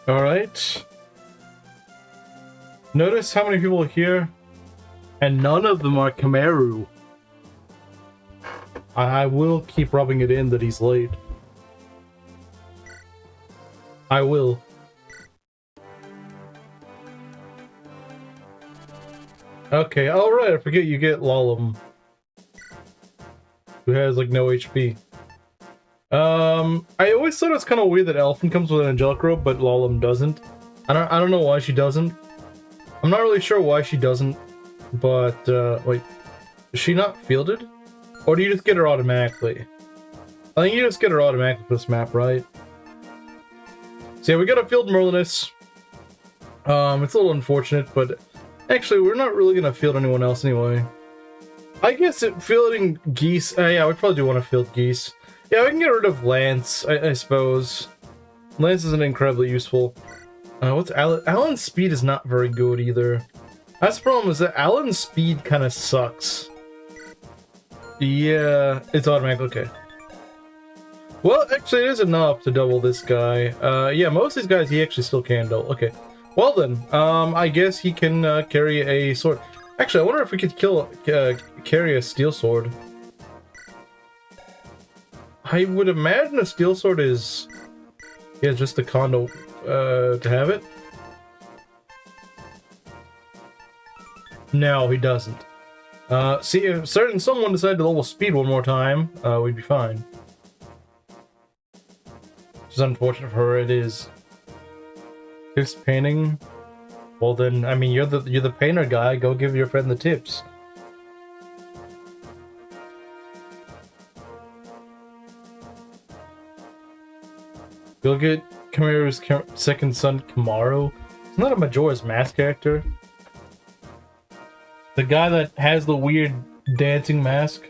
Alright. Notice how many people are here, and none of them are Kamaru. I will keep rubbing it in that he's late. I will. Okay, alright, I forget you get Lalum, who has like no HP. I always thought it was kind of weird that Elfin comes with an angelic robe, but Lalum doesn't. I don't know why she doesn't. I'm not really sure why she doesn't, but wait, is she not fielded? Or do you just get her automatically? I think you just get her automatically for this map, right? So yeah, we got a field Merlinus. It's a little unfortunate, but actually we're not really gonna field anyone else anyway. I guess fielding Geese, yeah, we probably do want to field Geese. Yeah, we can get rid of Lance, I suppose. Lance isn't incredibly useful. What's Alan? Alan's speed is not very good either. That's the problem, is that Alan's speed kind of sucks. Yeah, it's automatic, okay. Well, actually it is enough to double this guy. Yeah, most of these guys he actually still can double. Okay. Well then, I guess he can carry a sword. Actually, I wonder if we could carry a steel sword. I would imagine a steel sword is, yeah, just a condo to have it. No, he doesn't. See, if someone decided to level speed one more time, we'd be fine. Which is unfortunate for her, it is. Tips painting? Well then, I mean, you're the painter guy, go give your friend the tips. Go get Kamaru's second son, Kamaru. Isn't that a Majora's Mask character? The guy that has the weird dancing mask?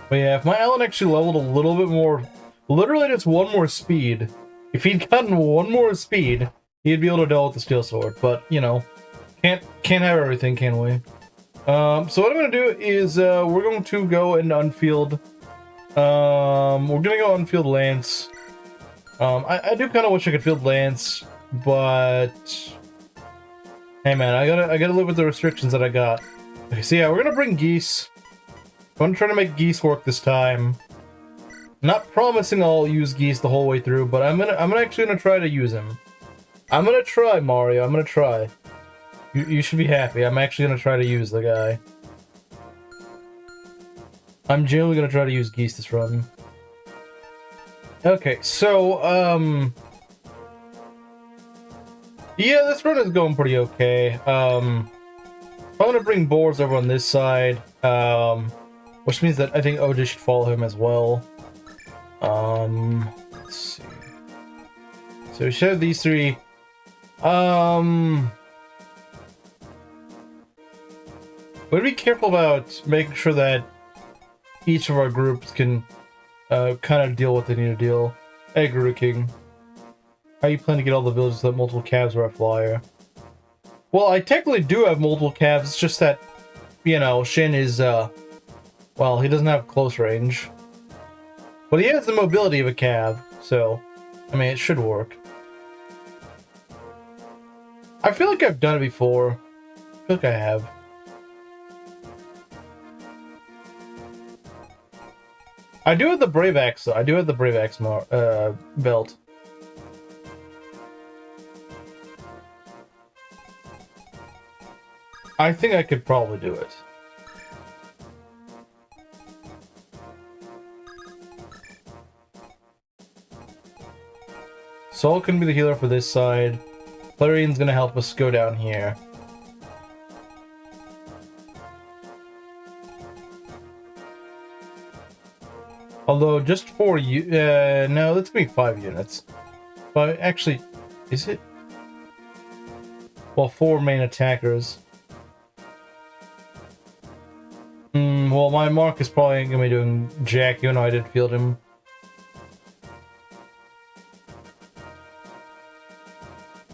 But yeah, if my Alan actually leveled a little bit more, literally just one more speed, if he'd gotten one more speed, he'd be able to deal with the steel sword. But, you know, can't have everything, can we? So what I'm gonna do is, we're going to go and unfield, we're gonna go unfield Lance. I do kind of wish I could field Lance, but hey man, I gotta live with the restrictions that I got. Okay, so yeah, we're gonna bring Geese. I'm gonna try to make Geese work this time. Not promising I'll use Geese the whole way through, but I'm actually gonna try to use him. I'm gonna try, Mario. I'm gonna try. You should be happy. I'm actually gonna try to use the guy. I'm generally gonna try to use Geese this run. Okay, so yeah, this run is going pretty okay. I'm gonna bring Boars over on this side, which means that I think OJ should follow him as well. Let's see. So we should have these three. We'd be careful about making sure that each of our groups can kind of deal what they need to deal. Hey, Guru King. How you plan to get all the villages that multiple calves are a flyer? Well, I technically do have multiple calves, it's just that, you know, Shin is, well, he doesn't have close range. But he has the mobility of a cab, so, I mean, it should work. I feel like I've done it before. I feel like I have. I do have the Brave Axe, though. I do have the Brave Axe belt. I think I could probably do it. Sol can be the healer for this side. Clarian's gonna help us go down here. Although, just 4 no, that's gonna be 5 units. But actually, is it? Well, 4 main attackers. Well, my Mark is probably gonna be doing Jack, even though I did field him.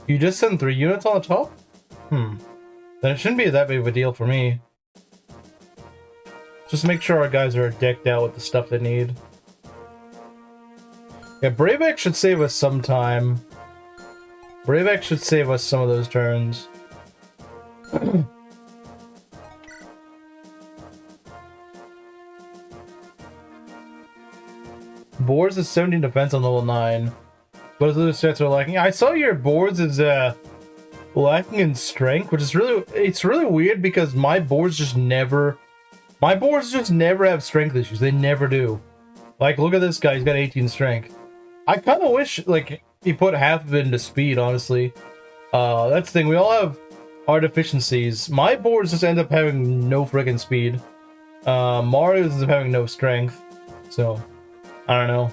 You just sent 3 units on the top? Then it shouldn't be that big of a deal for me. Just make sure our guys are decked out with the stuff they need. Yeah, Brave X should save us some time. Brave X should save us some of those turns. Boars is 17 defense on level 9. But other stats are lacking. I saw your boards is lacking in strength, which is really weird because my boards just never have strength issues. They never do. Like, look at this guy, he's got 18 strength. I kind of wish like he put half of it into speed, honestly. That's the thing, we all have our deficiencies. My boards just end up having no friggin' speed. Mario's ends up having no strength. So I don't know.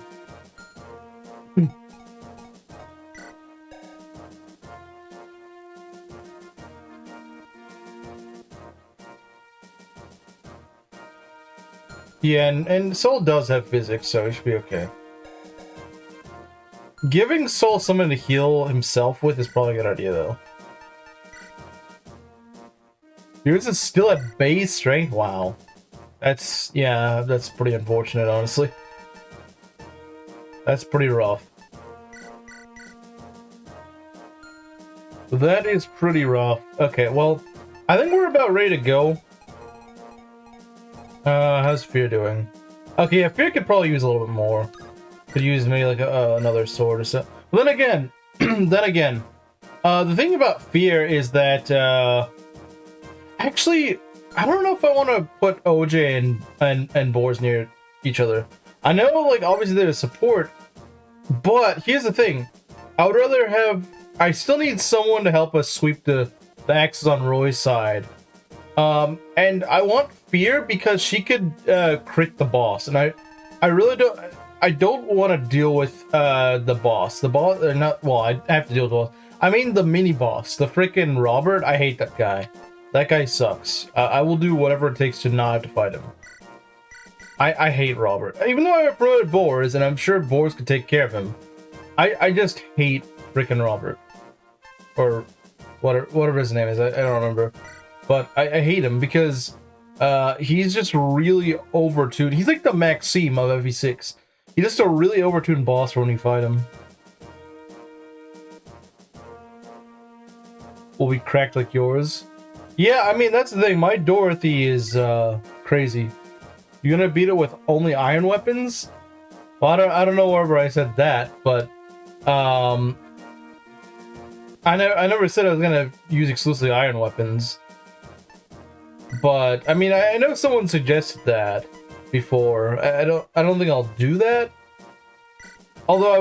Yeah, and Soul does have physics, so he should be okay. Giving Soul someone to heal himself with is probably a good idea, though. Yours is still at base strength? Wow. That's pretty unfortunate, honestly. That's pretty rough. That is pretty rough. Okay, well, I think we're about ready to go. How's Fear doing? Okay, yeah, Fear could probably use a little bit more. Could use maybe like another sword or so. But then again, the thing about Fear is that, actually, I don't know if I want to put OJ and Boars near each other. I know, like, obviously there's support, but here's the thing. I would rather have... I still need someone to help us sweep the axes on Roy's side. And I want Fear because she could crit the boss, and I really don't... I don't want to deal with the boss. The boss, not... Well, I have to deal with the boss. I mean the mini-boss, the freaking Robert. I hate that guy. That guy sucks. I will do whatever it takes to not have to fight him. I hate Robert. Even though I promoted Boars, and I'm sure Boars could take care of him, I just hate freaking Robert. Or whatever his name is, I don't remember. But I hate him because he's just really overtuned. He's like the Maxime of FE6. He's just a really overtuned boss for when you fight him. Will be cracked like yours? Yeah, I mean, that's the thing. My Dorothy is crazy. You're gonna beat it with only iron weapons? Well, I don't know wherever I said that, but I never said I was gonna use exclusively iron weapons. But I mean, I know someone suggested that before. I don't think I'll do that. Although I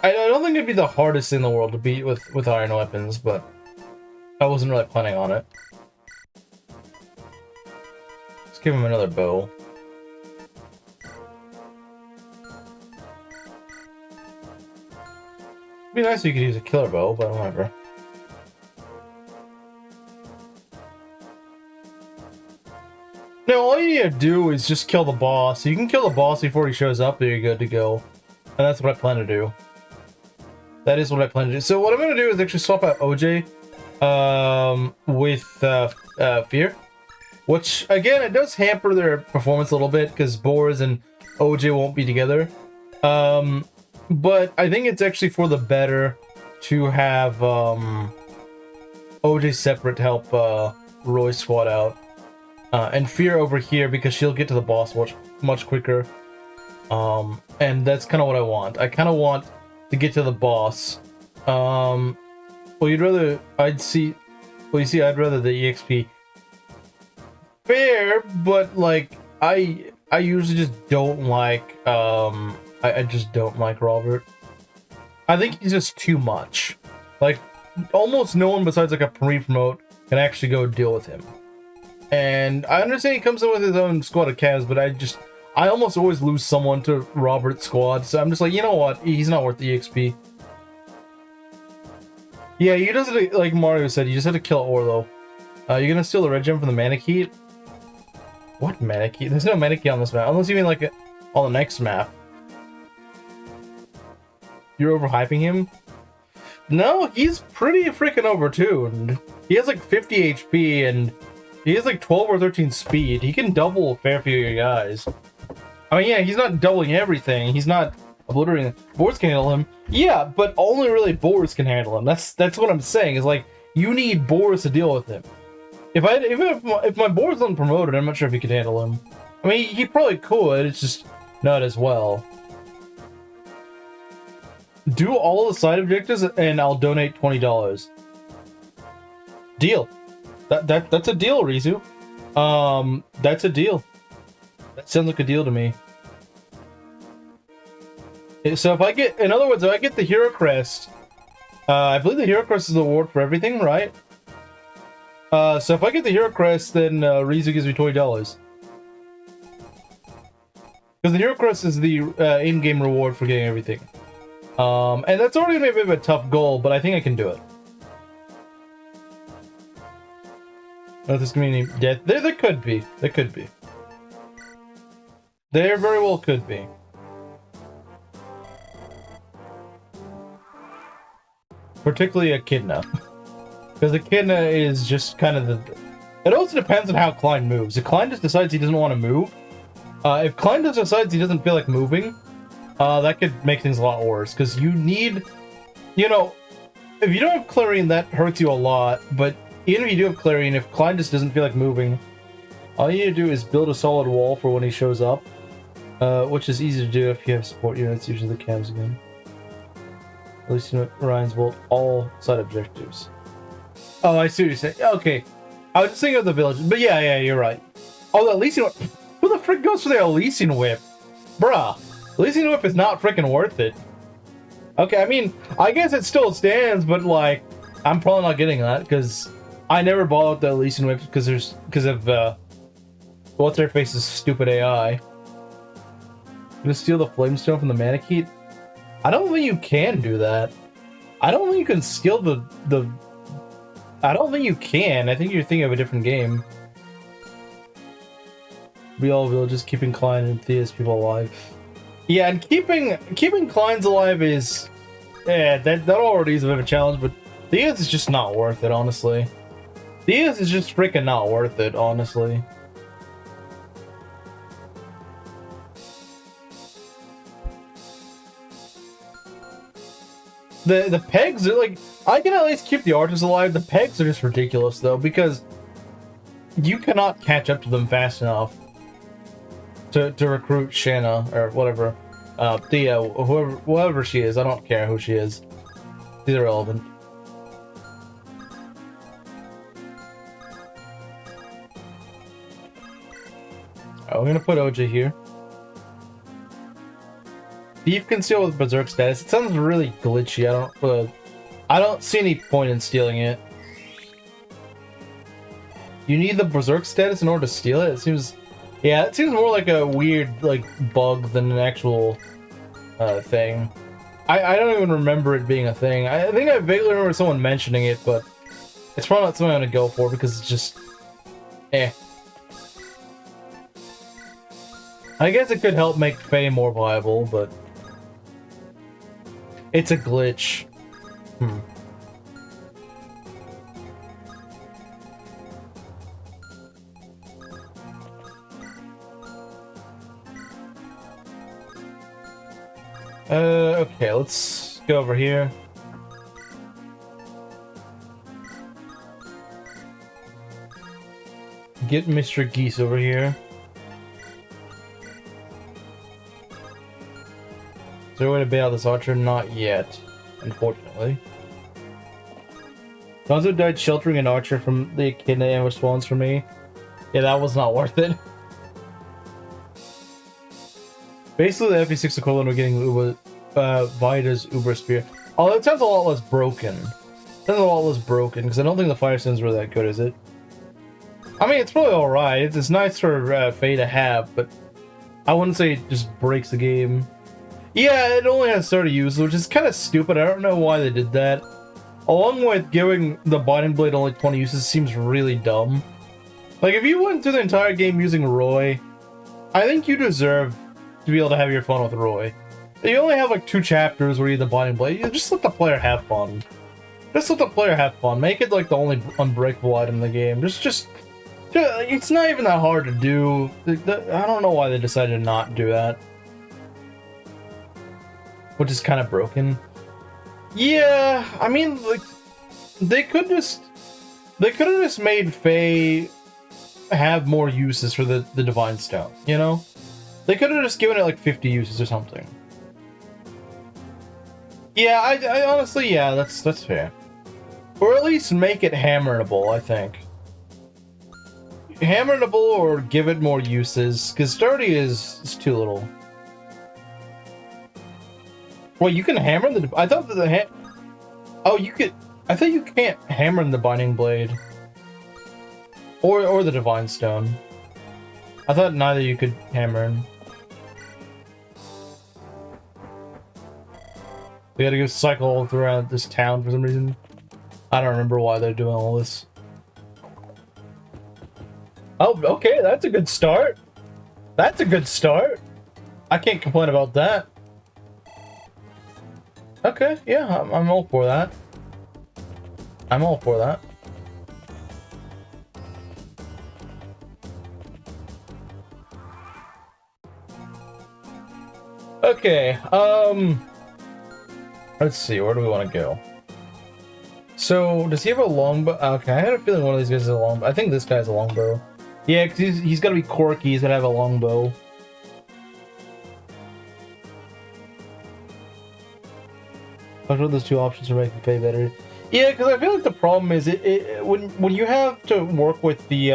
don't think it'd be the hardest thing in the world to beat with iron weapons, but I wasn't really planning on it. Let's give him another bow. It'd be nice if you could use a killer bow, but whatever. Now, all you need to do is just kill the boss. You can kill the boss before he shows up, then you're good to go. And that's what I plan to do. That is what I plan to do. So what I'm going to do is actually swap out OJ with Fear. Which, again, it does hamper their performance a little bit, because Boars and OJ won't be together. But I think it's actually for the better to have OJ separate to help Roy's squad out. And Fear over here because she'll get to the boss much quicker. And that's kind of what I want. I kind of want to get to the boss. Well, you'd rather... I'd see... Well, you see, I'd rather the EXP. Fair, but, like, I usually just don't like... I just don't like Robert. I think he's just too much. Like, almost no one besides, like, a pre-promote can actually go deal with him. And I understand he comes in with his own squad of calves, but I almost always lose someone to Robert's squad, so I'm just like, you know what? He's not worth the EXP. Yeah, you just, like Mario said, you just have to kill Orlo. You're gonna steal the red gem from the Manakee? What Manakee? There's no Manakee on this map, unless you mean like on the next map. You're overhyping him? No, he's pretty freaking overtuned. He has like 50 HP and he has like 12 or 13 speed. He can double a fair few of your guys. I mean, yeah, he's not doubling everything. He's not obliterating. Boards can handle him. Yeah, but only really boards can handle him. That's what I'm saying. Is like you need boards to deal with him. If my board's unpromoted, I'm not sure if he could handle him. I mean, he probably could. It's just not as well. Do all the side objectives, and I'll donate $20. Deal. That's a deal, Rizu. That's a deal. That sounds like a deal to me. So if I get, in other words, if I get the Hero Crest, I believe the Hero Crest is the award for everything, right? So if I get the Hero Crest, then Rizu gives me $20. Because the Hero Crest is the in-game reward for getting everything. And that's already gonna be a bit of a tough goal, but I think I can do it. Oh, there's gonna be any death. There could be. There could be. There very well could be. Particularly Echidna. Because Echidna is just kind of the... It also depends on how Klein moves. If Klein just decides he doesn't want to move, if Klein just decides he doesn't feel like moving, that could make things a lot worse. Because you need... You know, if you don't have Clarion, that hurts you a lot. But even if you do have Clarion, if Klein just doesn't feel like moving, all you need to do is build a solid wall for when he shows up. Which is easy to do if you have support units, usually the cams again. At least you know Ryan's Bolt, all side objectives. Oh, I see what you're saying. Okay. I was just thinking of the village. But yeah, you're right. Oh, the Elysian Whip. Who the frick goes for the Elysian Whip? Bruh. Elysian Whip is not freaking worth it. Okay, I mean, I guess it still stands, but like, I'm probably not getting that, because I never bought out the Elysian Whip because of what's-her-face's stupid AI. Gonna steal the Flamestone from the Manakete? I don't think you can do that. I don't think you can steal the... I don't think you can. I think you're thinking of a different game. We all will just keeping Klein and Thea's people alive. Yeah, and keeping Klein's alive is... Yeah, that already is a bit of a challenge, but Thea's is just not worth it, honestly. Thea's is just freaking not worth it, honestly. The pegs are like, I can at least keep the archers alive. The pegs are just ridiculous though, because you cannot catch up to them fast enough to recruit Shanna or whatever. Thea, whoever she is, I don't care who she is. She's irrelevant. We're gonna put OJ here. Thief can steal with Berserk status. It sounds really glitchy. I don't see any point in stealing it. You need the Berserk status in order to steal it? It seems... Yeah, it seems more like a weird, like, bug than an actual thing. I don't even remember it being a thing. I think I vaguely remember someone mentioning it, but it's probably not something I'm gonna go for because it's just... Eh. I guess it could help make Faye more viable, but... It's a glitch. Okay, let's go over here. Get Mr. Geese over here. Is there a way to bail this archer? Not yet, unfortunately. Gonzo died sheltering an archer from the Echidna ambush spawns for me. Yeah, that was not worth it. Basically, the FE6 equivalent of getting Vida's Uber Spear. Oh, it sounds a lot less broken. It sounds a lot less broken, because I don't think the fire stone's really that good, is it? I mean, it's probably alright. It's nice for Faye to have, but I wouldn't say it just breaks the game. Yeah, it only has 30 uses, which is kind of stupid. I don't know why they did that. Along with giving the Binding Blade only 20 uses seems really dumb. Like, if you went through the entire game using Roy, I think you deserve to be able to have your fun with Roy. You only have like 2 chapters where you have the Binding Blade. You just let the player have fun. Just let the player have fun. Make it like the only unbreakable item in the game. Just it's not even that hard to do. I don't know why they decided to not do that. which is kind of broken. Yeah, I mean, like, they could have just made Faye have more uses for the Divine Stone, you know? They could have just given it like 50 uses or something. Yeah, I honestly, yeah, that's fair. Or at least make it hammerable, I think. Hammerable or give it more uses, because 30 is too little. Well, you can hammer the... I thought that the... Oh, you could... I thought you can't hammer in the Binding Blade. Or the Divine Stone. I thought neither you could hammer in. We gotta go cycle all throughout this town for some reason. I don't remember why they're doing all this. Oh, okay, that's a good start. That's a good start. I can't complain about that. Okay, yeah, I'm all for that. I'm all for that. Okay, let's see, where do we want to go? So, does he have a longbow? Okay, I had a feeling one of these guys is a longbow. I think this guy's a longbow. Yeah, because he's got to be quirky, he's got to have a longbow. Which one of those two options to make the pay better? Yeah, because I feel like the problem is when you have to work with the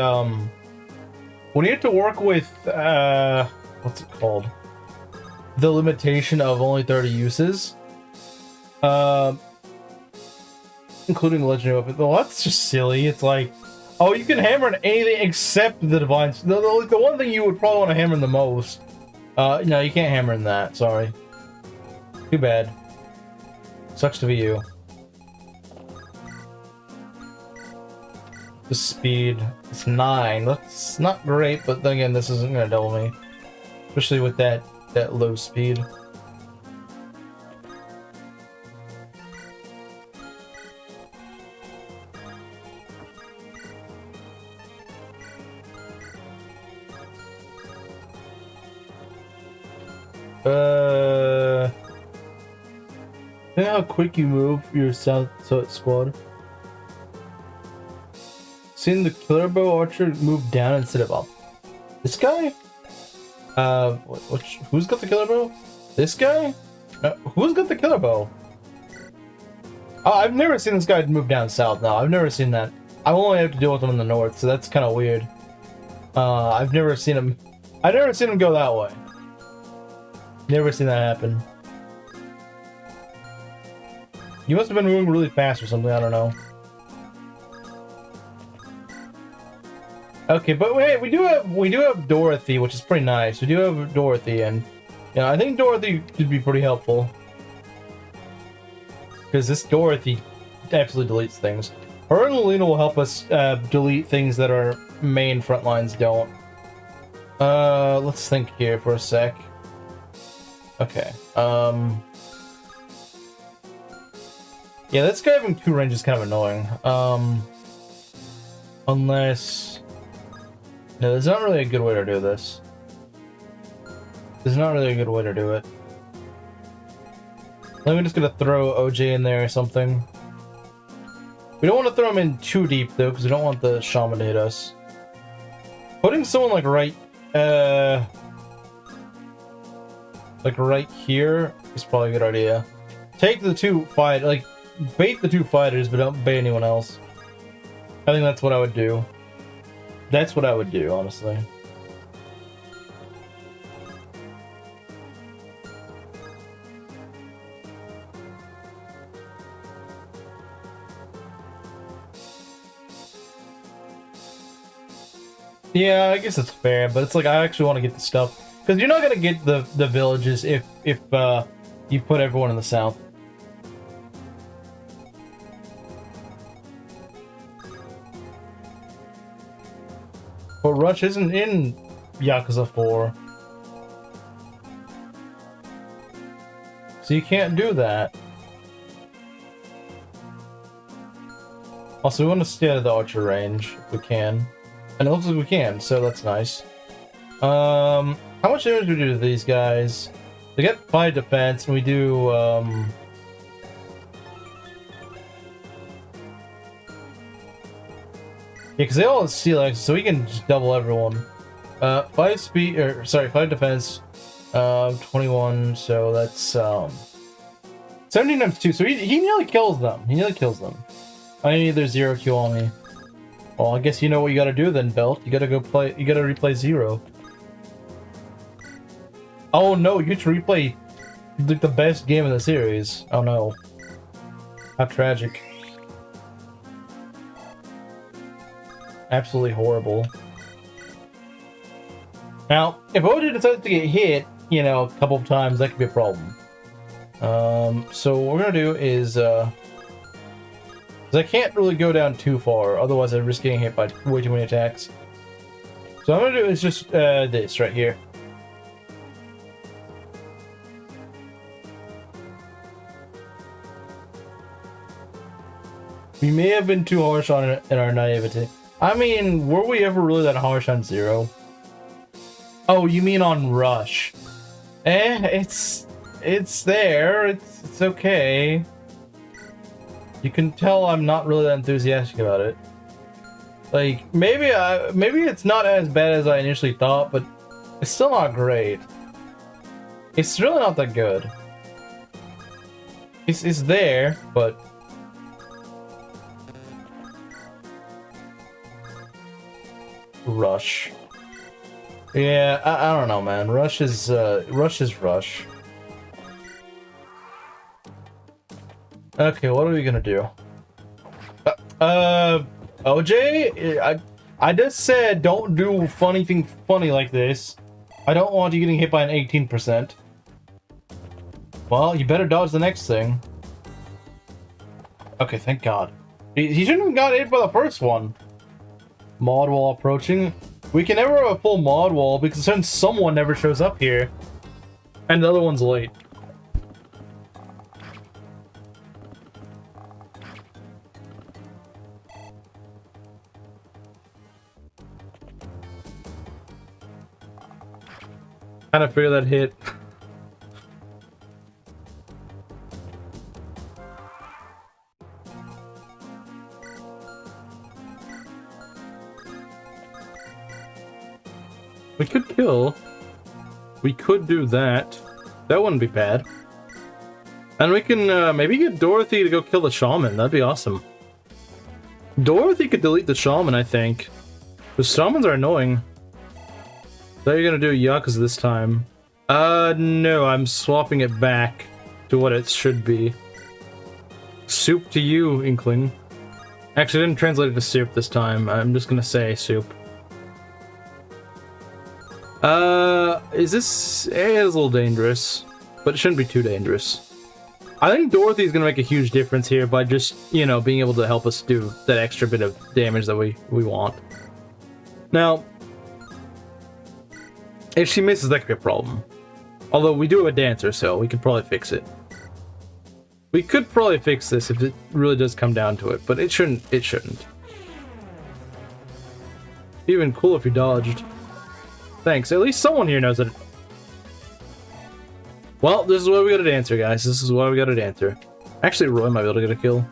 when you have to work with what's it called? The limitation of only 30 uses. Including legendary weapon. Well, that's just silly. It's like, oh, you can hammer on anything except the divine. The one thing you would probably want to hammer in the most. No, you can't hammer in that. Sorry. Too bad. Sucks to be you. The speed. It's 9. That's not great, but then again, this isn't gonna double me. Especially with that low speed. You know how quick you move your South squad? Seeing the killer bow archer move down instead of up. This guy? Who's got the killer bow? This guy? Who's got the killer bow? Oh, I've never seen this guy move down south. No, I've never seen that. I only have to deal with him in the north, so that's kind of weird. I've never seen him go that way. Never seen that happen. You must have been moving really fast or something, I don't know. Okay, but wait, we do have Dorothy, which is pretty nice. We do have Dorothy, and yeah, I think Dorothy could be pretty helpful. Because this Dorothy absolutely deletes things. Her and Lena will help us delete things that our main front lines don't. Let's think here for a sec. Okay. Yeah, this guy having 2 range is kind of annoying. Unless... No, there's not really a good way to do this. There's not really a good way to do it. Then we're just gonna throw OJ in there or something. We don't want to throw him in too deep, though, because we don't want the shaman to hit us. Putting someone, like, right here is probably a good idea. Take the 2 fight, like, bait the 2 fighters, but don't bait anyone else. I think that's what I would do. That's what I would do, honestly. Yeah, I guess it's fair, but it's like I actually want to get the stuff. Because you're not going to get the villages if you put everyone in the south. But Rush isn't in Yakuza 4. So you can't do that. Also, we want to stay out of the archer range if we can. And it looks like we can, so that's nice. How much damage do we do to these guys? We get 5 defense, and we do, yeah, because they all have steel axes, so we can just double everyone. 5 speed, or sorry, 5 defense, 21, so that's, 17 times 2, so he nearly kills them. He nearly kills them. I need their 0 Q on me. Well, I guess you know what you gotta do then, Belt. You gotta replay 0. Oh no, you get to replay like the best game in the series. Oh no. How tragic. Absolutely horrible. Now, if OJ decides to get hit, you know, a couple of times, that could be a problem. So what we're gonna do is, 'cause I can't really go down too far, otherwise I risk getting hit by way too many attacks. So what I'm gonna do is just, this right here. We may have been too harsh on it in our naivety. I mean, were we ever really that harsh on 0? Oh, you mean on Rush? It's there. It's okay. You can tell I'm not really that enthusiastic about it. Like, maybe it's not as bad as I initially thought, but it's still not great. It's really not that good. It's there, but Rush. Yeah, I don't know, man. Rush is Rush. Okay, what are we gonna do? OJ, I just said don't do funny like this. I don't want you getting hit by an 18%. Well, you better dodge the next thing. Okay, thank God. He shouldn't have got hit by the first one. Mod wall approaching. We can never have a full mod wall because then someone never shows up here. And the other one's late. Kind of figure that hit. We could kill. We could do that. That wouldn't be bad. And we can maybe get Dorothy to go kill the shaman. That'd be awesome. Dorothy could delete the shaman, I think. The shamans are annoying. So you're gonna do Yakuza this time. No, I'm swapping it back to what it should be. Soup to you, Inkling. Actually, I didn't translate it to soup this time. I'm just gonna say soup. Is this... It is a little dangerous, but it shouldn't be too dangerous. I think Dorothy's gonna make a huge difference here by just, you know, being able to help us do that extra bit of damage that we want. Now, if she misses, that could be a problem. Although we do have a dancer, so we could probably fix it. We could probably fix this if it really does come down to it, but it shouldn't. It shouldn't. Even cool if you dodged. Thanks. At least someone here knows it. Well, this is why we got a dancer, guys. This is why we got a dancer. Actually, Roy might be able to get a kill.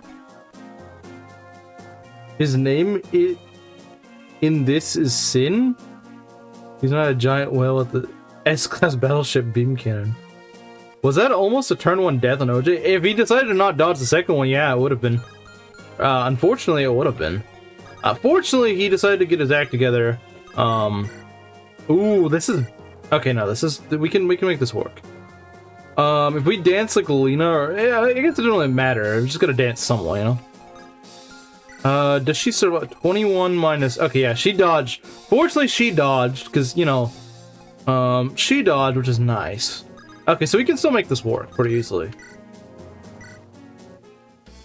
His name in this is Sin? He's not a giant whale at the S-class battleship beam cannon. Was that almost a turn 1 death on OJ? If he decided to not dodge the second one, yeah, it would have been. Unfortunately, it would have been. Fortunately, he decided to get his act together. Ooh, this is... Okay, no, this is... We can make this work. If we dance like Lena, or... Yeah, I guess it doesn't really matter. We're just gonna dance somewhat, you know? Does she survive? 21 minus... Okay, yeah, she dodged. Fortunately, she dodged, because, you know... she dodged, which is nice. Okay, so we can still make this work pretty easily.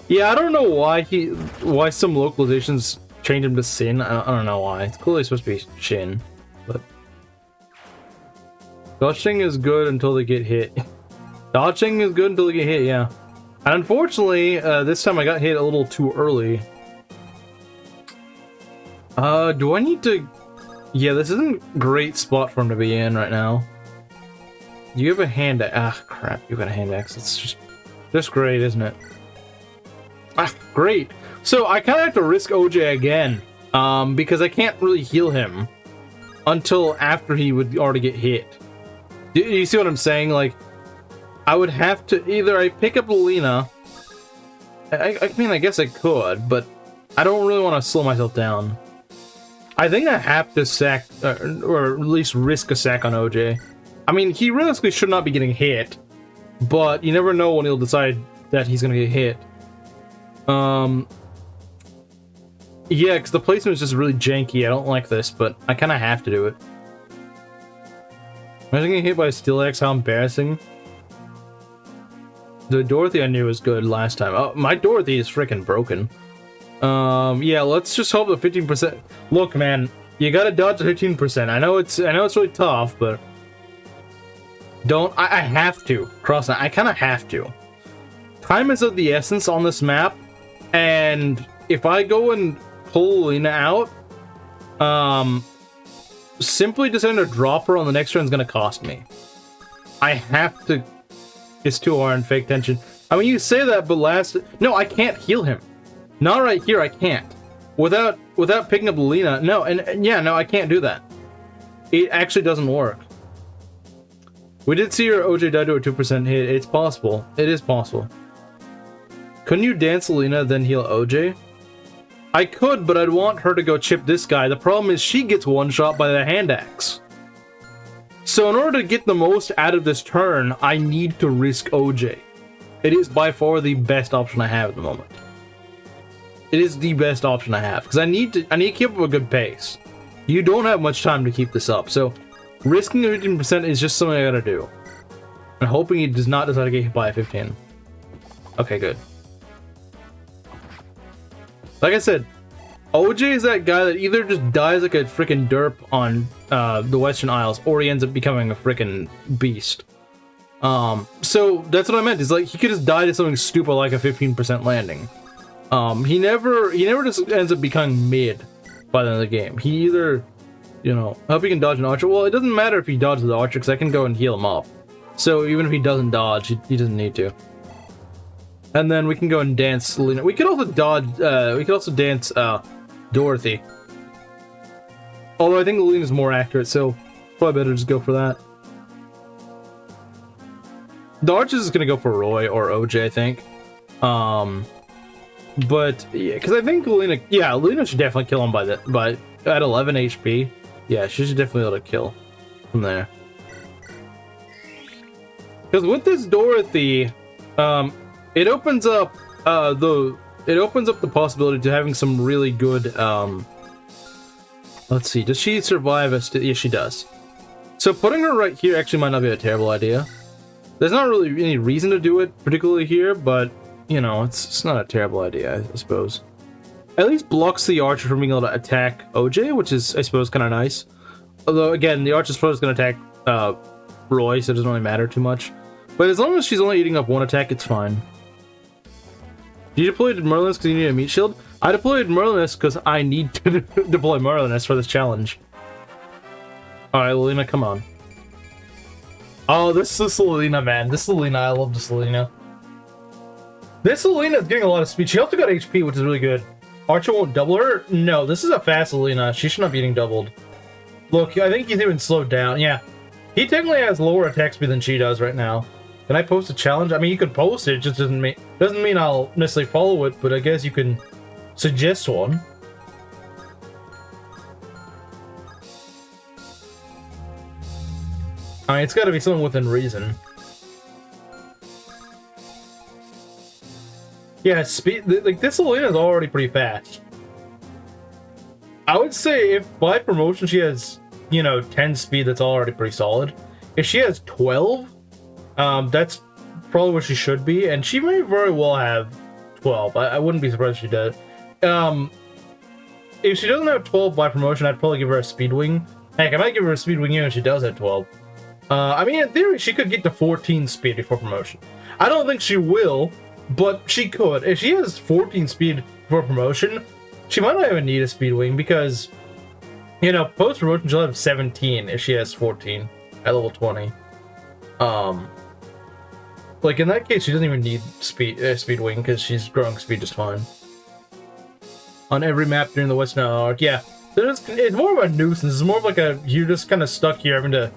Yeah, I don't know why some localizations change him to Sin. I don't know why. It's clearly supposed to be Shin, but... Dodging is good until they get hit. Dodging is good until they get hit, yeah. And unfortunately, this time I got hit a little too early. Do I need to... Yeah, this isn't a great spot for him to be in right now. You have a hand axe. Ah, crap. You got a hand axe. It's just great, isn't it? Ah, great. So I kind of have to risk OJ again, because I can't really heal him until after he would already get hit. Do you see what I'm saying? Like, I would have to either I pick up Lena. I mean, I guess I could, but I don't really want to slow myself down. I think I have to sack, or at least risk a sack on OJ. I mean, he realistically should not be getting hit, but you never know when he'll decide that he's gonna get hit. Yeah, because the placement is just really janky. I don't like this, but I kind of have to do it. Imagine getting hit by a steel axe, how embarrassing. The Dorothy I knew was good last time. Oh, my Dorothy is freaking broken. Yeah, let's just hope the 15%. Look, man, you gotta dodge the 15%. I know it's really tough, but I have to cross that. I kind of have to. Time is of the essence on this map, and if I go and pull Lena out, simply deciding to drop her on the next turn is gonna cost me. I have to. It's too hard and fake tension. I mean, you say that, but no, I can't heal him. Not right here. I can't. Without picking up Lena. No, and yeah, no, I can't do that. It actually doesn't work. We did see your OJ die to a 2% hit. It's possible. It is possible. Couldn't you dance Lena then heal OJ? I could, but I'd want her to go chip this guy. The problem is she gets one shot by the hand axe. So in order to get the most out of this turn, I need to risk OJ. It is by far the best option I have at the moment. It is the best option I have, because I need to keep up a good pace. You don't have much time to keep this up, so risking a 15% is just something I gotta do. And hoping he does not decide to get hit by a 15. Okay, good. Like I said, OJ is that guy that either just dies like a freaking derp on the Western Isles, or he ends up becoming a freaking beast. So that's what I meant. Is like he could just die to something stupid like a 15% landing. He never just ends up becoming mid by the end of the game. He either, you know, I hope he can dodge an archer. Well, it doesn't matter if he dodges the archer because I can go and heal him up. So even if he doesn't dodge, he doesn't need to. And then we can go and dance Lena. We could also dodge. We could also dance Dorothy. Although I think Lena's more accurate, so probably better just go for that. The Archers is gonna go for Roy or OJ, I think. But yeah, because I think Lena, Lena should definitely kill him by at 11 HP. Yeah, she should definitely be able to kill from there. Because with this Dorothy, it opens up the possibility to having some really good. Let's see, does she survive? Yes, she does. So putting her right here actually might not be a terrible idea. There's not really any reason to do it, particularly here, but you know, it's not a terrible idea, I suppose. At least blocks the archer from being able to attack OJ, which is, I suppose, kind of nice. Although, again, the archer's probably going to attack Roy, so it doesn't really matter too much. But as long as she's only eating up one attack, it's fine. You deployed Merlinus because you need a meat shield? I deployed Merlinus because I need to deploy Merlinus for this challenge. Alright, Lena, come on. Oh, this is Selena, man. This Selena, I love this Selena. This Selena is getting a lot of speed. She also got HP, which is really good. Archer won't double her? No, this is a fast Selena. She should not be getting doubled. Look, I think he's even slowed down. Yeah, he technically has lower attack speed than she does right now. Can I post a challenge? I mean, you could post it. It just doesn't mean I'll necessarily follow it, but I guess you can suggest one. I mean, it's got to be something within reason. Yeah, speed. Like this Selena is already pretty fast. I would say if by promotion she has, you know, 10 speed, that's already pretty solid. If she has 12, that's probably what she should be, and she may very well have 12. I wouldn't be surprised if she does. If she doesn't have 12 by promotion, I'd probably give her a speed wing. Heck, I might give her a speed wing even if she does have 12. I mean, in theory, she could get to 14 speed before promotion. I don't think she will, but she could. If she has 14 speed before promotion, she might not even need a speed wing because, you know, post promotion she'll have 17 if she has 14 at level 20. Like in that case, she doesn't even need speed wing because she's growing speed just fine. On every map during the Western arc, yeah. It's more of a nuisance. It's more of like you're just kind of stuck here having to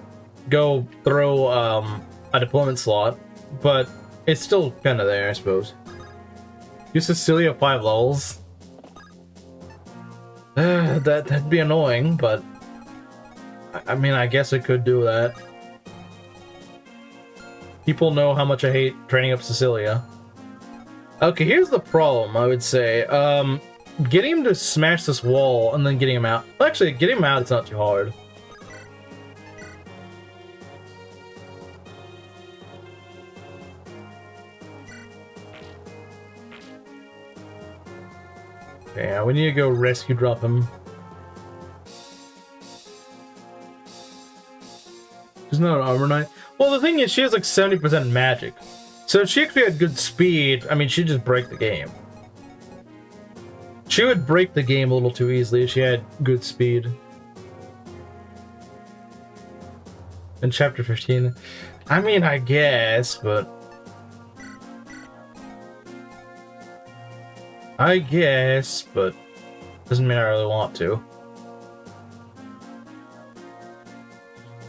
go throw a deployment slot, but it's still kind of there, I suppose. Use Cecilia 5 levels. That'd be annoying, but I mean, I guess I could do that. People know how much I hate training up Cecilia. Okay, here's the problem, I would say. Getting him to smash this wall and then getting him out. Well, actually, getting him out, it's not too hard. Yeah, we need to go rescue drop him. She's not an armor knight. Well, the thing is, she has like 70% magic. So if she actually had good speed, I mean, she'd just break the game. She would break the game a little too easily if she had good speed. In chapter 15. I mean, I guess, but... doesn't mean I really want to.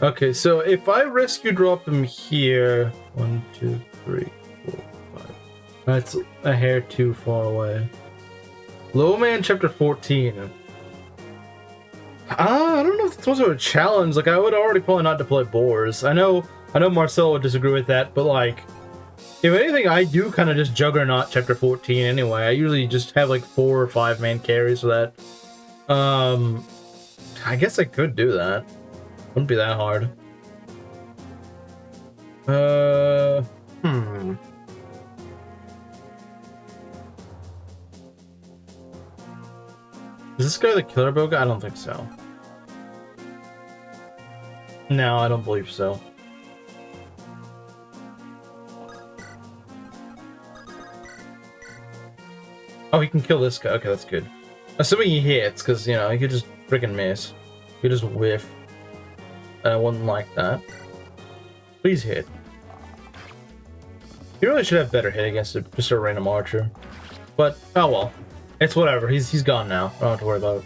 Okay, so if I rescue drop them here... 1, 2, 3, 4, 5... That's a hair too far away. Lowman chapter 14. I don't know if it's also a challenge. Like, I would already probably not deploy boars. I know Marcel would disagree with that, but like, if anything, I do kind of just Juggernaut chapter 14 anyway. I usually just have like 4 or 5 man carries for that. I guess I could do that. Wouldn't be that hard. Is this guy the killer boga? I don't think so. No, I don't believe so. Oh, he can kill this guy. Okay, that's good. Assuming he hits, because, you know, he could just freaking miss. He could just whiff. I wouldn't like that. Please hit. He really should have better hit against just a random archer. But, oh well. It's whatever. He's gone now. I don't have to worry about it.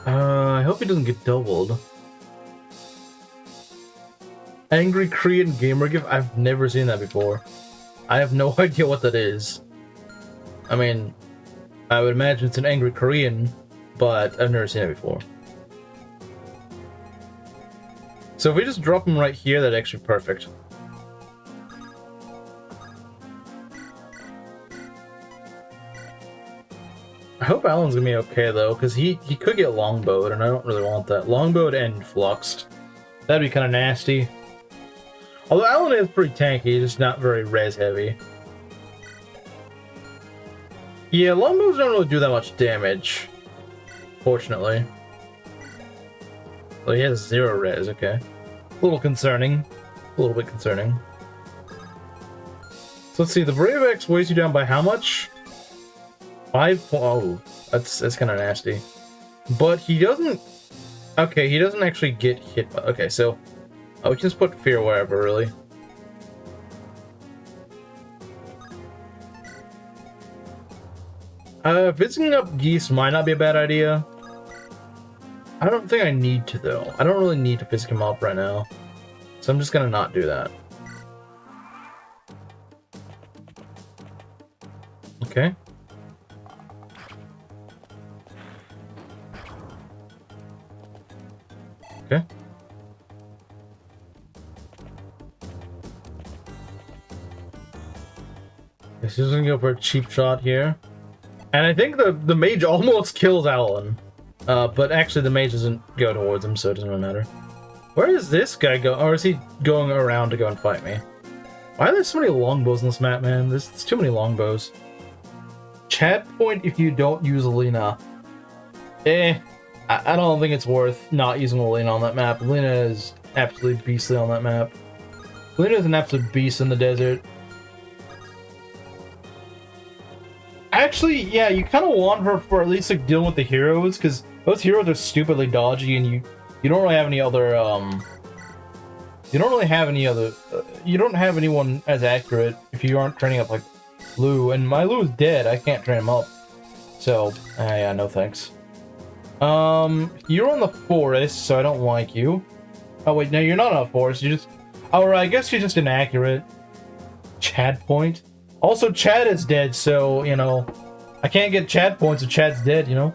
I hope he doesn't get doubled. Angry Korean gamer gift? I've never seen that before. I have no idea what that is. I mean, I would imagine it's an angry Korean, but I've never seen it before. So if we just drop him right here, that's actually perfect. I hope Alan's gonna be okay though, because he could get longbowed, and I don't really want that. Longbowed and fluxed. That'd be kind of nasty. Although Alan is pretty tanky, just not very res heavy. Yeah, longbows don't really do that much damage, fortunately. Well, he has 0 res, okay. A little concerning. A little bit concerning. So let's see, the Brave X weighs you down by how much? 5. Oh, that's kind of nasty. But he doesn't... Okay, he doesn't actually get hit by... Okay, so... Oh, we can just put fear wherever, really. Visiting up geese might not be a bad idea. I don't think I need to, though. I don't really need to pick him up right now. So I'm just gonna not do that. Okay. Okay. This is gonna go for a cheap shot here. And I think the mage almost kills Alan. But actually the mage doesn't go towards him, so it doesn't really matter. Where is this guy go? Or is he going around to go and fight me? Why are there so many longbows in this map, man? There's too many longbows. Chat point if you don't use Alina. I don't think it's worth not using Alina on that map. Alina is absolutely beastly on that map. Alina is an absolute beast in the desert. Actually, yeah, you kind of want her for at least like dealing with the heroes, because those heroes are stupidly dodgy, and you don't really have any other you don't really have any other you don't have anyone as accurate if you aren't training up like Lou, and my Lou is dead. I can't train him up, so yeah, no thanks. You're on the forest, so I don't like you. Oh wait, no, you're not on a forest. You just right, I guess you're just inaccurate. Chad point. Also, Chad is dead, so, you know, I can't get Chad points if Chad's dead, you know?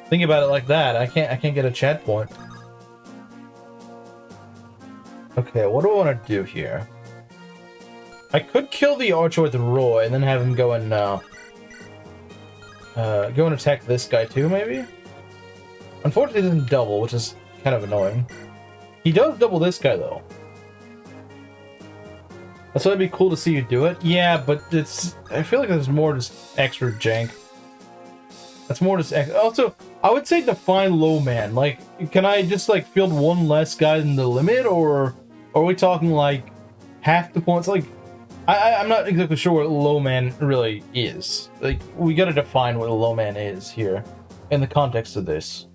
Think about it like that. I can't get a Chad point. Okay, what do I want to do here? I could kill the archer with Roy and then have him go and attack this guy too, maybe? Unfortunately, it doesn't double, which is kind of annoying. He does double this guy, though. That's why it'd be cool to see you do it. Yeah, but it's... I feel like there's more just extra jank. That's more just... Also, I would say define low man. Like, can I just, like, field one less guy than the limit? Or are we talking, like, half the points? Like, I'm not exactly sure what low man really is. Like, we gotta define what a low man is here. In the context of this.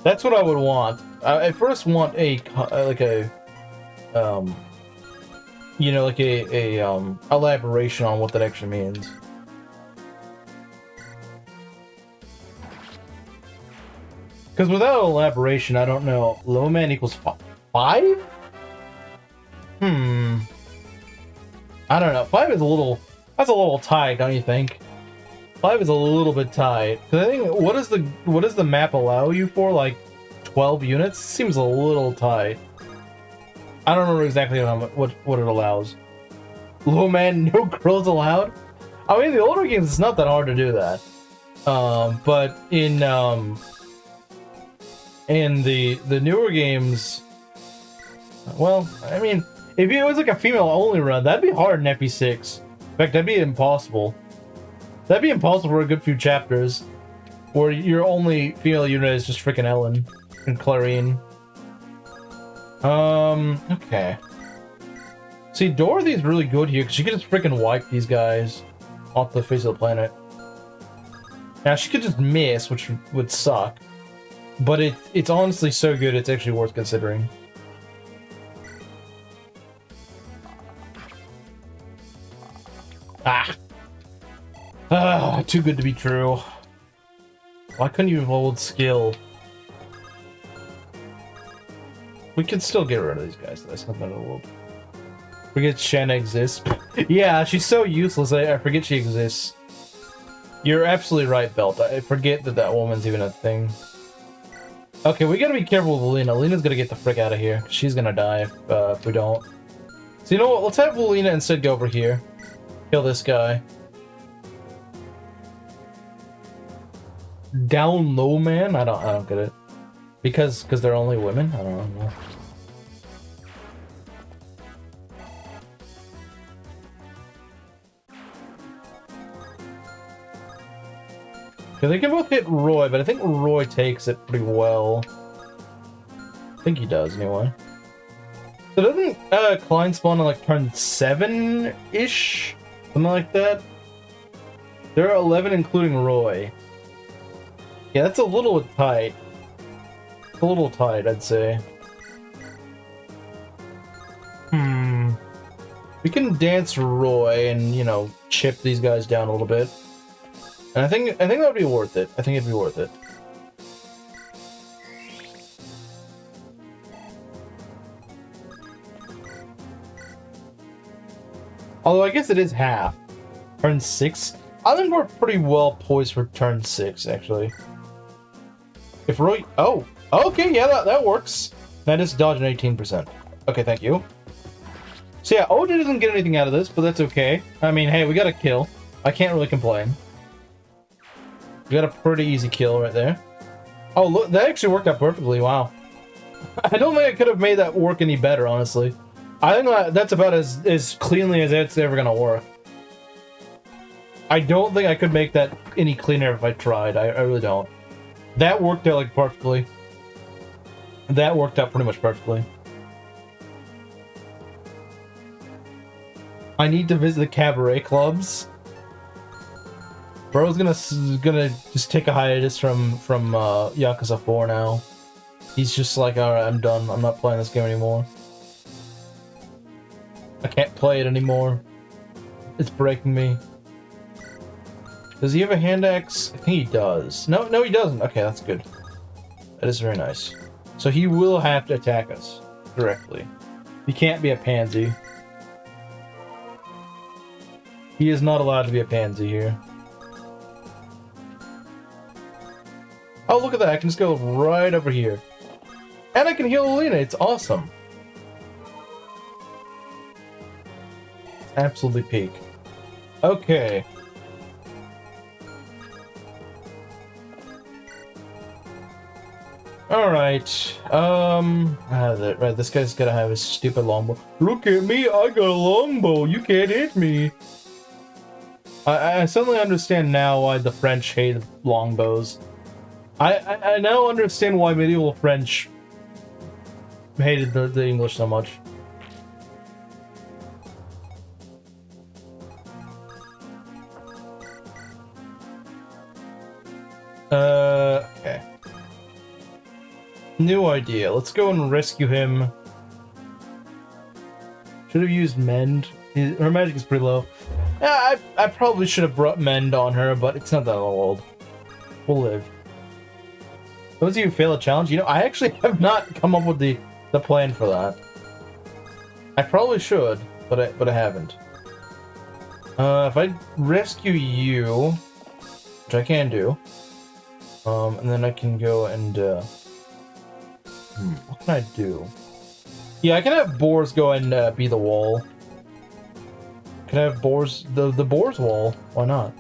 That's what I would want. I first want a... like a... you know, like a elaboration on what that actually means. Because without elaboration, I don't know. Low man equals 5? I don't know. 5 is a little... That's a little tight, don't you think? 5 is a little bit tight. Because I think, what does the map allow you for? Like, 12 units? Seems a little tight. I don't remember exactly what it allows. Low man, no girls allowed? I mean, the older games, it's not that hard to do that. But in the newer games, well, I mean, if it was like a female-only run, that'd be hard in FE6. In fact, that'd be impossible. That'd be impossible for a good few chapters, where your only female unit is just freaking Ellen and Clarine. Okay. See, Dorothy's really good here, because she could just freaking wipe these guys off the face of the planet. Now, she could just miss, which would suck. But it's honestly so good, it's actually worth considering. Too good to be true. Why couldn't you hold skill? We could still get rid of these guys, though. That's not the end of the world. Forget Shanna exists. Yeah, she's so useless, I forget she exists. You're absolutely right, Belt. I forget that woman's even a thing. Okay, we gotta be careful with Lena. Lena's gonna get the frick out of here. She's gonna die if we don't. So you know what? Let's have Lena instead go over here. Kill this guy. Down low, man? I don't get it. Because they're only women? I don't know. Okay, they can both hit Roy, but I think Roy takes it pretty well. I think he does, anyway. So doesn't Klein spawn on like turn 7-ish? Something like that? There are 11 including Roy. Yeah, that's a little tight. A little tight, I'd say. We can dance Roy and, you know, chip these guys down a little bit. And I think that would be worth it. I think it'd be worth it. Although I guess it is half. Turn 6. I think we're pretty well poised for turn 6, actually. If Roy... Oh! Okay, yeah, that works. That is dodge an 18%. Okay, thank you. So yeah, OJ doesn't get anything out of this, but that's okay. I mean, hey, we got a kill. I can't really complain. We got a pretty easy kill right there. Oh, look, that actually worked out perfectly, wow. I don't think I could have made that work any better, honestly. I think that's about as cleanly as it's ever gonna work. I don't think I could make that any cleaner if I tried. I really don't. That worked out, like, perfectly. That worked out pretty much perfectly. I need to visit the cabaret clubs. Bro's gonna just take a hiatus from Yakuza 4 now. He's just like, alright, I'm done. I'm not playing this game anymore. I can't play it anymore. It's breaking me. Does he have a hand axe? I think he does. No, he doesn't. Okay, that's good. That is very nice. So he will have to attack us directly. He can't be a pansy. He is not allowed to be a pansy here. Oh, look at that. I can just go right over here. And I can heal Alina. It's awesome. It's absolutely peak. Okay. Alright. Right, this guy's gotta have his stupid longbow. Look at me, I got a longbow. You can't hit me. I suddenly understand now why the French hated longbows. I now understand why medieval French hated the English so much. Okay. New idea. Let's go and rescue him. Should have used Mend. Her magic is pretty low. Yeah, I probably should have brought Mend on her, but it's not that old. We'll live. Those of you who fail a challenge, you know, I actually have not come up with the plan for that. I probably should, but I haven't. If I rescue you, which I can do, and then I can go and what can I do? Yeah, I can have Boars go and be the wall. Can I have Boars the Boars wall? Why not?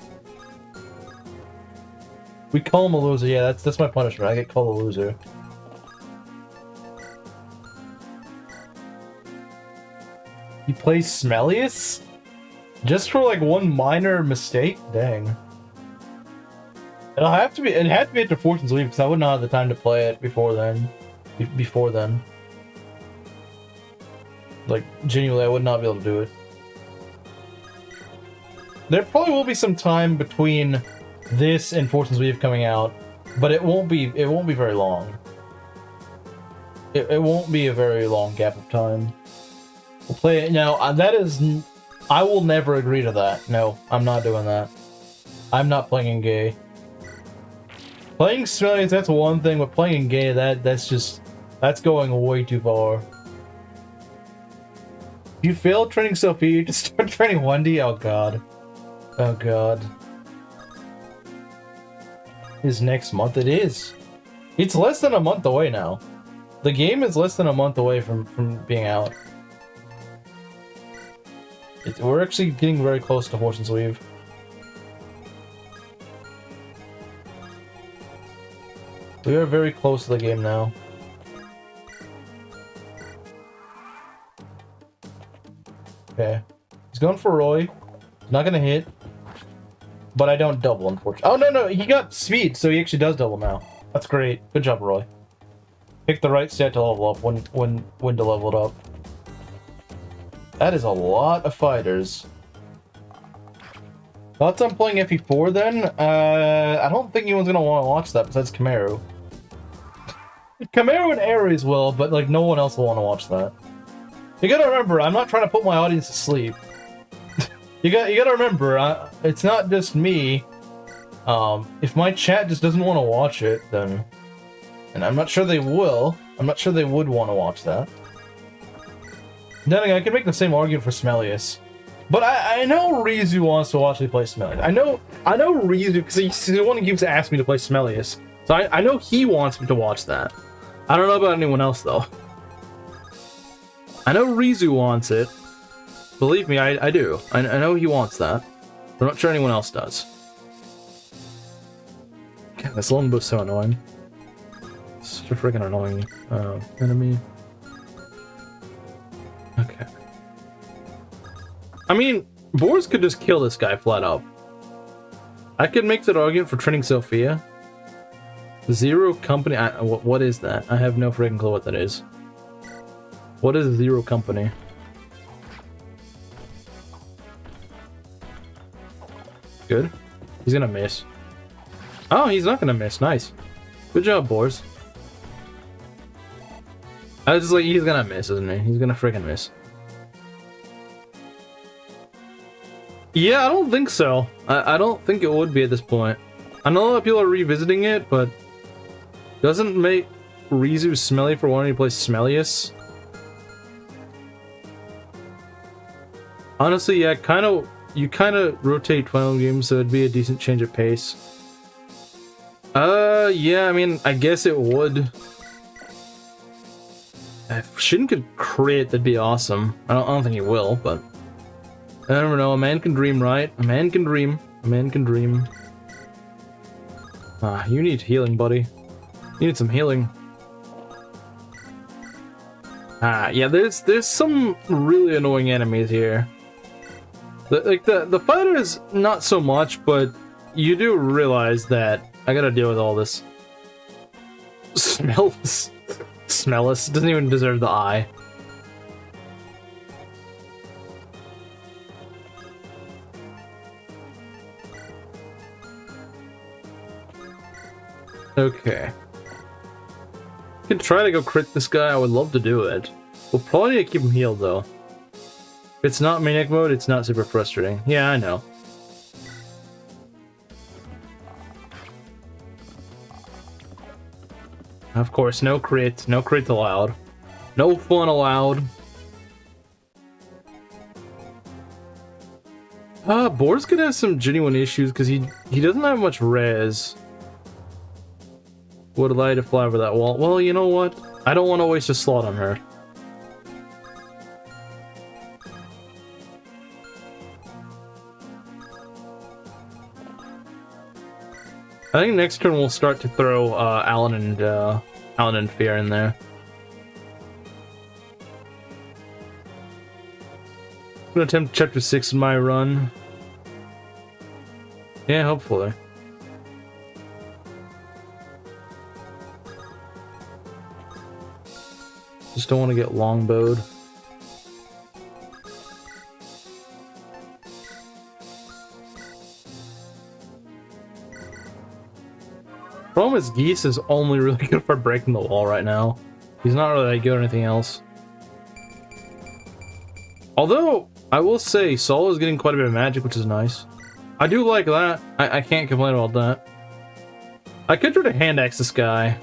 We call him a loser. Yeah, that's my punishment. I get called a loser. He plays Smellius? Just for like one minor mistake? Dang. It had to be after Fortune's Leave because I would not have the time to play it before then. Like, genuinely, I would not be able to do it. There probably will be some time between this and Fortune's Weave coming out, but it won't be very long. It won't be a very long gap of time. We'll play it now. That is, I will never agree to that. No, I'm not doing that. I'm not playing in gay. Playing Smellius, that's one thing, but playing in gay, that's going way too far. If you fail training Sophia, you just start training Wendy? Oh god. Oh god. Is next month? It is. It's less than a month away now. The game is less than a month away from being out. We're actually getting very close to Fortune's Weave. We are very close to the game now. Okay. He's going for Roy. Not gonna hit. But I don't double, unfortunately. Oh, no, he got speed, so he actually does double now. That's great. Good job, Roy. Pick the right stat to level up when to level it up. That is a lot of fighters. Thoughts on playing FE4 then? I don't think anyone's gonna want to watch that besides Kamaru. Kamaru and Ares will, but like no one else will want to watch that. You gotta remember, I'm not trying to put my audience to sleep. You gotta remember, it's not just me. If my chat just doesn't want to watch it, then... And I'm not sure they will. I'm not sure they would want to watch that. Then again, I can make the same argument for Smellius. But I know Rizu wants to watch me play Smellius. I know Rizu, because he's the one who keeps asking me to play Smellius. So I know he wants me to watch that. I don't know about anyone else, though. I know Rizu wants it. Believe me, I do. I know he wants that. I'm not sure anyone else does. God, this longbow's so annoying. Such a freaking annoying enemy. Okay. I mean, Boars could just kill this guy flat out. I could make that argument for training Sophia. Zero Company. What is that? I have no freaking clue what that is. What is Zero Company? Good. He's gonna miss. Oh, he's not gonna miss. Nice. Good job, boys. I was just like, he's gonna miss, isn't he? He's gonna freaking miss. Yeah, I don't think so. I don't think it would be at this point. I know a lot of people are revisiting it, but doesn't make Rizu smelly for wanting to play Smellius. Honestly, yeah, you kind of rotate final games, so it'd be a decent change of pace. Yeah, I mean, I guess it would. If Shin could crit, that'd be awesome. I don't think he will, but I never know. A man can dream, right? A man can dream. A man can dream. Ah, you need healing, buddy. You need some healing. Ah, yeah, there's some really annoying enemies here. The fighters, not so much, but you do realize that I gotta deal with all this. Smellless doesn't even deserve the eye. Okay. I could try to go crit this guy. I would love to do it. We'll probably need to keep him healed though. If it's not Maniac mode, it's not super frustrating. Yeah, I know. Of course, no crit. No crit allowed. No fun allowed. Boar's gonna have some genuine issues because he doesn't have much res. Would allow you to fly over that wall. Well, you know what? I don't want to waste a slot on her. I think next turn we'll start to throw Alan and Fear in there. I'm gonna attempt chapter 6 in my run. Yeah, hopefully. Just don't want to get longbowed. Problem is, Geese is only really good for breaking the wall right now. He's not really that good at anything else. Although, I will say, Saul is getting quite a bit of magic, which is nice. I do like that. I can't complain about that. I could try to hand axe this guy.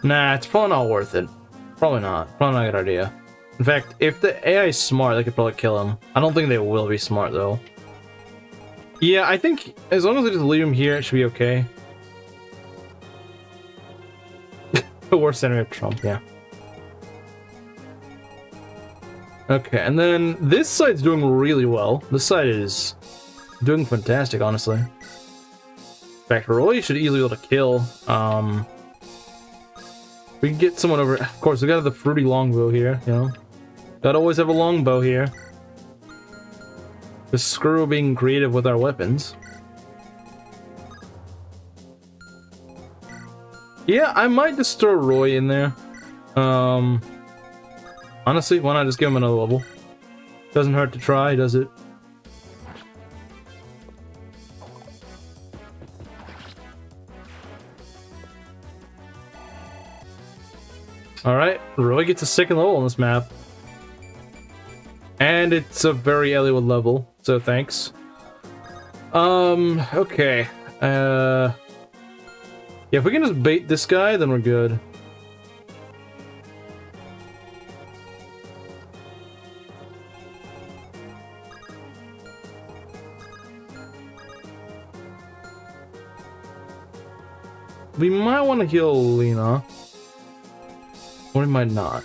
Nah, it's probably not worth it. Probably not. Probably not a good idea. In fact, if the AI is smart, they could probably kill him. I don't think they will be smart, though. Yeah, I think as long as I just leave him here, it should be okay. The worst enemy of Trump, yeah. Okay, and then this side's doing really well. This side is doing fantastic, honestly. In fact, Roy should easily be able to kill. We can get someone over. Of course, we got the fruity longbow here, you know. Gotta always have a longbow here. Just screw being creative with our weapons. Yeah, I might just throw Roy in there. Honestly, why not just give him another level? Doesn't hurt to try, does it? Alright, Roy gets a second level on this map. And it's a very Elliowood level, so thanks. Okay. Yeah, if we can just bait this guy, then we're good. We might want to heal Lena. Or we might not.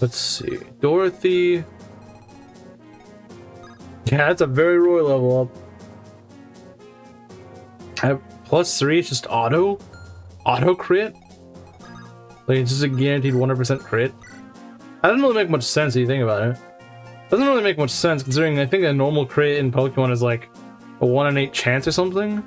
Let's see. Dorothy. Yeah, that's a very Roy level up. I have +3, it's just auto crit. Like it's just a guaranteed 100% crit. That doesn't really make much sense if you think about it. Doesn't really make much sense considering I think a normal crit in Pokemon is like a 1 in 8 chance or something.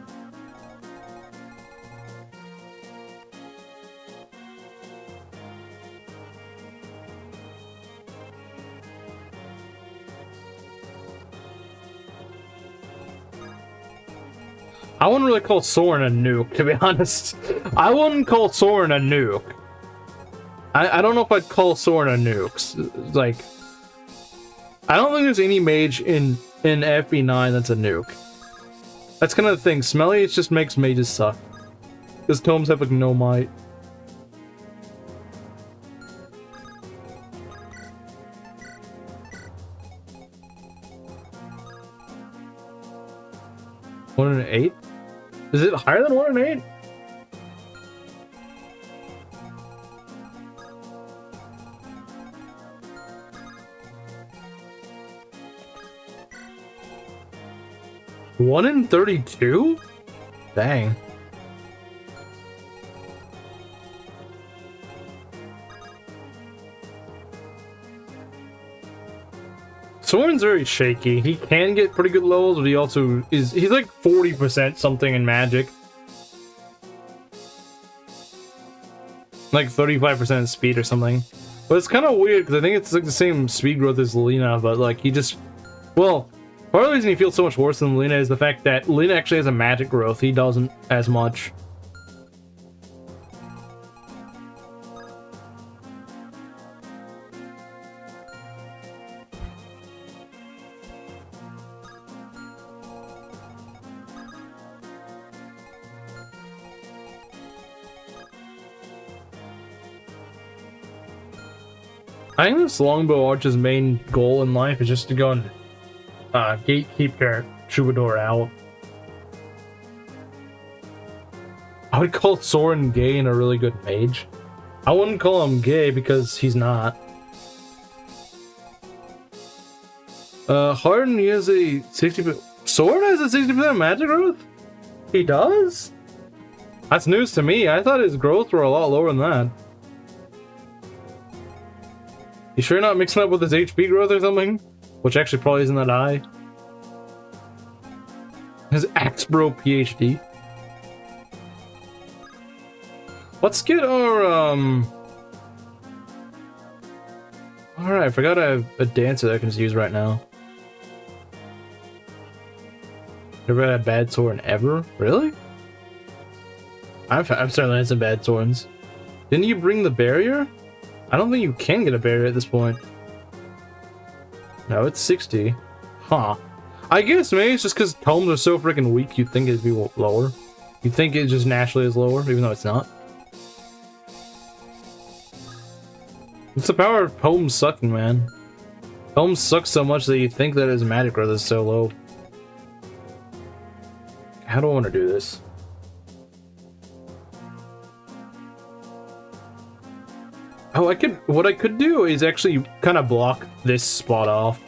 I wouldn't really call Soren a nuke, to be honest. I wouldn't call Soren a nuke. I don't know if I'd call Soren a nuke. Like, I don't think there's any mage in FB9 that's a nuke. That's kind of the thing. Smelly, it just makes mages suck. Because tomes have like no might. One in 8? Is it higher than 1 in 8? One in 32? Dang. Soren's very shaky. He can get pretty good levels, but he also is... He's like 40% something in magic. Like 35% speed or something. But it's kind of weird, because I think it's like the same speed growth as Lena, but like he just... Well, part of the reason he feels so much worse than Lena is the fact that Lena actually has a magic growth. He doesn't as much. I think this Longbow Archer's main goal in life is just to go and gatekeep your troubadour out. I would call Soren gay and a really good mage. I wouldn't call him gay because he's not. Harden, he has a 60%... Soren has a 60% magic growth? He does? That's news to me. I thought his growth were a lot lower than that. You sure you're not mixing up with his HP growth or something? Which actually probably isn't that high. His Axe Bro PhD. Let's get our, Alright, I forgot I have a dancer that I can just use right now. Never had a bad sword ever? Really? I've certainly had some bad swords. Didn't you bring the barrier? I don't think you can get a barrier at this point. No, it's 60. Huh. I guess maybe it's just because tomes are so freaking weak you'd think it'd be lower. You'd think it just naturally is lower, even though it's not. It's the power of tomes sucking, man. Tomes suck so much that you think that his magic growth is so low. How do I want to do this? Oh, what I could do is actually kind of block this spot off.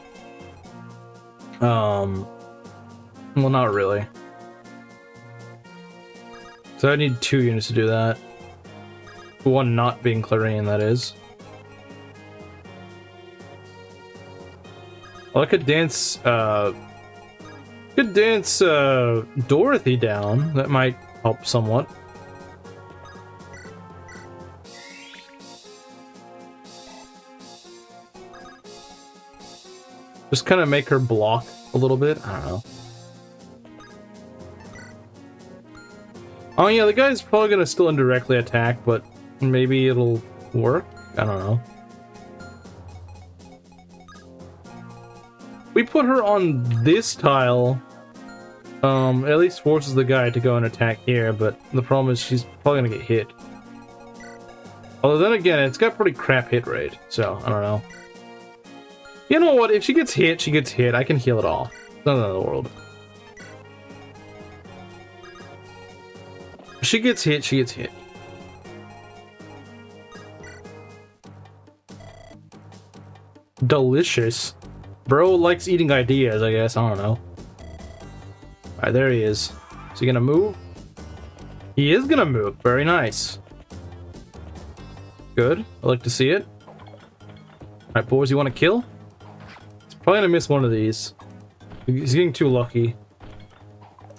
Well, not really. So I need 2 units to do that. One not being Clarion, that is. Well, I could dance, Dorothy down. That might help somewhat. Just kind of make her block a little bit. I don't know. Oh yeah, the guy's probably gonna still indirectly attack, but maybe it'll work. I don't know. We put her on this tile. At least forces the guy to go and attack here, but the problem is she's probably gonna get hit. Although then again, it's got pretty crap hit rate, so I don't know. You know what? If she gets hit, she gets hit. I can heal it off. None in the world. If she gets hit, she gets hit. Delicious. Bro likes eating ideas, I guess. I don't know. Alright, there he is. Is he gonna move? He is gonna move. Very nice. Good. I like to see it. Alright, boys, you want to kill? Probably gonna miss one of these. He's getting too lucky.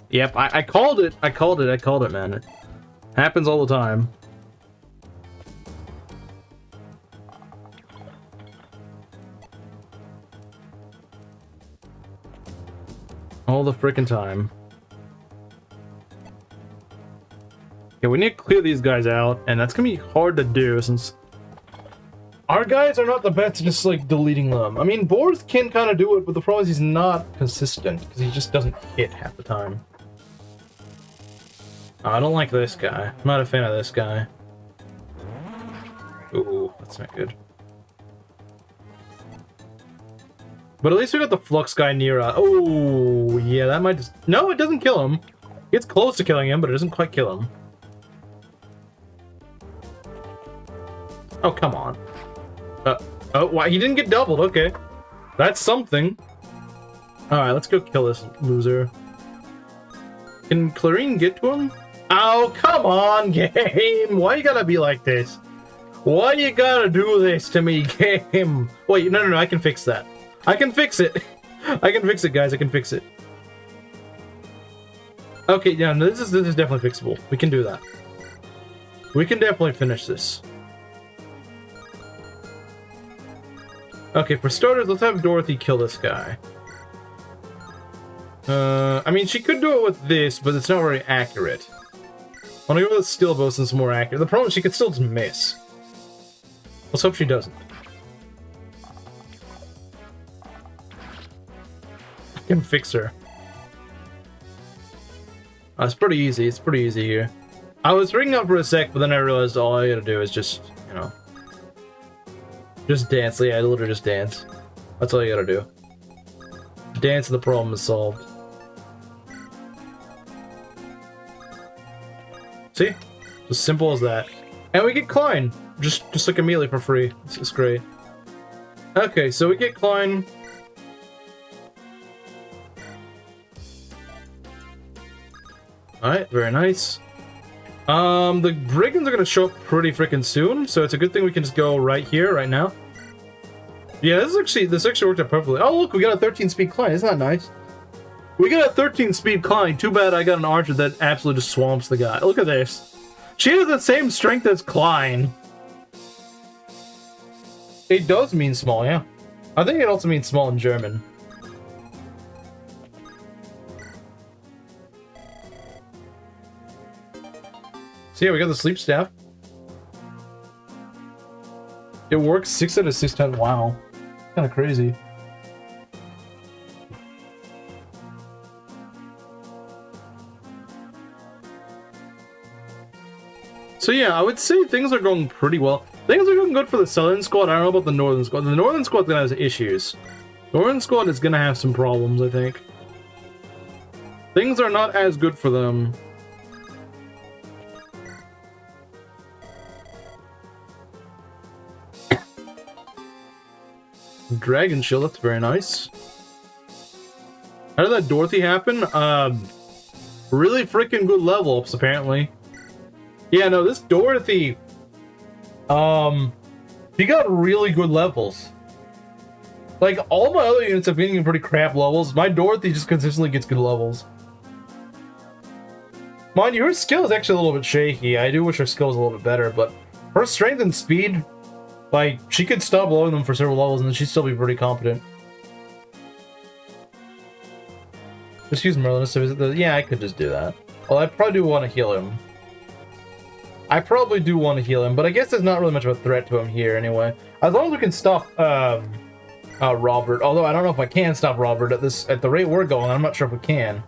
Yep, I called it. I called it, man. It happens all the time. All the frickin' time. Yeah, we need to clear these guys out, and that's gonna be hard to do since our guys are not the best at just like deleting them. I mean, Borth can kind of do it, but the problem is he's not consistent because he just doesn't hit half the time. Oh, I don't like this guy. I'm not a fan of this guy. Ooh, that's not good. But at least we got the Flux guy near us. Oh, yeah, that might just... No, it doesn't kill him. It's close to killing him, but it doesn't quite kill him. Oh, come on. Oh, why? He didn't get doubled. Okay. That's something. Alright, let's go kill this loser. Can Clarine get to him? Oh, come on, game! Why you gotta be like this? Why you gotta do this to me, game? Wait, no, I can fix that. I can fix it. I can fix it, guys. I can fix it. Okay, yeah, no, this is definitely fixable. We can do that. We can definitely finish this. Okay, for starters, let's have Dorothy kill this guy. I mean, she could do it with this, but it's not very accurate. I want to go with the steel bow since it's more accurate. The problem is she could still just miss. Let's hope she doesn't. I can fix her. It's pretty easy. It's pretty easy here. I was rigging up for a sec, but then I realized all I gotta do is just, you know... just dance. Yeah, literally just dance. That's all you gotta do. Dance and the problem is solved. See? As simple as that. And we get Klein! Just like immediately for free. This is great. Okay, so we get Klein. Alright, very nice. The brigands are gonna show up pretty freaking soon, so it's a good thing we can just go right here, right now. Yeah, this actually worked out perfectly. Oh look, we got a 13-speed Klein. Isn't that nice? We got a 13-speed Klein. Too bad I got an archer that absolutely just swamps the guy. Look at this. She has the same strength as Klein. It does mean small, yeah. I think it also means small in German. So yeah, we got the sleep staff. It works 6 out of 6 times. Wow. Kind of crazy. So yeah, I would say things are going pretty well. Things are going good for the Southern Squad. I don't know about the Northern Squad. The Northern Squad's gonna have issues. Northern Squad is gonna have some problems, I think. Things are not as good for them. Dragon Shield, that's very nice. How did that Dorothy happen? Really freaking good level ups, apparently. Yeah, no, this Dorothy, she got really good levels. Like, all my other units have been getting pretty crap levels. My Dorothy just consistently gets good levels. Mind you, her skill is actually a little bit shaky. I do wish her skill was a little bit better, but her strength and speed, like, she could stop blowing them for several levels and then she'd still be pretty competent. Just use Merlin to visit the... Yeah, I could just do that. Well, I probably do want to heal him. I probably do want to heal him, but I guess there's not really much of a threat to him here anyway. As long as we can stop Robert, although I don't know if I can stop Robert at the rate we're going. I'm not sure if we can.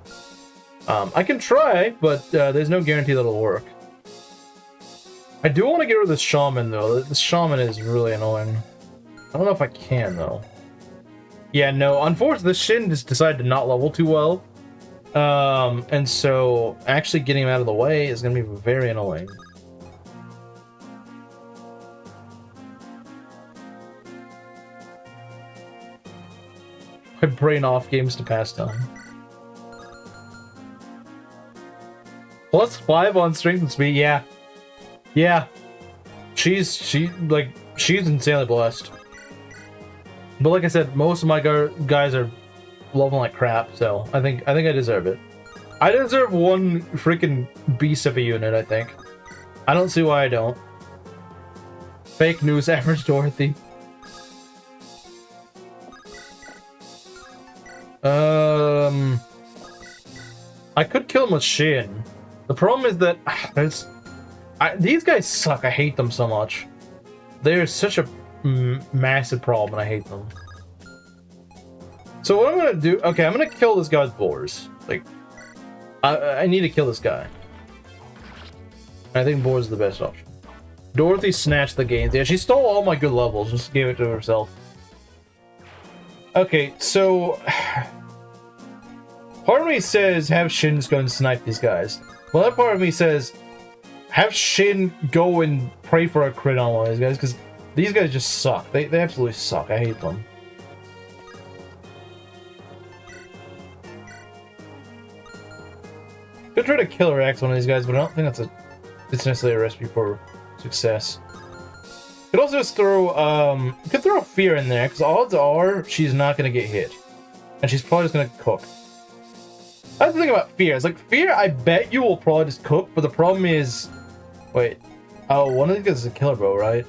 I can try, but there's no guarantee that it'll work. I do want to get rid of this shaman though. This shaman is really annoying. I don't know if I can though. Yeah, no. Unfortunately, the Shin just decided to not level too well, and so actually getting him out of the way is going to be very annoying. My brain off games to pass time. +5 on strength and speed, yeah. Yeah. She's insanely blessed. But like I said, most of my guys are leveling like crap, so I think I deserve it. I deserve one freaking beast of a unit, I think. I don't see why I don't. Fake news, average Dorothy. I could kill him with Shin. The problem is that These guys suck. I hate them so much. They're such a massive problem, and I hate them. So what I'm gonna do? Okay, I'm gonna kill this guy with boars. Like, I need to kill this guy. I think boars is the best option. Dorothy snatched the gains. Yeah, she stole all my good levels. Just gave it to herself. Okay, so part of me says have Shin just go and snipe these guys. Well, that part of me says have Shin go and pray for a crit on one of these guys, because these guys just suck. They absolutely suck. I hate them. Could try to killer X one of these guys, but I don't think it's necessarily a recipe for success. Could also just throw you could throw fear in there, because odds are she's not gonna get hit. And she's probably just gonna cook. That's the thing about fear. It's like fear, I bet you will probably just cook, but the problem is, wait. Oh, one of these guys is a killer bow, right?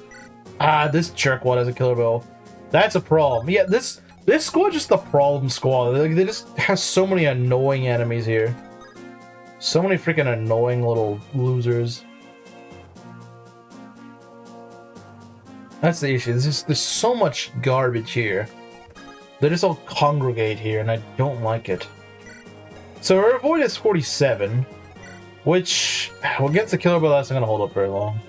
Ah, this jerk one has a killer bow. That's a problem. Yeah, this squad is just the problem squad. Like, they just have so many annoying enemies here. So many freaking annoying little losers. That's the issue. There's so much garbage here. They just all congregate here, and I don't like it. So our avoid is 47, which, well, against the killer bow, that's not gonna hold up very long.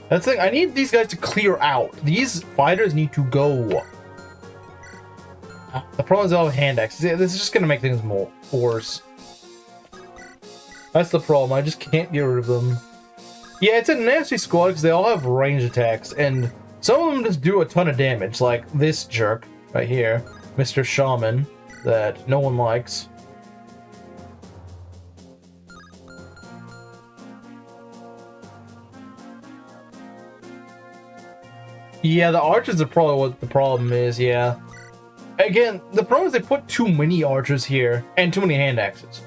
That's the thing. I need these guys to clear out. These fighters need to go. The problem is they all have hand axes. This is just gonna make things worse. That's the problem. I just can't get rid of them. Yeah, it's a nasty squad because they all have range attacks, and some of them just do a ton of damage, like this jerk right here, Mr. Shaman, that no one likes. Yeah, the archers are probably what the problem is, yeah. Again, the problem is they put too many archers here, and too many hand axes.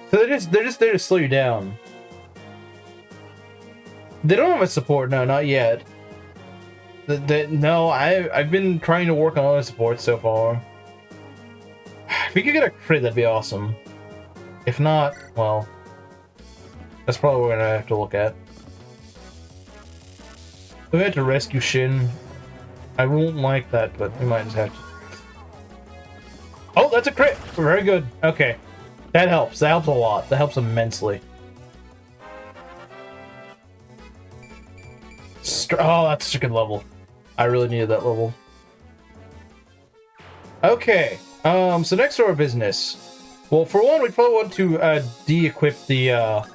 So they're just there to slow you down. They don't have a support, no, not yet. No, I've been trying to work on other supports so far. If we could get a crit, that'd be awesome. If not, well, that's probably what we're gonna have to look at. We have to rescue Shin. I won't like that, but we might just have to. Oh, that's a crit! Very good. Okay. That helps. That helps a lot. That helps immensely. Oh, that's such a good level. I really needed that level. Okay. So next order of business. Well, for one, we probably want to de-equip the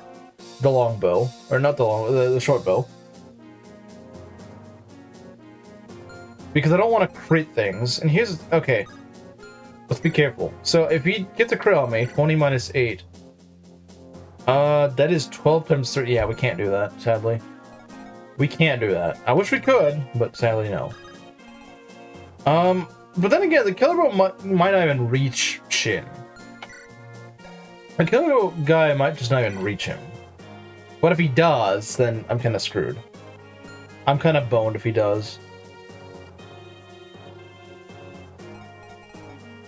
longbow, or not the short bow, because I don't want to crit things. And here's okay. Let's be careful. So if he gets a crit on me, 20 minus 8. That is 12 times 30. Yeah, we can't do that, sadly. We can't do that. I wish we could, but sadly no. But then again, the killer bow might not even reach Shin. The killer bow guy might just not even reach him. But if he does, then I'm kind of screwed. I'm kind of boned if he does.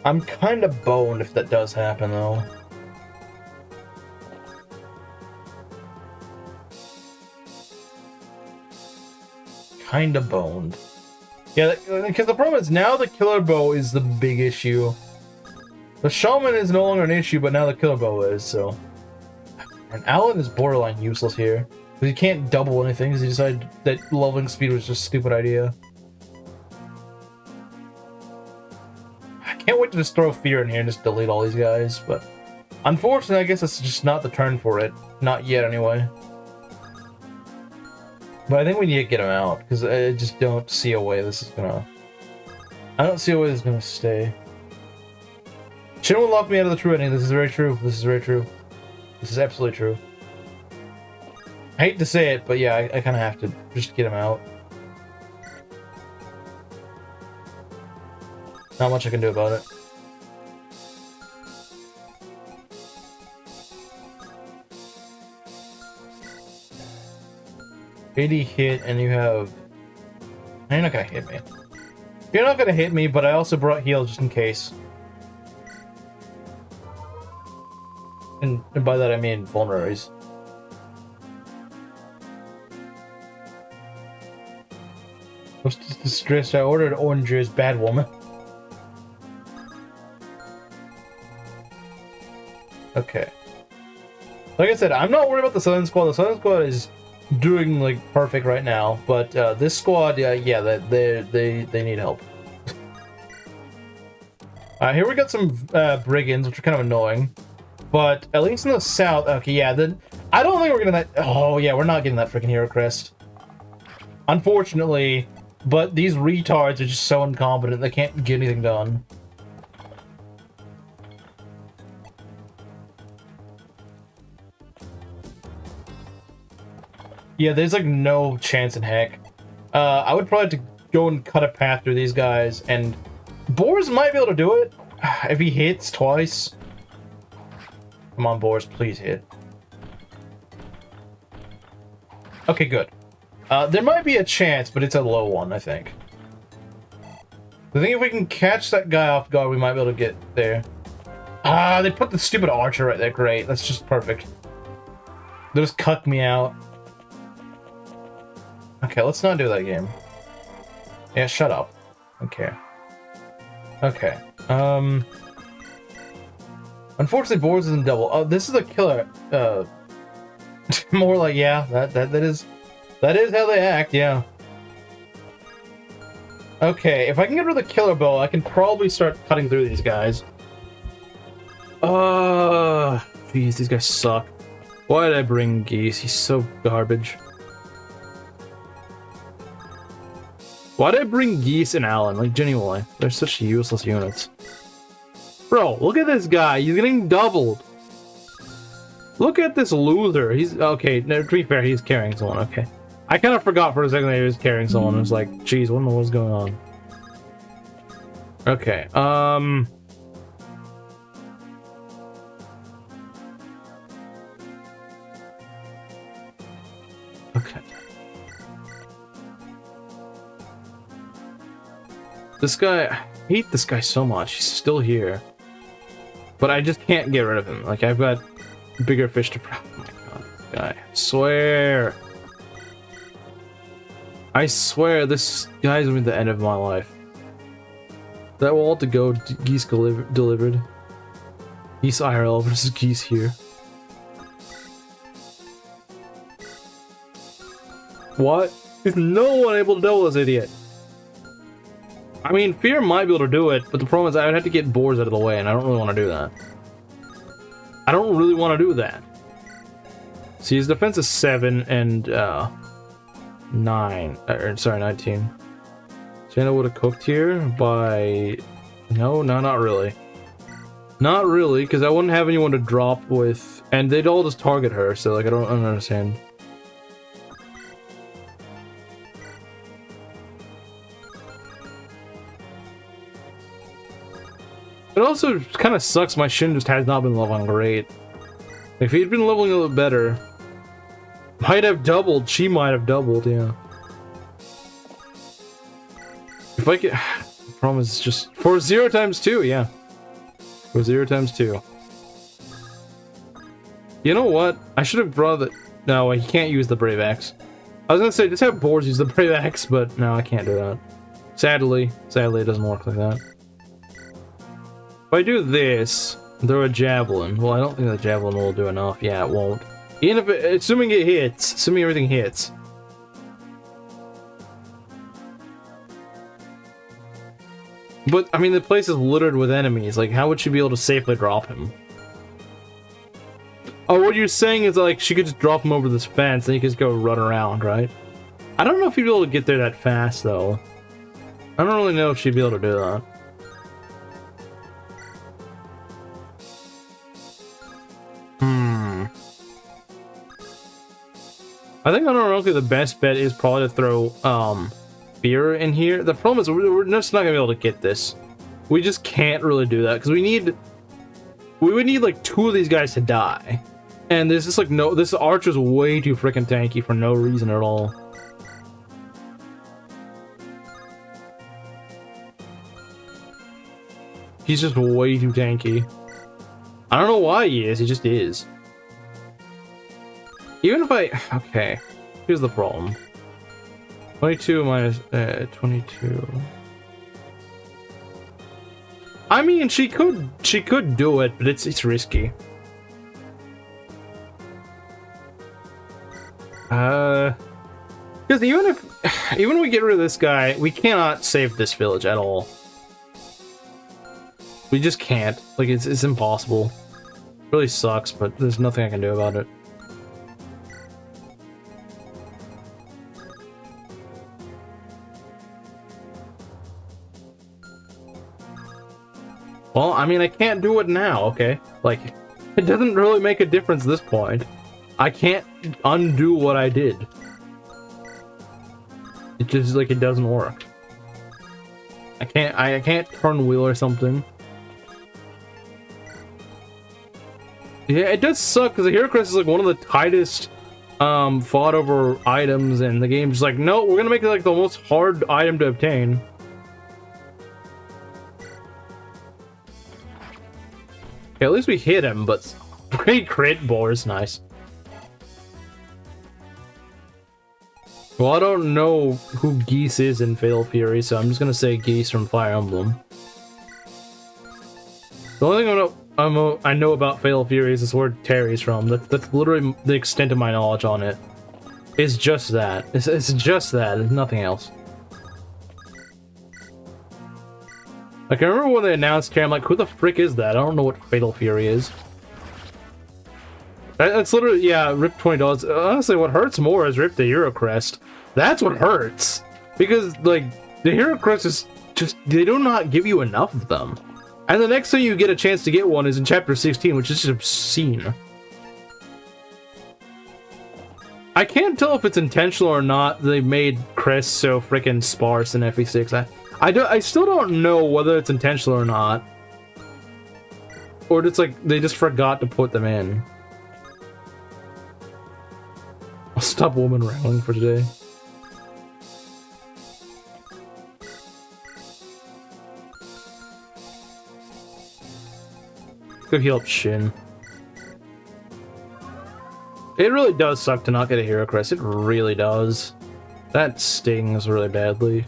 I'm kind of boned if that does happen, though. Kind of boned. Yeah, because the problem is now the killer bow is the big issue. The shaman is no longer an issue, but now the killer bow is, so. And Alan is borderline useless here. Because he can't double anything, because he decided that leveling speed was just a stupid idea. I can't wait to just throw fear in here and just delete all these guys, but unfortunately, I guess it's just not the turn for it. Not yet, anyway. But I think we need to get him out, because I just don't see a way this is gonna... I don't see a way this is gonna stay. Shin will lock me out of the true ending. This is very true. This is very true. This is absolutely true. I hate to say it, but yeah, I kind of have to just get him out. Not much I can do about it. $80 hit, and you have... You're not gonna hit me. You're not gonna hit me, but I also brought heal just in case. And by that I mean vulneraries. was distressed. I ordered oranges, bad woman. Okay. Like I said, I'm not worried about the Southern Squad. The Southern Squad is doing like perfect right now, but this squad, yeah, they need help. Here we got some brigands, which are kind of annoying, but at least in the south, okay, yeah. Then I don't think we're getting that. Oh yeah, we're not getting that freaking hero crest, unfortunately. But these retards are just so incompetent; they can't get anything done. Yeah, there's like no chance in heck. I would probably have to go and cut a path through these guys, and Boars might be able to do it if he hits twice. Come on, Boars, please hit. Okay, good. There might be a chance, but it's a low one, I think. I think if we can catch that guy off guard, we might be able to get there. Ah, they put the stupid archer right there. Great, that's just perfect. They just cucked me out. Okay, let's not do that game. Yeah, shut up. Okay. Okay. Unfortunately, Boards isn't double. Oh, this is a killer. More like, yeah, that is how they act. Yeah. Okay, if I can get rid of the killer bow, I can probably start cutting through these guys. Jeez, these guys suck. Why did I bring Geese? He's so garbage. Why did I bring Geese and Allen? Like, genuinely. They're such useless units. Bro, look at this guy. He's getting doubled. Look at this loser. He's... Okay, no, to be fair, he's carrying someone. Okay. I kind of forgot for a second that he was carrying someone. I was like, geez, what in the world's going on? Okay, Okay. This guy, I hate this guy so much. He's still here. But I just can't get rid of him. Like, I've got bigger fish to fry. Oh my god, this guy. I swear this guy's gonna be the end of my life. That will all to go Geese delivered. Geese IRL versus Geese here. What? Is no one able to double this idiot? I mean, Fear might be able to do it, but the problem is I would have to get Boars out of the way, and I don't really want to do that. I don't really want to do that. See, his defense is 7 and 9. Sorry, 19. Jana would have cooked here by... No, not really. Not really, because I wouldn't have anyone to drop with, and they'd all just target her, so like I don't understand. It also kind of sucks my Shin just has not been leveling great. If he'd been leveling a little better, might have doubled. She might have doubled, yeah. If I get... The problem is just... For 0 times 2, yeah. For 0 times 2. You know what? I should have brought the... No, he can't use the Brave Axe. I was gonna say, just have Boars use the Brave Axe, but no, I can't do that. Sadly, it doesn't work like that. If I do this, throw a Javelin. Well, I don't think the Javelin will do enough. Yeah, it won't. Even if it... Assuming it hits. Assuming everything hits. But, I mean, the place is littered with enemies. Like, how would she be able to safely drop him? Oh, what you're saying is, like, she could just drop him over this fence, and he could just go run around, right? I don't know if you'd be able to get there that fast, though. I don't really know if she'd be able to do that. I think ironically the best bet is probably to throw Fear in here. The problem is we're just not gonna be able to get this. We just can't really do that because we would need like 2 of these guys to die, and there's just like no. This archer's way too freaking tanky for no reason at all. He's just way too tanky. I don't know why he is. He just is. Even if I... Okay, here's the problem. 22 minus 22. I mean, she could do it, but it's risky. Because even if we get rid of this guy, we cannot save this village at all. We just can't. Like, it's impossible. It really sucks, but there's nothing I can do about it. Well, I mean, I can't do it now, okay? Like, it doesn't really make a difference at this point. I can't undo what I did. It just, like, it doesn't work. I can't turn wheel or something. Yeah, it does suck, because the Hero Crest is, like, one of the tightest, fought over items, and the game's like, no, we're gonna make it, like, the most hard item to obtain. Okay, at least we hit him, but great crit bore is nice. Well, I don't know who Geese is in Fatal Fury, so I'm just gonna say Geese from Fire Emblem. The only thing I know about Fatal Fury is this word Terry's from. That's literally the extent of my knowledge on it. It's just that. It's just that. There's nothing else. Like, I remember when they announced Terry, I'm like, who the frick is that? I don't know what Fatal Fury is. That's literally, yeah, rip $20. Honestly, what hurts more is rip the Hero Crest. That's what hurts. Because, like, the Hero Crest is just, they do not give you enough of them. And the next time you get a chance to get one is in Chapter 16, which is just obscene. I can't tell if it's intentional or not they made crests so freaking sparse in FE6. I still don't know whether it's intentional or not. Or it's like, they just forgot to put them in. I'll stop woman railing for today. Let's go heal up Shin. It really does suck to not get a Hero Crest. It really does. That stings really badly.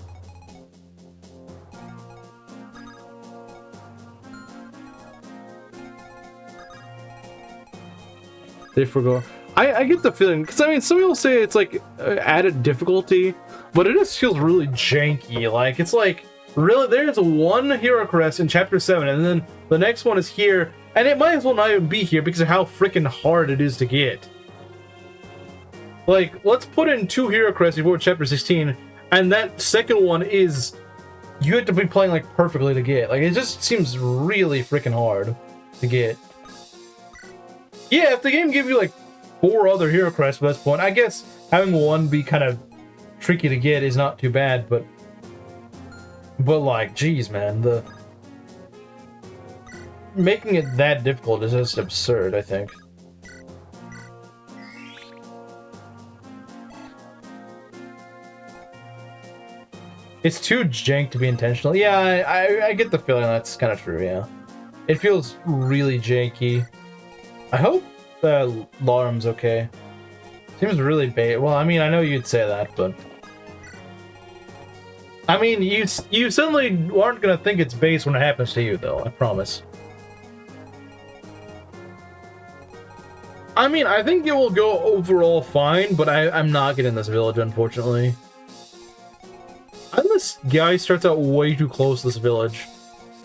They forgo. I get the feeling, because I mean, some people say it's like added difficulty, but it just feels really janky. Like, it's like, really, there's one Hero Crest in Chapter 7, and then the next one is here, and it might as well not even be here because of how freaking hard it is to get. Like, let's put in 2 Hero Crests before Chapter 16, and that second one is, you have to be playing, like, perfectly to get. Like, it just seems really freaking hard to get. Yeah, if the game gave you, like, 4 other Hero Crests by this point, I guess having one be kind of tricky to get is not too bad, but like, geez, man, making it that difficult is just absurd, I think. It's too jank to be intentional. Yeah, I get the feeling that's kind of true, yeah. It feels really janky. I hope Laurum's okay. Seems really bait. Well, I mean, I know you'd say that, but I mean, you suddenly aren't gonna think it's base when it happens to you, though. I promise. I mean, I think it will go overall fine, but I'm not getting this village, unfortunately. This guy starts out way too close to this village.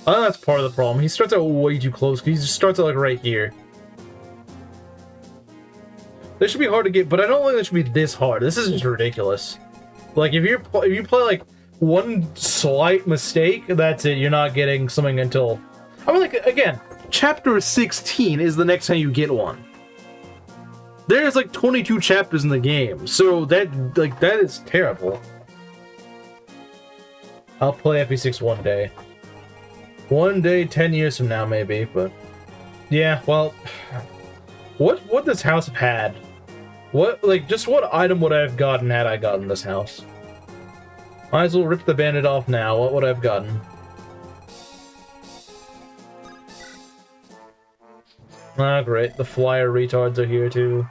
I think that's part of the problem. He starts out way too close, because he just starts out like right here. This should be hard to get, but I don't think this should be this hard. This is just ridiculous. Like, if you play like one slight mistake, that's it. You're not getting something until, I mean, like, again, Chapter 16 is the next time you get one. There's like 22 chapters in the game, so that is terrible. I'll play FE6 one day. One day, 10 years from now, maybe, but yeah, well, what this house have had? What, like, just what item would I have gotten had I gotten this house? Might as well rip the bandit off now. What would I have gotten? Ah, great. The flyer retards are here, too.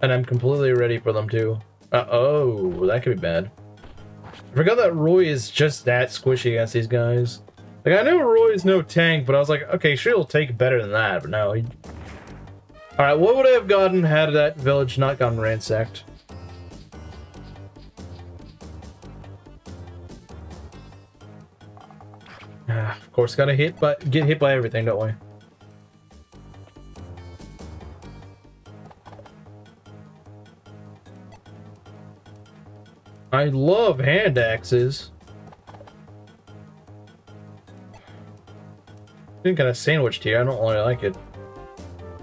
And I'm completely ready for them, too. Oh, that could be bad. I forgot that Roy is just that squishy against these guys. Like, I know Roy's no tank, but I was like, okay, sure, he'll take better than that, but no. Alright, what would I have gotten had that village not gotten ransacked? Of course, gotta get hit by everything, don't we? I love hand axes. Been kind of sandwiched here. I don't really like it.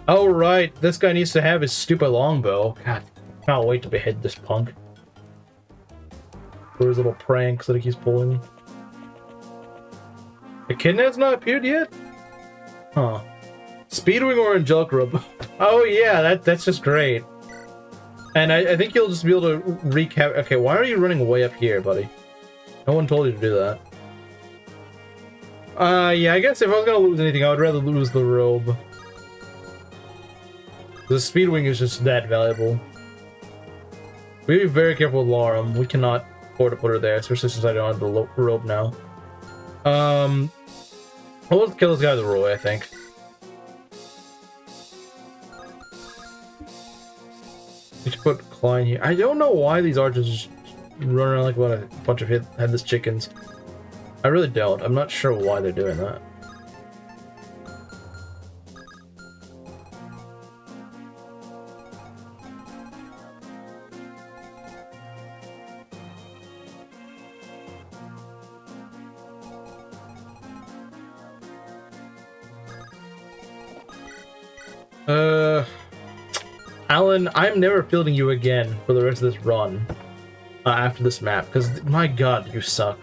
Oh right, this guy needs to have his stupid longbow. God, can't wait to behead this punk for his little pranks that he keeps pulling. The Echidna's not appeared yet? Huh. Speedwing or Angelic Rub? Oh yeah, that's just great. And I think you'll just be able to recap. Okay, why are you running way up here, buddy? No one told you to do that. Yeah, I guess if I was gonna lose anything, I would rather lose the robe. The Speedwing is just that valuable. We be very careful with Larum. We cannot afford to put her there, especially since I don't have the robe now. Let's kill this guy with the Roy, I think. Let's put Klein here. I don't know why these archers just run around like a bunch of headless chickens. I really don't. I'm not sure why they're doing that. Alan, I'm never fielding you again for the rest of this run after this map, because my god, you suck.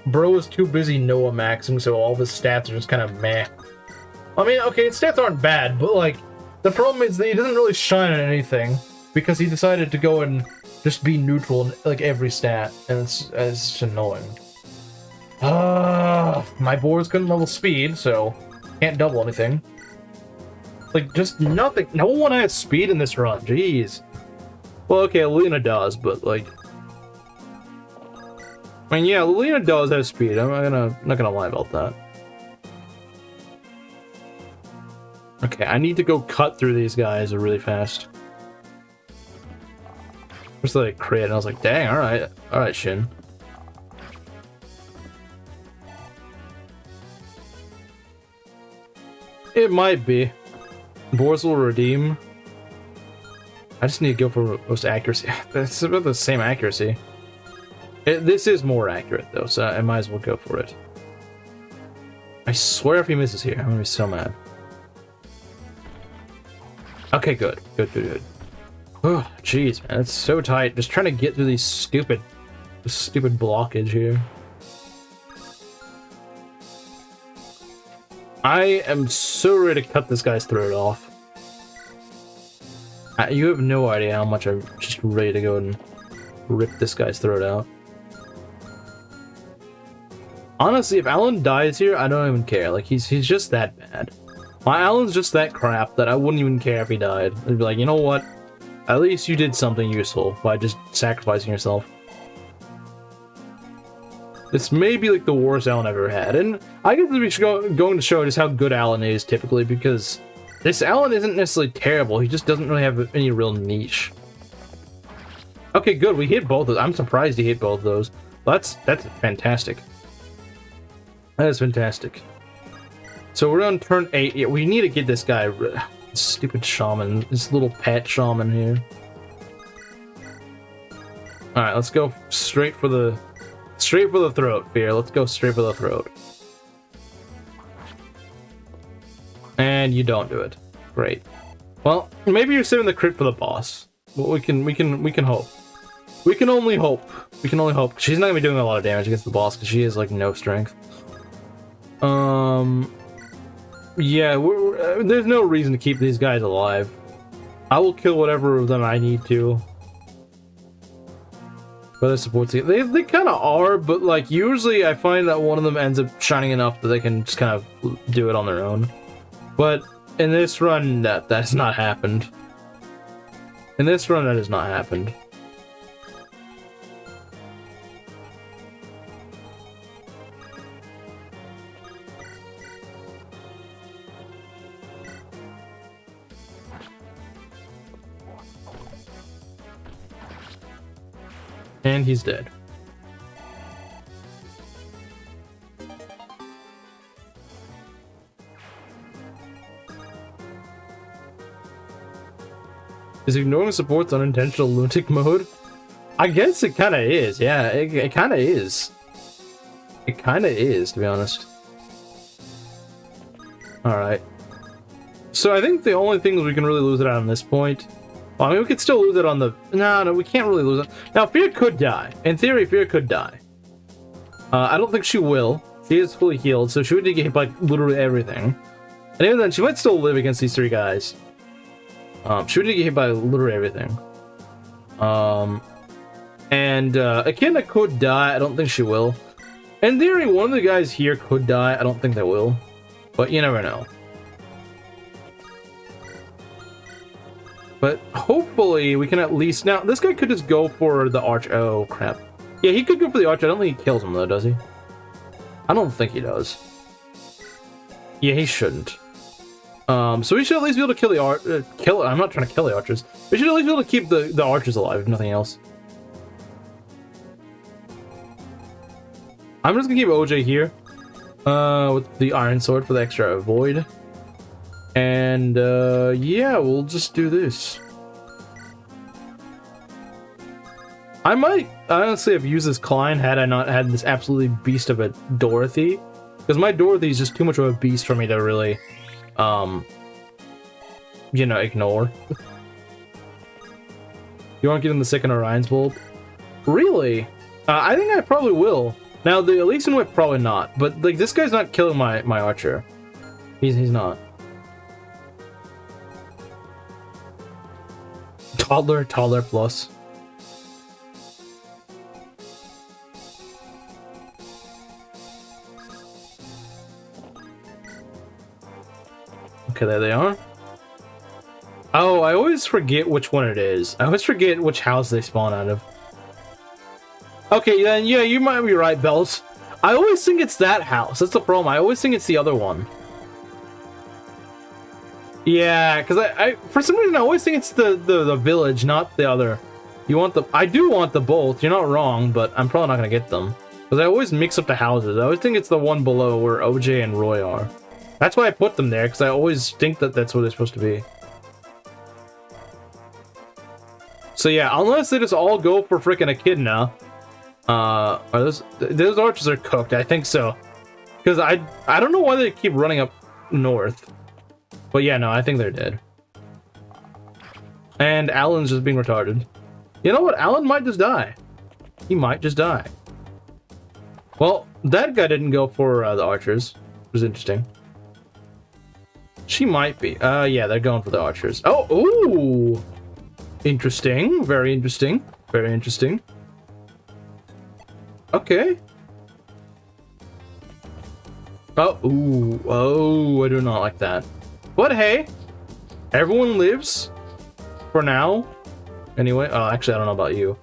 Bro is too busy Noah maxing, so all of his stats are just kind of meh. I mean, okay, his stats aren't bad, but like, the problem is that he doesn't really shine on anything because he decided to go and just be neutral in like every stat, and it's just annoying. My boards couldn't level speed, so can't double anything. Like, just nothing. No one has speed in this run. Jeez. Well, okay, Lena does, but like, I mean, yeah, Lena does have speed. I'm not gonna lie about that. Okay, I need to go cut through these guys really fast. Just like crit, and I was like, dang, all right, Shin. It might be. Boars will redeem. I just need to go for most accuracy. It's about the same accuracy. This is more accurate though, so I might as well go for it. I swear if he misses here, I'm gonna be so mad. Okay, good. Good. Oh, jeez, man, it's so tight. Just trying to get through these stupid blockage here. I am so ready to cut this guy's throat off. You have no idea how much I'm just ready to go and rip this guy's throat out. Honestly, if Alan dies here, I don't even care. Like, he's just that bad. My Alan's just that crap that I wouldn't even care if he died. I'd be like, you know what? At least you did something useful by just sacrificing yourself. This may be like the worst Alan I've ever had, and I guess we're going to show just how good Alan is typically, because this Alan isn't necessarily terrible, he just doesn't really have any real niche. Okay, good, we hit both of those. I'm surprised he hit both of those. That's fantastic. That is fantastic. So we're on turn 8. Yeah, we need to get this guy, this stupid shaman, this little pet shaman here. Alright, let's go straight for the throat, Fear. Let's go straight for the throat. And you don't do it. Great. Well, maybe you're saving the crit for the boss. Well, we can hope. We can only hope. We can only hope. She's not gonna be doing a lot of damage against the boss because she has like no strength. Yeah, there's no reason to keep these guys alive. I will kill whatever of them I need to. But the support team, they kind of are, but like usually I find that one of them ends up shining enough that they can just kind of do it on their own. But in this run, that has not happened. In this run, that has not happened. And he's dead. Is ignoring support's unintentional lunatic mode? I guess it kind of is. Yeah, it kind of is. It kind of is, to be honest. Alright. So I think the only things we can really lose it on this point... Well, I mean, we could still lose it on the... No, we can't really lose it. Now, Fear could die. In theory, Fear could die. I don't think she will. She is fully healed, so she would get hit by literally everything. And even then, she might still live against these three guys. She would get hit by literally everything. Echidna could die. I don't think she will. In theory, one of the guys here could die. I don't think they will. But you never know. But hopefully we can at least... Now, this guy could just go for the arch... Oh, crap. Yeah, he could go for the arch. I don't think he kills him, though, does he? I don't think he does. Yeah, he shouldn't. So we should at least be able to kill the I'm not trying to kill the archers. We should at least be able to keep the archers alive, if nothing else. I'm just gonna keep OJ here. With the iron sword for the extra void. And, yeah, we'll just do this. I might honestly have used this Klein had I not had this absolutely beast of a Dorothy. Because my Dorothy is just too much of a beast for me to really... you know, ignore. You want to get in the second Orion's Bolt? Really? I think I probably will. Now, the Elysian Whip, probably not. But, like, this guy's not killing my archer. He's not. Toddler plus. Okay, there they are. Oh, I always forget which one it is. I always forget which house they spawn out of. Okay, then, yeah, you might be right, Bells. I always think it's that house. That's the problem. I always think it's the other one. Yeah, because I for some reason, I always think it's the village, not the other. You want the... I do want the both. You're not wrong, but I'm probably not going to get them. Because I always mix up the houses. I always think it's the one below where OJ and Roy are. That's why I put them there, because I always think that that's where they're supposed to be. So yeah, unless they just all go for freaking Echidna, are those archers are cooked. I think so, because I don't know why they keep running up north, but yeah, no, I think they're dead. And Alan's just being retarded. You know what? Alan might just die. He might just die. Well, that guy didn't go for the archers, which was interesting. She might be. Yeah, they're going for the archers. Oh, ooh! Interesting. Very interesting. Very interesting. Okay. Oh, ooh. Oh, I do not like that. But hey, everyone lives. For now. Anyway, oh, actually, I don't know about you.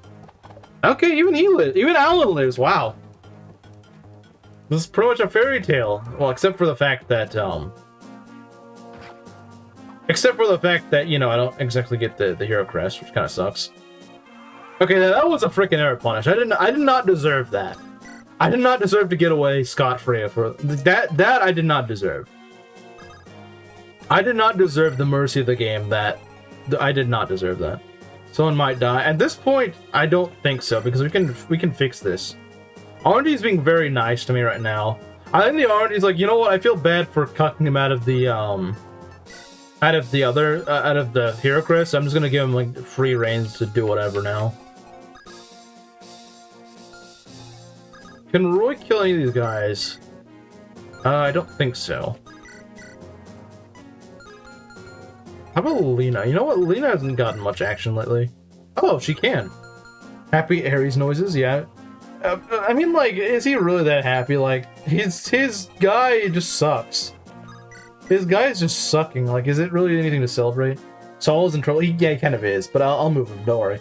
Okay, even he lives. Even Alan lives. Wow. This is pretty much a fairy tale. Well, except for the fact that, you know, I don't exactly get the hero crest, which kind of sucks. Okay, that was a freaking error punish. I did not deserve that. I did not deserve to get away scot-free for that. That I did not deserve. I did not deserve the mercy of the game. I did not deserve that. Someone might die. At this point, I don't think so, because we can fix this. R&D is being very nice to me right now. I think the R&D is like, you know what? I feel bad for cucking him out of the hero crest. I'm just gonna give him like free reigns to do whatever now. Can Roy kill any of these guys? I don't think so. How about Lena? You know what? Lena hasn't gotten much action lately. Oh, she can. Happy Aries noises, yeah. I mean, like, is he really that happy? Like, his guy just sucks. His guy is just sucking. Like, is it really anything to celebrate? Saul's in trouble. Yeah, he kind of is, but I'll move him. Don't worry.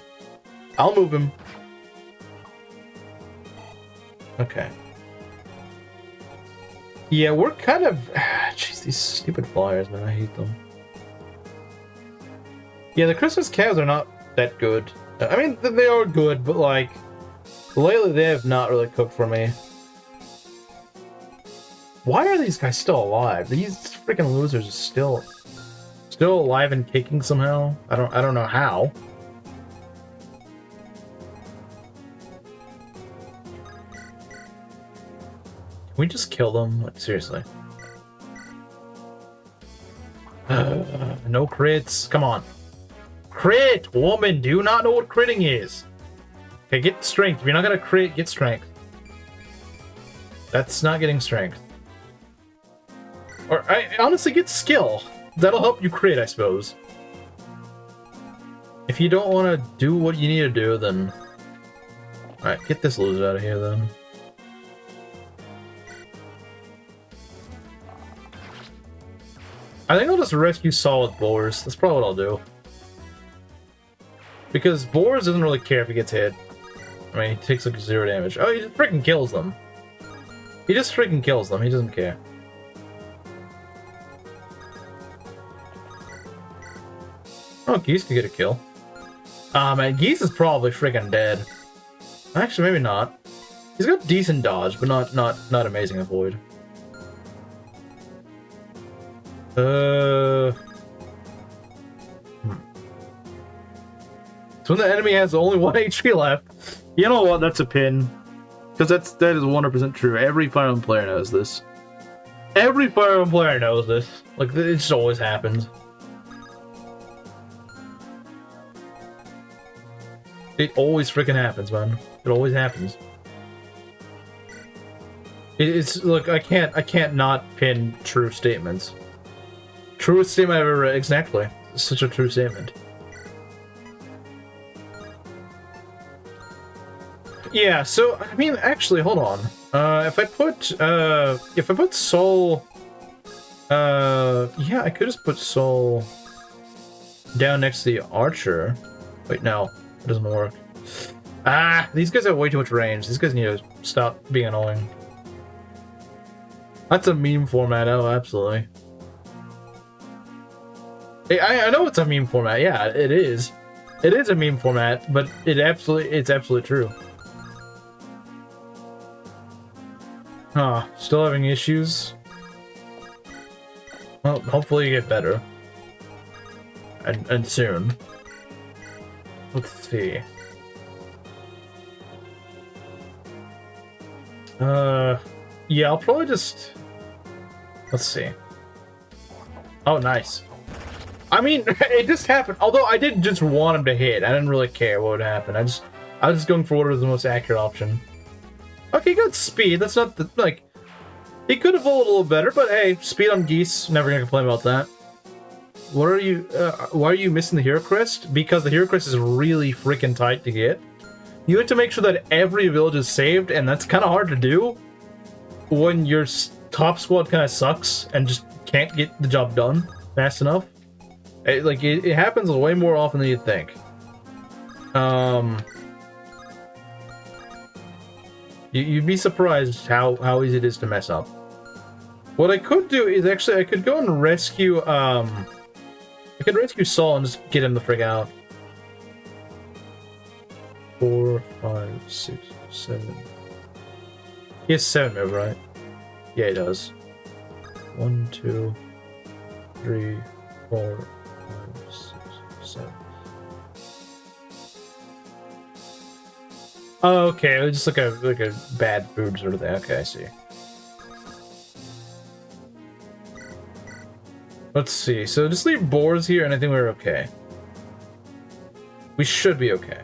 I'll move him. Okay. Yeah, we're kind of... Jeez, these stupid flyers, man. I hate them. Yeah, the Christmas cows are not that good. I mean, they are good, but, like... Lately, they have not really cooked for me. Why are these guys still alive? These freaking losers are still alive and kicking somehow. I don't know how. Can we just kill them? Like, seriously. No crits. Come on. Crit! Woman, do you not know what critting is? Okay, get strength. If you're not gonna crit, get strength. That's not getting strength. Or, honestly, get skill. That'll help you crit, I suppose. If you don't want to do what you need to do, then... Alright, get this loser out of here, then. I think I'll just rescue Saul with boars. That's probably what I'll do. Because boars doesn't really care if he gets hit. I mean, he takes like 0 damage. Oh, he just freaking kills them. He just freaking kills them. He doesn't care. Oh, Geese could get a kill. Man, Geese is probably freaking dead. Actually, maybe not. He's got decent dodge, but not amazing avoid. So when the enemy has only 1 HP left, you know what? That's a pin. Because that is 100% true. Every Fire Emblem player knows this. Every Fire Emblem player knows this. Like, it just always happens. It always freaking happens, man. It always happens. It's look, I can't not pin true statements. Truest statement I've ever read. Exactly. It's such a true statement. Yeah, so I mean, actually, hold on. If I put Soul, yeah, I could just put Soul down next to the Archer. Wait, no, it doesn't work. Ah, these guys have way too much range. These guys need to stop being annoying. That's a meme format. Oh, absolutely. I know it's a meme format. Yeah, it is. It is a meme format, but it's absolutely true. Huh, still having issues? Well, hopefully you get better. And soon. Let's see. Yeah, I'll probably just... Let's see. Oh, nice. I mean, it just happened. Although I did just want him to hit. I didn't really care what would happen. I was just going for what was the most accurate option. Okay, good speed. That's not the, like... He could have rolled a little better, but hey, speed on Geese. Never gonna complain about that. What are you... why are you missing the Hero Crest? Because the Hero Crest is really freaking tight to get. You have to make sure that every village is saved, and that's kind of hard to do when your top squad kind of sucks and just can't get the job done fast enough. It happens way more often than you'd think. You'd be surprised how easy it is to mess up. What I could do is actually I could go and rescue I could rescue Saul and just get him the frig out. 4, 5, 6, 7. He has 7 move, right? Yeah, he does. 1, 2, 3, 4, 5, 6, 7. Oh, okay, it was just like a bad food sort of thing. Okay, I see. Let's see. So just leave boars here, and I think we're okay. We should be okay.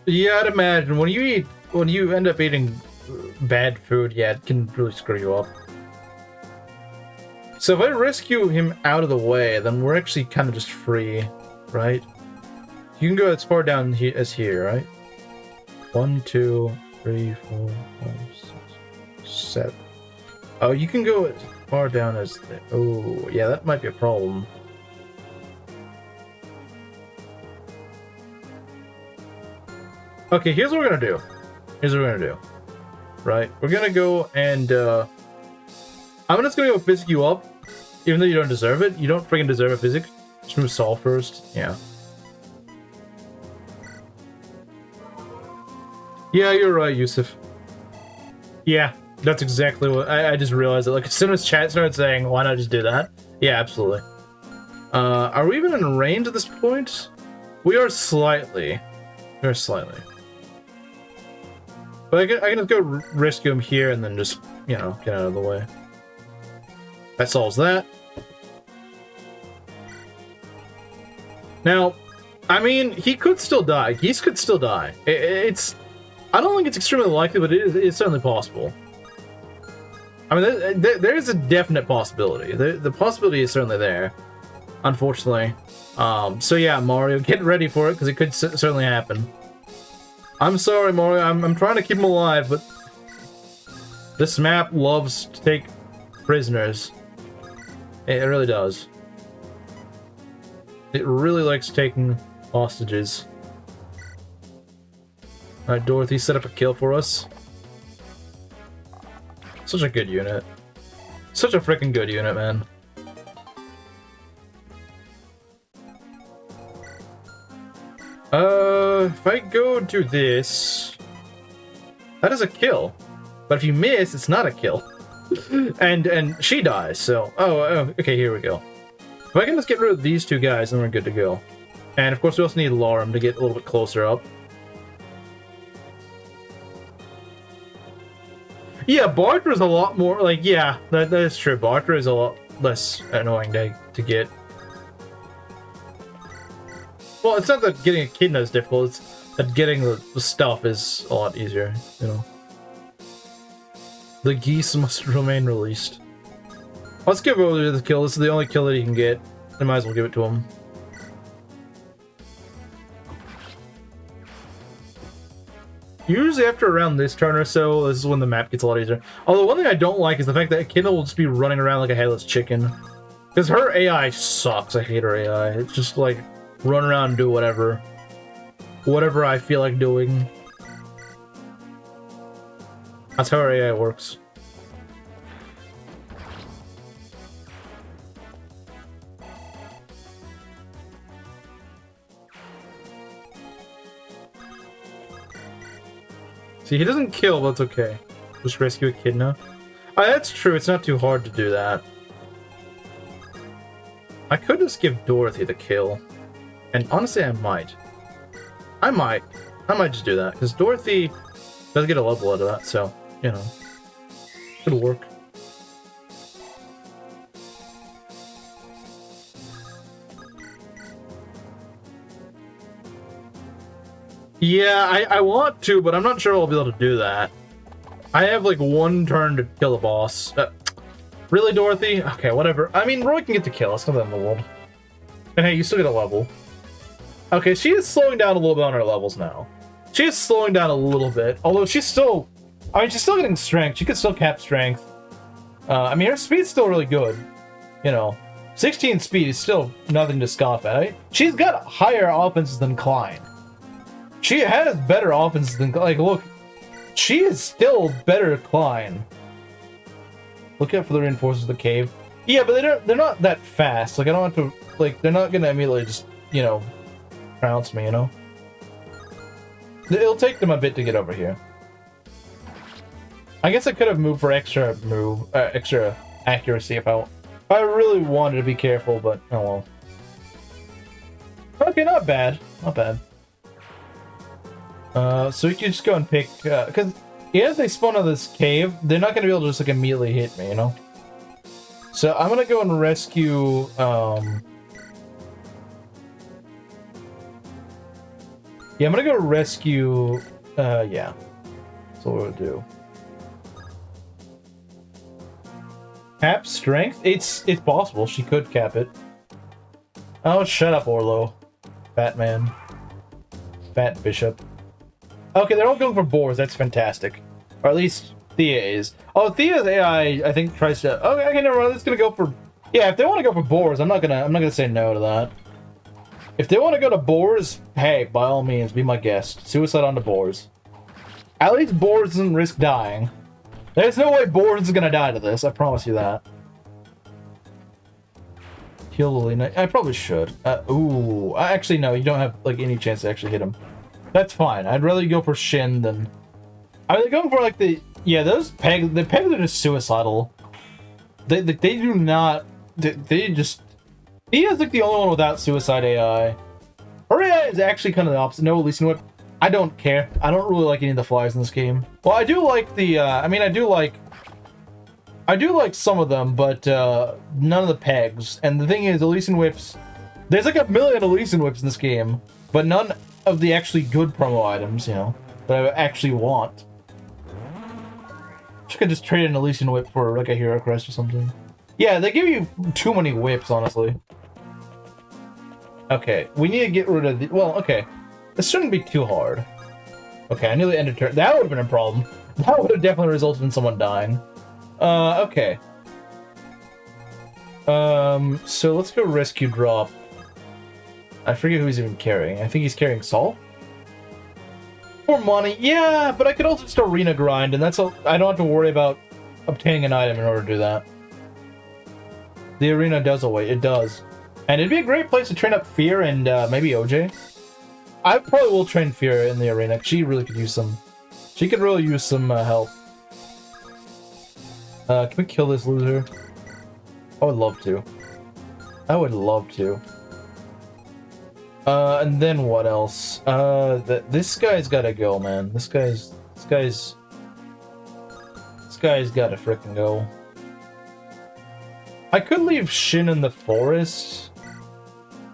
Yeah, I'd imagine when you end up eating bad food, yeah, it can really screw you up. So if I rescue him out of the way, then we're actually kind of just free, right? You can go as far down as here, right? 1, 2, 3, 4, 5, 6, 7. Oh, you can go as far down as... Oh, yeah, that might be a problem. Okay, here's what we're gonna do. Here's what we're gonna do. Right? We're gonna go and, I'm just gonna go physic you up, even though you don't deserve it. You don't freaking deserve a physic. Just move Saul first. Yeah. Yeah, you're right, Yusuf. Yeah, that's exactly what... I just realized it. Like, as soon as chat started saying, why not just do that? Yeah, absolutely. Are we even in range at this point? We are slightly. We are slightly. But I can just go rescue him here and then just, you know, get out of the way. That solves that. Now, I mean, he could still die. Geese could still die. It's... I don't think it's extremely likely, but it's certainly possible. I mean, there is a definite possibility. The possibility is certainly there, unfortunately. So yeah, Mario, get ready for it, because it could certainly happen. I'm sorry, Mario. I'm trying to keep him alive, but this map loves to take prisoners. It really does. It really likes taking hostages. Alright, Dorothy, set up a kill for us. Such a good unit. Such a freaking good unit, man. If I go do this... That is a kill. But if you miss, it's not a kill. and she dies, so... Oh, okay, here we go. If I can just get rid of these two guys, then we're good to go. And of course we also need Lauren to get a little bit closer up. Yeah, Barter is a lot more, like, yeah, that is true. Barter is a lot less annoying to get. Well, it's not that getting a kidna is difficult, it's that getting the stuff is a lot easier, you know. The geese must remain released. Let's give over the kill. This is the only kill that he can get. I might as well give it to him. Usually after around this turn or so, this is when the map gets a lot easier. Although one thing I don't like is the fact that Echidna will just be running around like a headless chicken. Because her AI sucks. I hate her AI. It's just like, run around and do whatever. Whatever I feel like doing. That's how her AI works. See, he doesn't kill, but it's okay. Just rescue Echidna. Oh, that's true. It's not too hard to do that. I could just give Dorothy the kill. And honestly, I might. I might just do that. Because Dorothy does get a level out of that, so, you know. Could work. Yeah, I want to, but I'm not sure I'll be able to do that. I have like one turn to kill the boss. Really, Dorothy? Okay, whatever. I mean, Roy can get the kill. It's not that in the world. And hey, you still get a level. Okay, she is slowing down a little bit on her levels now. She is slowing down a little bit, although she's still... I mean, she's still getting strength. She could still cap strength. I mean, her speed's still really good. You know, 16 speed is still nothing to scoff at. Right? She's got higher offenses than Klein. She has better offenses than... Like, look, she is still better than Klein. Look out for the reinforcements of the cave. Yeah, but they're not that fast. Like, I don't have to... Like, they're not gonna immediately just, you know, trounce me, you know? It'll take them a bit to get over here. I guess I could have moved for extra accuracy if I really wanted to be careful, but oh well. Okay, not bad. Not bad. So we can just go and pick, because even if they spawn out of this cave, they're not going to be able to just like immediately hit me, you know? So I'm going to go and rescue, yeah, I'm going to go rescue, yeah. That's what we'll do. Cap strength? It's possible. She could cap it. Oh, shut up, Orlo. Batman. Fat Bishop. Okay, they're all going for boars. That's fantastic. Or at least Thea is. Oh, Thea's AI, I think, tries to... Okay, never mind. It's gonna go for... Yeah, if they want to go for boars, I'm not gonna say no to that. If they want to go to boars, hey, by all means, be my guest. Suicide on the boars. At least boars doesn't risk dying. There's no way boars is gonna die to this. I promise you that. Heal Lily. I probably should. Ooh. Actually, no. You don't have like any chance to actually hit him. That's fine. I'd rather go for Shin than... I mean, going for like the... Yeah, those pegs... The pegs are just suicidal. They do not... They just... He is like the only one without suicide AI. Her AI is actually kind of the opposite. No, at least you know what? I don't care. I don't really like any of the flies in this game. Well, I do like the... I mean, I do like some of them, but none of the pegs. And the thing is, Elysian Whips... There's like a million Elysian Whips in this game, but none of the actually good promo items, you know, that I actually want. I could just trade an Elysian Whip for like a Hero Crest or something. Yeah, they give you too many whips, honestly. Okay, we need to get rid of the... Well, okay. This shouldn't be too hard. Okay, I nearly ended turn. That would have been a problem. That would have definitely resulted in someone dying. Okay. So let's go rescue drop. I forget who he's even carrying. I think he's carrying Saul? For money, yeah, but I could also just arena grind, and that's a... I don't have to worry about obtaining an item in order to do that. The arena does away. It does. And it'd be a great place to train up Fear and maybe OJ. I probably will train Fear in the arena. She really could use some... She could really use some help. Can we kill this loser? I would love to. I would love to. And then what else? This guy's gotta go, man. This guy's gotta frickin' go. I could leave Shin in the forest.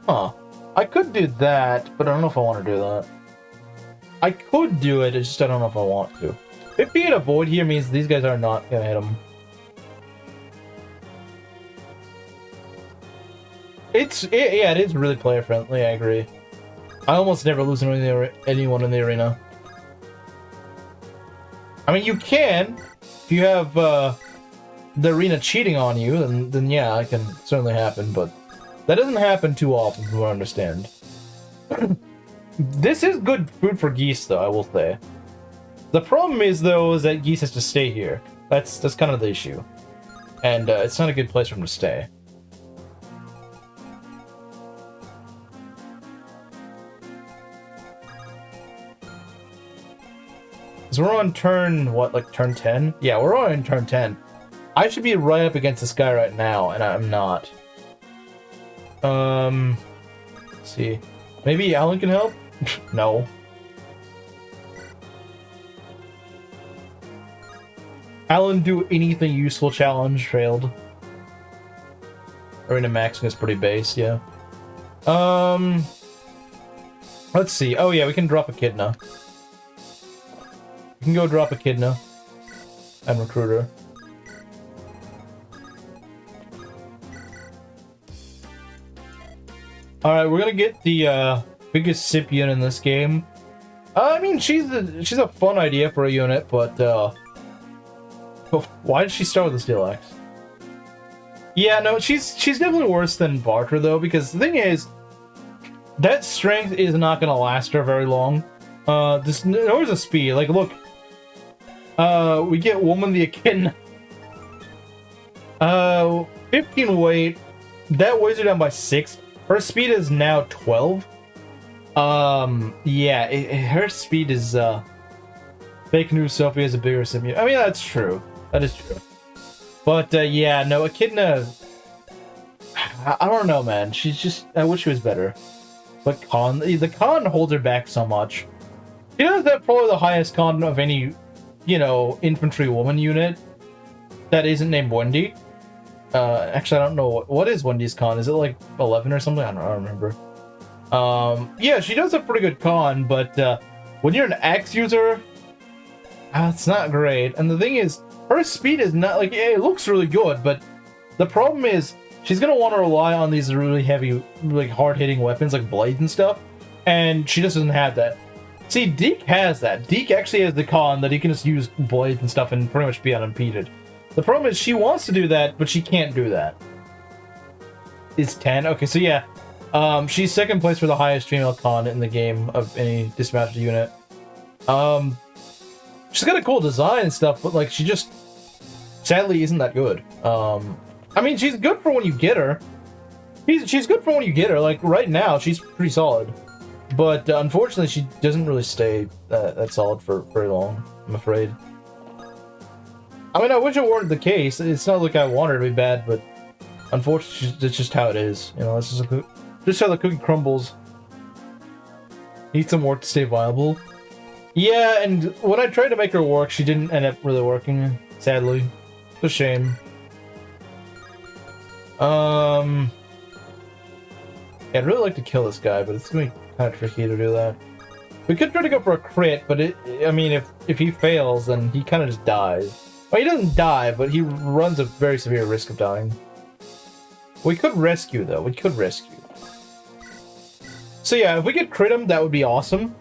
Huh. I could do that, but I don't know if I want to do that. I could do it, it's just I don't know if I want to. 50 at a void here means these guys are not gonna hit him. Yeah, it is really player friendly, I agree. I almost never lose anyone in the arena. I mean, you can, if you have the arena cheating on you, then yeah, it can certainly happen, but that doesn't happen too often, from what I understand. This is good food for geese, though, I will say. The problem is, though, is that geese has to stay here. That's kind of the issue. And it's not a good place for them to stay. So we're on turn, what, like turn 10? Yeah, we're on turn 10. I should be right up against this guy right now, and I'm not. Let's see. Maybe Alan can help? No. Alan do anything useful challenge failed. Arena maxing is pretty base, yeah. Let's see. Oh yeah, we can drop Echidna. We can go drop Echidna and Recruiter. Alright, we're gonna get the biggest SIP unit in this game. I mean, she's a fun idea for a unit, but why did she start with the Steel Axe? Yeah, no, she's definitely worse than Barter though, because the thing is, that strength is not gonna last her very long. There's a speed. Like, look, we get Woman the Echidna. 15 weight. That weighs her down by 6. Her speed is now 12. Yeah, her speed is, fake news Sophie has a bigger simulator. I mean, that's true. That is true. But, yeah, no, Echidna... I don't know, man. She's just... I wish she was better. But the con holds her back so much. She does have probably the highest con of any, you know, infantry woman unit that isn't named Wendy. Actually, I don't know. What is Wendy's con? Is it like 11 or something? I don't remember. Yeah, she does have pretty good con, but when you're an axe user, it's not great. And the thing is, her speed is not, like, it looks really good, but the problem is, she's gonna want to rely on these really heavy, like, hard-hitting weapons, like blades and stuff, and she just doesn't have that. See, Deke has that. Deke actually has the con that he can just use blades and stuff and pretty much be unimpeded. The problem is she wants to do that, but she can't do that. Is 10? Okay, so yeah. She's second place for the highest female con in the game of any dismounted unit. She's got a cool design and stuff, but like she just sadly isn't that good. I mean, she's good for when you get her. She's good for when you get her. Like right now, she's pretty solid. But unfortunately, she doesn't really stay that solid for very long, I'm afraid. I mean, I wish it weren't the case. It's not like I want her to be bad, but unfortunately, it's just how it is. You know, this is just how the cookie crumbles. Need some work to stay viable. Yeah, and when I tried to make her work, she didn't end up really working, sadly. It's a shame. Yeah, I'd really like to kill this guy, but it's gonna be kind of tricky to do that. We could try to go for a crit, but I mean, if he fails, then he kind of just dies. Well, he doesn't die, but he runs a very severe risk of dying. We could rescue, though. We could rescue. So yeah, if we could crit him, that would be awesome.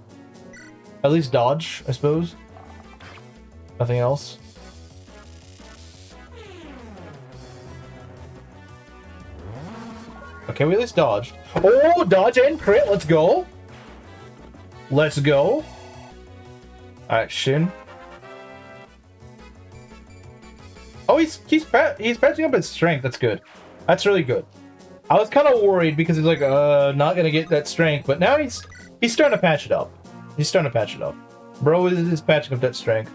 At least dodge, I suppose. Nothing else. Okay, we at least dodged. Oh, dodge and crit. Let's go. Let's go. Alright, Shin. Oh, he's patching up his strength. That's good. That's really good. I was kind of worried because he's like, not gonna get that strength, but now he's starting to patch it up. He's starting to patch it up. Bro is patching up that strength.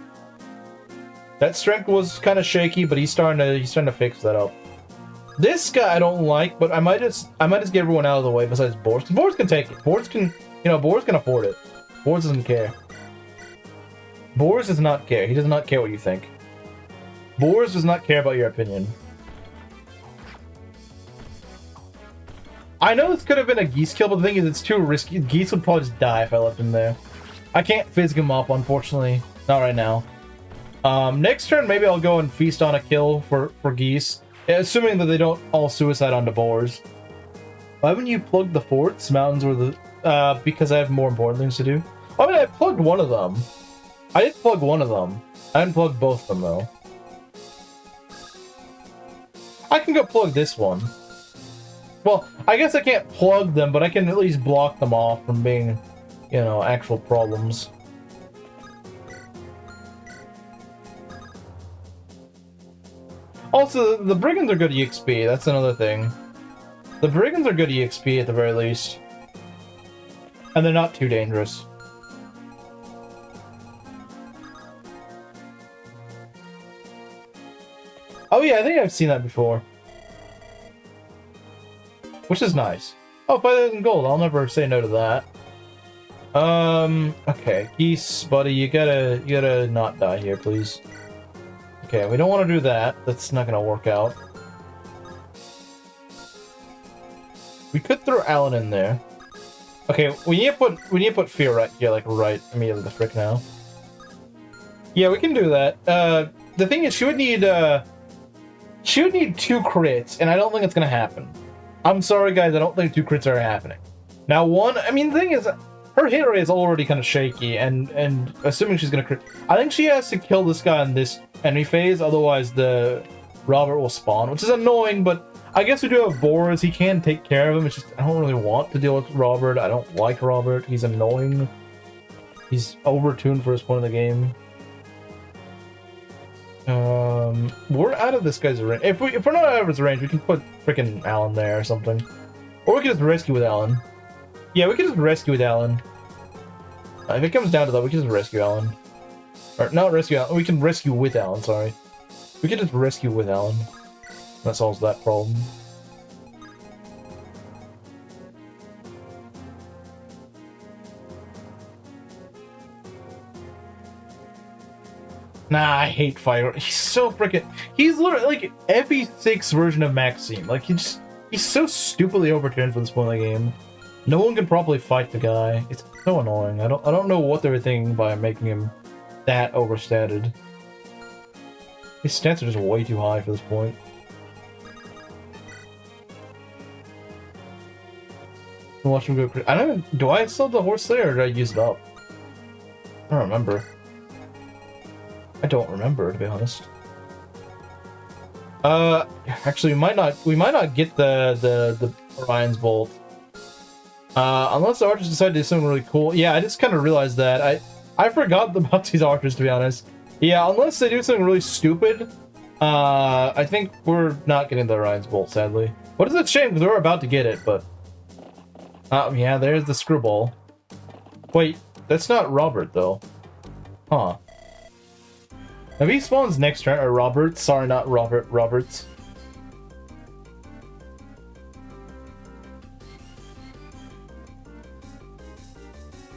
That strength was kind of shaky, but he's starting to fix that up. This guy I don't like, but I might just get everyone out of the way besides Boris. Boris can take it. Boris can, Boris can afford it. Boris doesn't care. Boris does not care. He does not care what you think. Boris does not care about your opinion. I know this could have been a geese kill, but the thing is, it's too risky. Geese would probably just die if I left him there. I can't fizz him up, unfortunately. Not right now. Next turn, maybe I'll go and feast on a kill for geese. Assuming that they don't all suicide onto boars. Why haven't you plugged the forts? Mountains were the... because I have more important things to do. I mean, I plugged one of them. I did plug one of them. I didn't plug both of them, though. I can go plug this one. Well, I guess I can't plug them, but I can at least block them off from being, actual problems. Also, the brigands are good EXP. That's another thing. The brigands are good EXP at the very least. And they're not too dangerous. Oh yeah, I think I've seen that before. Which is nice. Oh, 5,000 gold. I'll never say no to that. Okay. Geese, buddy, you gotta not die here, please. Okay, we don't want to do that. That's not gonna work out. We could throw Alan in there. Okay, we need to put fear right here, like right immediately the frick now. Yeah, we can do that. The thing is, she would need 2 crits, and I don't think it's gonna happen. I'm sorry, guys. I don't think 2 crits are happening. Now, the thing is, her hit rate is already kind of shaky, and assuming she's gonna crit, I think she has to kill this guy in this enemy phase, otherwise the Robert will spawn, which is annoying, but I guess we do have Boris. He can take care of him. It's just, I don't really want to deal with Robert. I don't like Robert. He's annoying. He's overtuned for his point of the game. We're out of this guy's range. If we're not out of his range, we can put freaking Alan there or something. Or we can just rescue with Alan. Yeah, we can just rescue with Alan. If it comes down to that, we can just rescue Alan. Or, not rescue Alan. We can rescue with Alan, sorry. We can just rescue with Alan. That solves that problem. Nah, I hate Fire. He's so freaking... He's literally like FE6 version of Maxime. Like, he's so stupidly overturned for this point of the game. No one can properly fight the guy. It's so annoying. I don't know what they were thinking by making him that overstated. His stats are just way too high for this point. Watch him go. I don't. Do I still have the horse there, or did I use it up? don't remember. I don't remember, to be honest. Actually, we might not get the Orion's Bolt. Unless the archers decide to do something really cool. Yeah, I just kind of realized that. I forgot about these archers, to be honest. Yeah, unless they do something really stupid, I think we're not getting the Orion's Bolt, sadly. What is a shame, because we're about to get it, but... yeah, there's the screwball. Wait, that's not Robert, though. Huh. If he spawns next turn, or Roberts, sorry, not Robert, Roberts.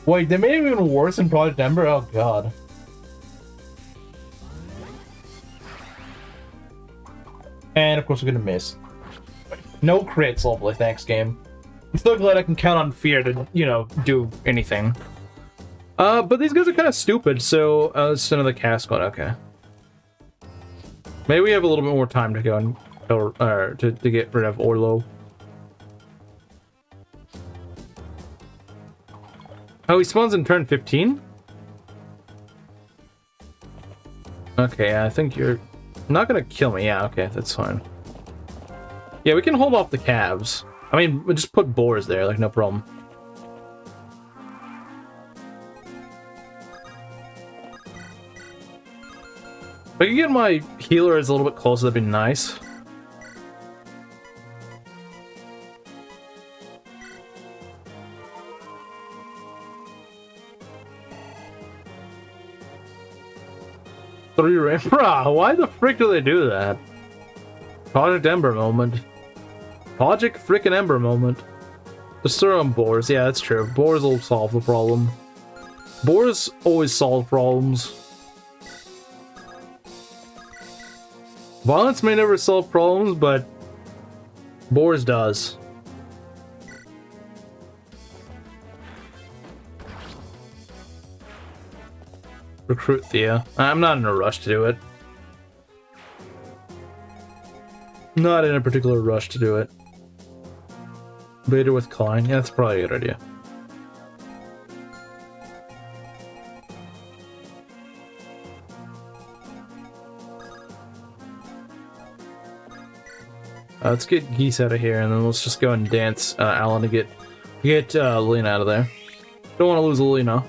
Wait, they made it even worse in Project Ember? Oh god. And of course we're gonna miss. No crits, lovely, thanks game. I'm still glad I can count on Fear to, you know, do anything. But these guys are kind of stupid, so let's send another cast one, okay. Maybe we have a little bit more time to go and to get rid of Orlo. Oh, he spawns in turn 15? Okay, I think you're not gonna kill me. Yeah, okay, that's fine. Yeah, we can hold off the calves. I mean, we just put boars there, like, no problem. If I can get my healers a little bit closer, that'd be nice. Bruh, why the frick do they do that? Project Ember moment. Project frickin' Ember moment. Just throw on boars. Yeah, that's true. Boars will solve the problem. Boars always solve problems. Violence may never solve problems, but boars does. Recruit Thea. I'm not in a rush to do it. Not in a particular rush to do it. Beta with Klein. Yeah, that's probably a good idea. Let's get Geese out of here, and then let's just go and dance Alan to get Lena out of there. Don't want to lose Lena.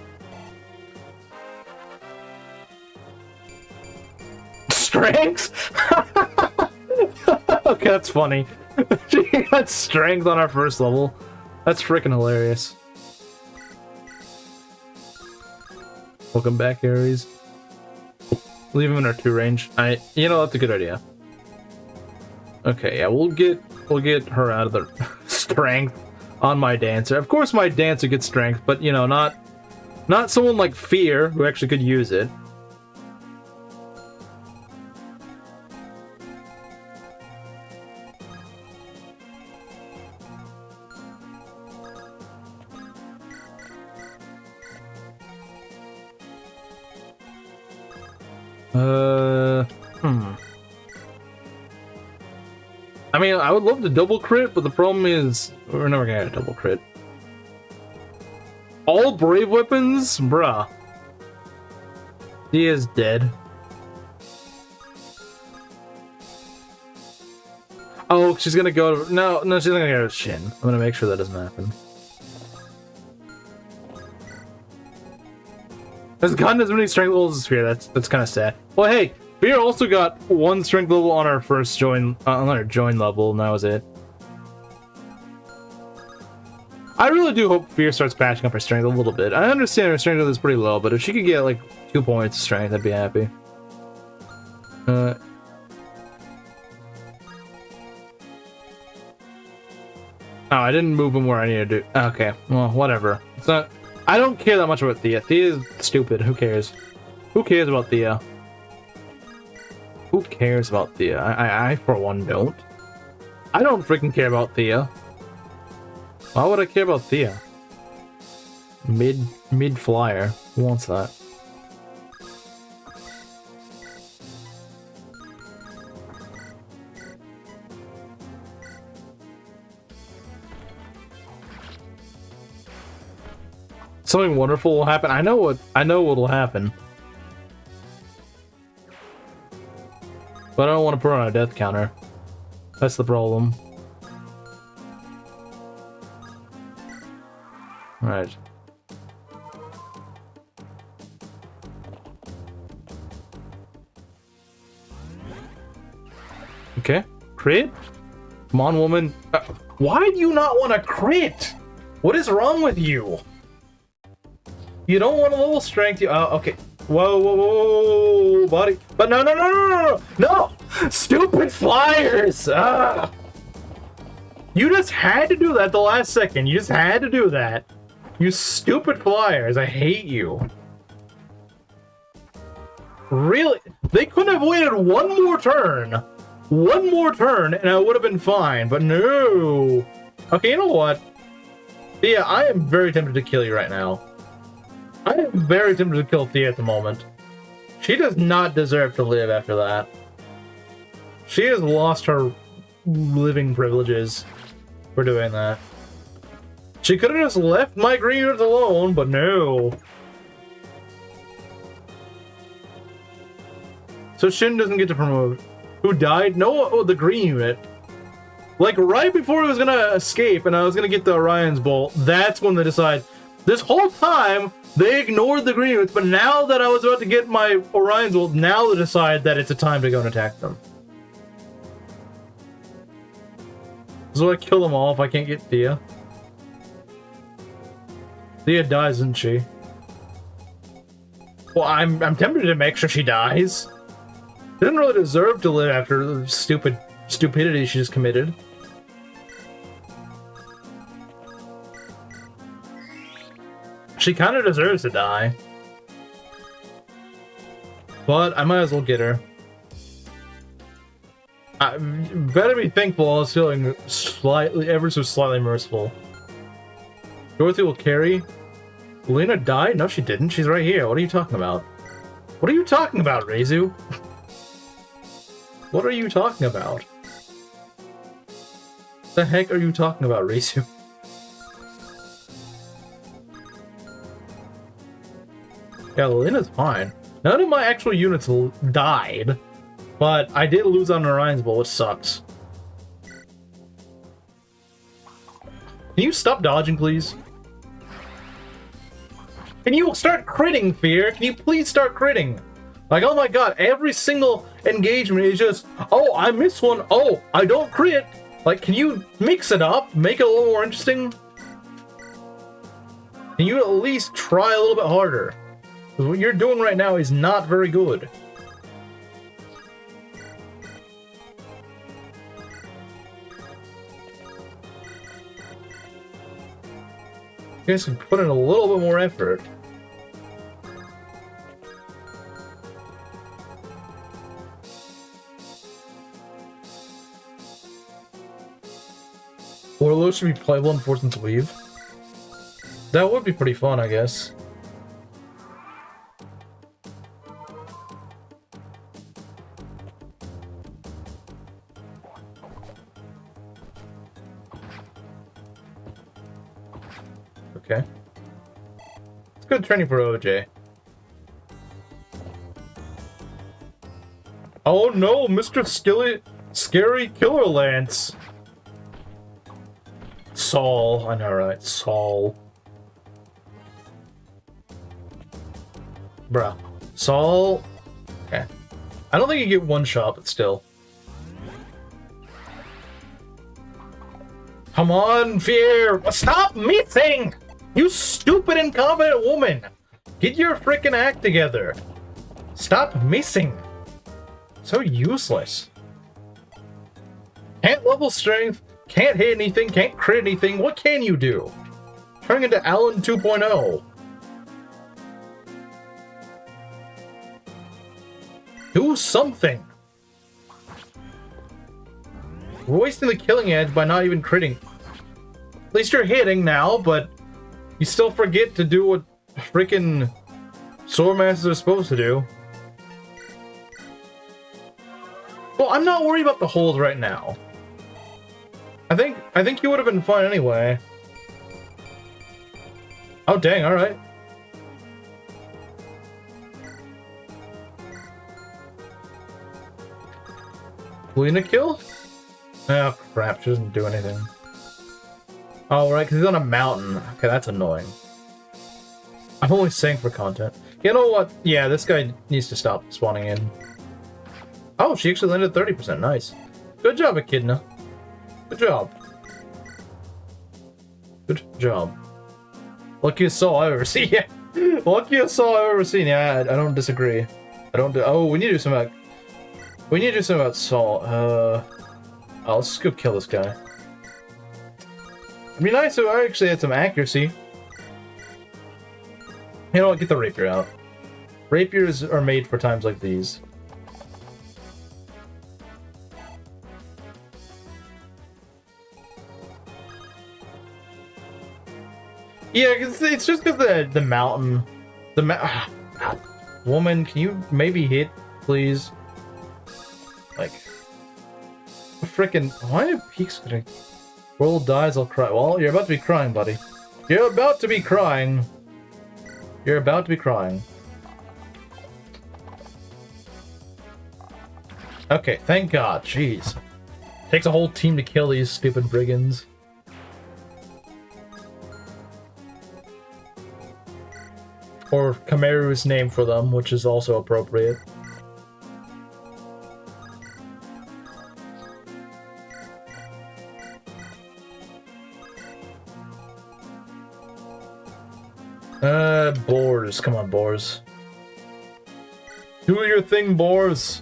Strength? Okay, that's funny. She got strength on our first level. That's freaking hilarious. Welcome back, Ares. Leave him in our 2 range. You know, that's a good idea. Okay, yeah, we'll get her out of the strength on my dancer. Of course, my dancer gets strength, but you know, not someone like Fear who actually could use it. I mean, I would love to double crit, but the problem is we're never gonna get a double crit. All brave weapons? Bruh. He is dead. Oh, she's gonna go to... No, she's not gonna go to Shin. I'm gonna make sure that doesn't happen. Has gotten as many strength levels as Fear. That's kind of sad. Well, hey, Fear also got 1 strength level on our first join level, and that was it. I really do hope Fear starts patching up her strength a little bit. I understand her strength is pretty low, but if she could get like 2 points of strength, I'd be happy. Oh, I didn't move him where I needed to do. Okay, well, whatever. It's not. I don't care that much about Thea. Thea is stupid. Who cares? Who cares about Thea? Who cares about Thea? I for one, don't. I don't freaking care about Thea. Why would I care about Thea? Mid flyer. Who wants that? Something wonderful will happen. I know what'll happen. But I don't want to put on a death counter. That's the problem. Alright. Okay. Crit? Come on, woman. Why do you not want to crit? What is wrong with you? You don't want a level strength. Okay. Whoa, whoa, whoa, whoa, buddy. But no, no, no, no, no, no! Stupid flyers! Ah! You just had to do that the last second. You just had to do that. You stupid flyers. I hate you. Really? They couldn't have waited one more turn. One more turn, and I would have been fine. But no. Okay, you know what? Thea, I am very tempted to kill you right now. I am very tempted to kill Thea at the moment. She does not deserve to live after that. She has lost her living privileges for doing that. She could have just left my green units alone, but no. So Shin doesn't get to promote. Who died? No, oh, the green unit. Like, right before he was gonna escape and I was gonna get the Orion's Bolt, that's when they decide. This whole time, they ignored the green units, but now that I was about to get my Orion's Bolt, now they decide that it's a time to go and attack them. So I kill them all if I can't get Thea. Thea dies, isn't she? Well, I'm tempted to make sure she dies. She didn't really deserve to live after the stupidity she just committed. She kind of deserves to die. But I might as well get her. I better be thankful I was feeling ever so slightly merciful. Dorothy will carry. Lena died? No, she didn't. She's right here. What are you talking about? What are you talking about, Reizu? What are you talking about? The heck are you talking about, Reizu? Yeah, Lena's fine. None of my actual units died, but I did lose on Orion's Bolt, which sucks. Can you stop dodging, please? Can you start critting, Fear? Can you please start critting? Like, oh my god, every single engagement is just, oh, I missed one, oh, I don't crit. Like, can you mix it up? Make it a little more interesting? Can you at least try a little bit harder? Because what you're doing right now is not very good. You guys can put in a little bit more effort. Warlord should be playable in Fortune's Weave. That would be pretty fun, I guess. Okay. It's good training for OJ. Oh no, Mr. Scary Killer Lance! Saul, I know, right? Saul. Bruh. Saul. Okay. I don't think you get one shot, but still. Come on, Fear! Stop missing! You stupid, incompetent woman! Get your freaking act together! Stop missing! So useless. Can't level strength, can't hit anything, can't crit anything. What can you do? Turning into Alan 2.0. Do something! We're wasting the killing edge by not even critting. At least you're hitting now, but you still forget to do what freaking Swordmasters are supposed to do. Well, I'm not worried about the holes right now. I think you would have been fine anyway. Oh, dang, alright. Lena kill? Oh, crap, she doesn't do anything. Oh, right, because he's on a mountain. Okay, that's annoying. I'm only saying for content. You know what? Yeah, this guy needs to stop spawning in. Oh, she actually landed 30%. Nice. Good job, Echidna. Good job. Good job. Luckiest soul I've ever seen. Yeah. Luckiest soul I've ever seen. Yeah, I don't disagree. I don't do. Oh, we need to do something about. We need to do something about Saul. Oh, let's just go kill this guy. It'd be nice if I actually had some accuracy. You know what? Get the rapier out. Rapiers are made for times like these. Yeah, it's just because the mountain, woman, can you maybe hit, please? Like, frickin', why do peaks gonna world dies? I'll cry. Well, you're about to be crying, buddy. You're about to be crying. You're about to be crying. Okay, thank God. Jeez, takes a whole team to kill these stupid brigands. Or Kameru's name for them, which is also appropriate. Boars. Come on, boars. Do your thing, boars.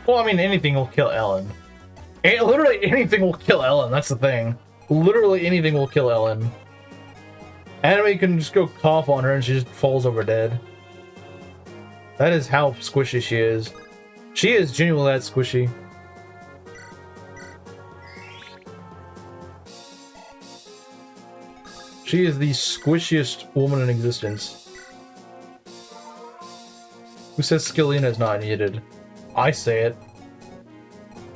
Well, I mean, anything will kill Ellen. Literally anything will kill Ellen, that's the thing. Literally anything will kill Ellen. Anime can just go cough on her and she just falls over dead. That is how squishy she is. She is genuinely that squishy. She is the squishiest woman in existence. Who says Skillina is not needed? I say it.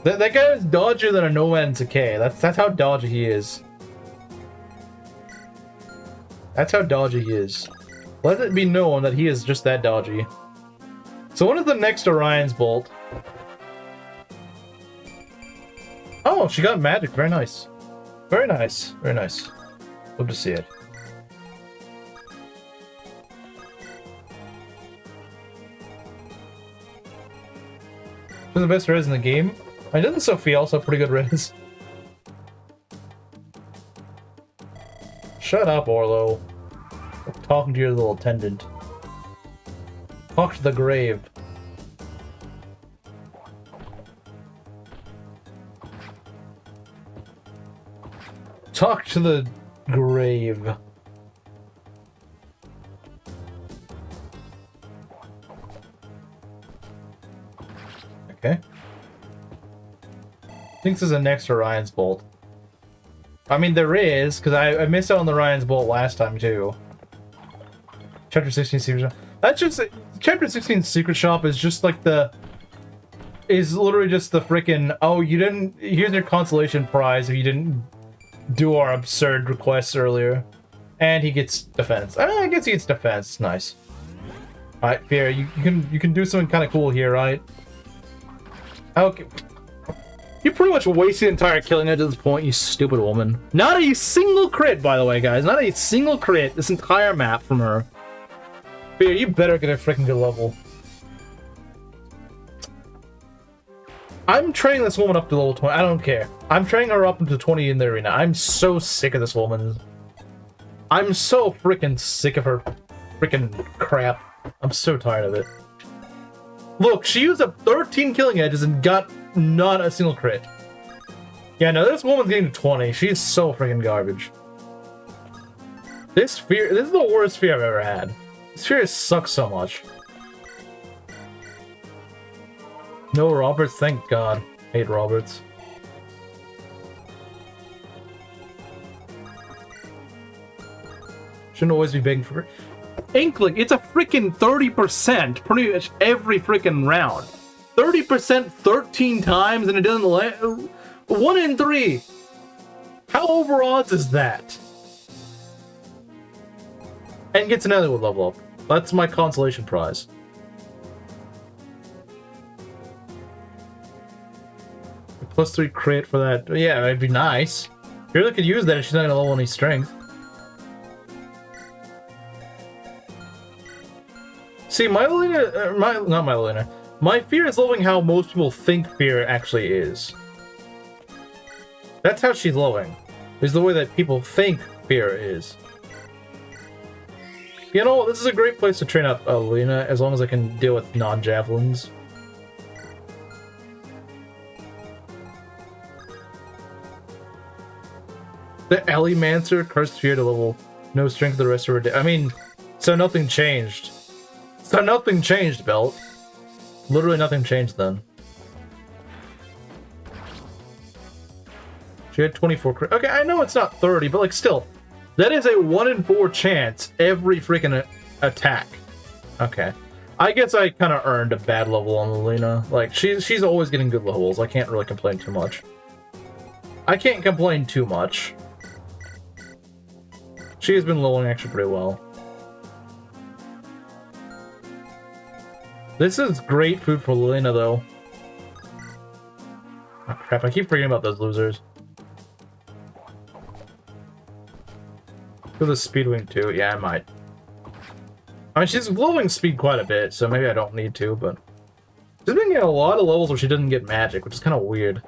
That guy is dodgier than a Nomad in Decay. That's how dodgy he is. That's how dodgy he is. Let it be known that he is just that dodgy. So when is the next Orion's Bolt? Oh, she got magic. Very nice. Very nice. Very nice. Love to see it. She's the best res in the game. I didn't Sophia also pretty good res. Shut up, Orlo. I'm talking to your little attendant. Talk to the grave. Talk to the grave. Okay. Thinks there's a next Orion's Bolt. I mean, there is, because I missed out on the Orion's Bolt last time, too. Chapter 16 Secret Shop. That's just... Chapter 16 Secret Shop is just like the... Is literally just the frickin'... Oh, you didn't... Here's your consolation prize if you didn't do our absurd requests earlier. And he gets defense. I guess he gets defense. It's nice. Alright, Pierre, you can do something kind of cool here, right? Okay. You pretty much wasted the entire killing edge at this point, you stupid woman. Not a single crit, by the way, guys. Not a single crit this entire map from her. Pierre, you better get a freaking good level. I'm training this woman up to level 20. I don't care. I'm training her up to 20 in the arena. I'm so sick of this woman. I'm so freaking sick of her freaking crap. I'm so tired of it. Look, she used up 13 killing edges and got not a single crit. Yeah, no, this woman's getting to 20. She's so freaking garbage. This is the worst fear I've ever had. This fear sucks so much. No Roberts, thank God. Hate Roberts. Shouldn't always be begging for... Inkling, it's a freaking 30% pretty much every freaking round. 30% 13 times and it doesn't land. 1 in 3. How over odds is that? And gets another level up. That's my consolation prize. +3 crit for that. Yeah, it'd be nice. You really could use that if she's not gonna level any strength. See, my fear is leveling how most people think fear actually is. That's how she's leveling. Is the way that people think fear is. You know, this is a great place to train up Lena, as long as I can deal with non-javelins. The Ellie-mancer, cursed fear to level no strength the rest of her day. I mean, so nothing changed. So nothing changed, Belt. Literally nothing changed then. She had 24 crit. Okay, I know it's not 30, but like still. That is a 1 in 4 chance every freaking attack. Okay. I guess I kind of earned a bad level on Lena. Like, she's always getting good levels. I can't really complain too much. I can't complain too much. She has been leveling actually pretty well. This is great food for Lena, though. Oh, crap, I keep forgetting about those losers. For the Speedwing too, yeah, I might. I mean, she's leveling speed quite a bit, so maybe I don't need to, but... She's been getting a lot of levels where she doesn't get magic, which is kind of weird.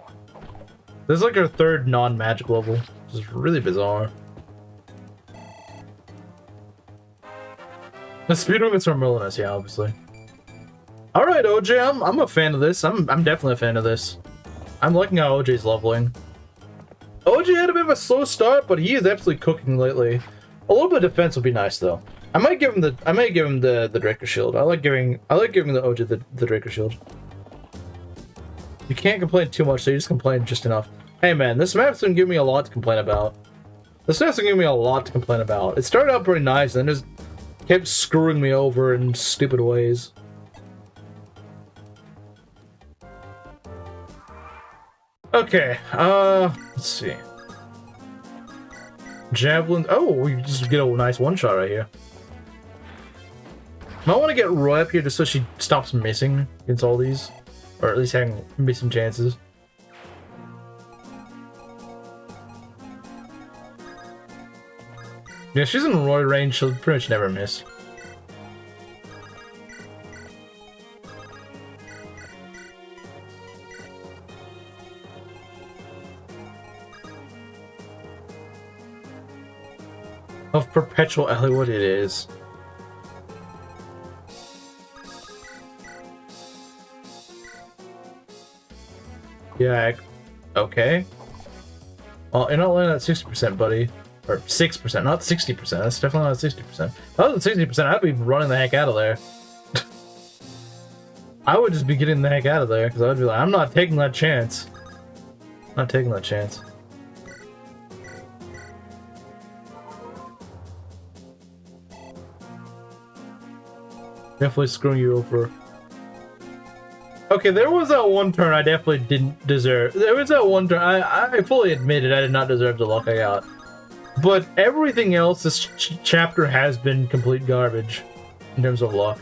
This is like her 3rd non-magic level, which is really bizarre. The Speedwing is from Merlinus, yeah, obviously. Alright, OJ, I'm a fan of this. I'm definitely a fan of this. I'm liking how OJ's leveling. OJ had a bit of a slow start, but he is absolutely cooking lately. A little bit of defense would be nice, though. I might give him the Draco Shield. I like giving the OJ the Draco Shield. You can't complain too much, so you just complain just enough. Hey man, this map's been giving me a lot to complain about. It started out pretty nice, and then just kept screwing me over in stupid ways. Okay, let's see. Javelin. Oh, we just get a nice one-shot right here. Might want to get Roy up here just so she stops missing against all these. Or at least having missing chances. Yeah, she's in Roy range, she'll pretty much never miss. Of Perpetual Ellie, what it is. Yeah, okay. Well, you're not landing at 60%, buddy. Or 6%, not 60%. That's definitely not 60%. If I was at 60%, I'd be running the heck out of there. I would just be getting the heck out of there, because I would be like, I'm not taking that chance. Not taking that chance. Definitely screwing you over. Okay, there was that one turn I definitely didn't deserve. There was that one turn, I fully admitted I did not deserve the luck I got. But everything else, this chapter has been complete garbage in terms of luck.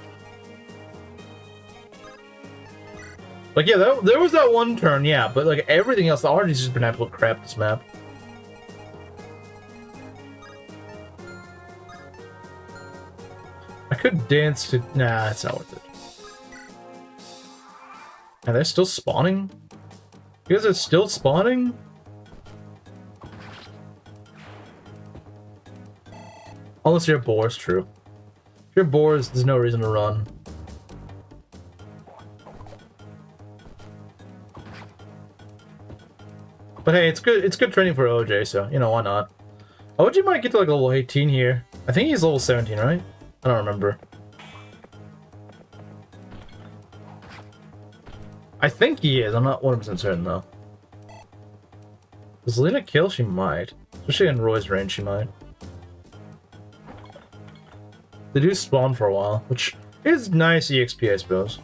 Like, yeah, there was that one turn, yeah, but like everything else, the RG's just been absolute crap this map. I could dance to... Nah, it's not worth it. Are they still spawning? You guys are still spawning? Unless you're boars, true. If you're boars, there's no reason to run. But hey, it's good training for OJ, so, you know, why not? OJ might get to like level 18 here. I think he's level 17, right? I don't remember. I think he is. I'm not 100% certain, though. Does Lena kill? She might. Especially in Roy's range, she might. They do spawn for a while, which is nice EXP, I suppose.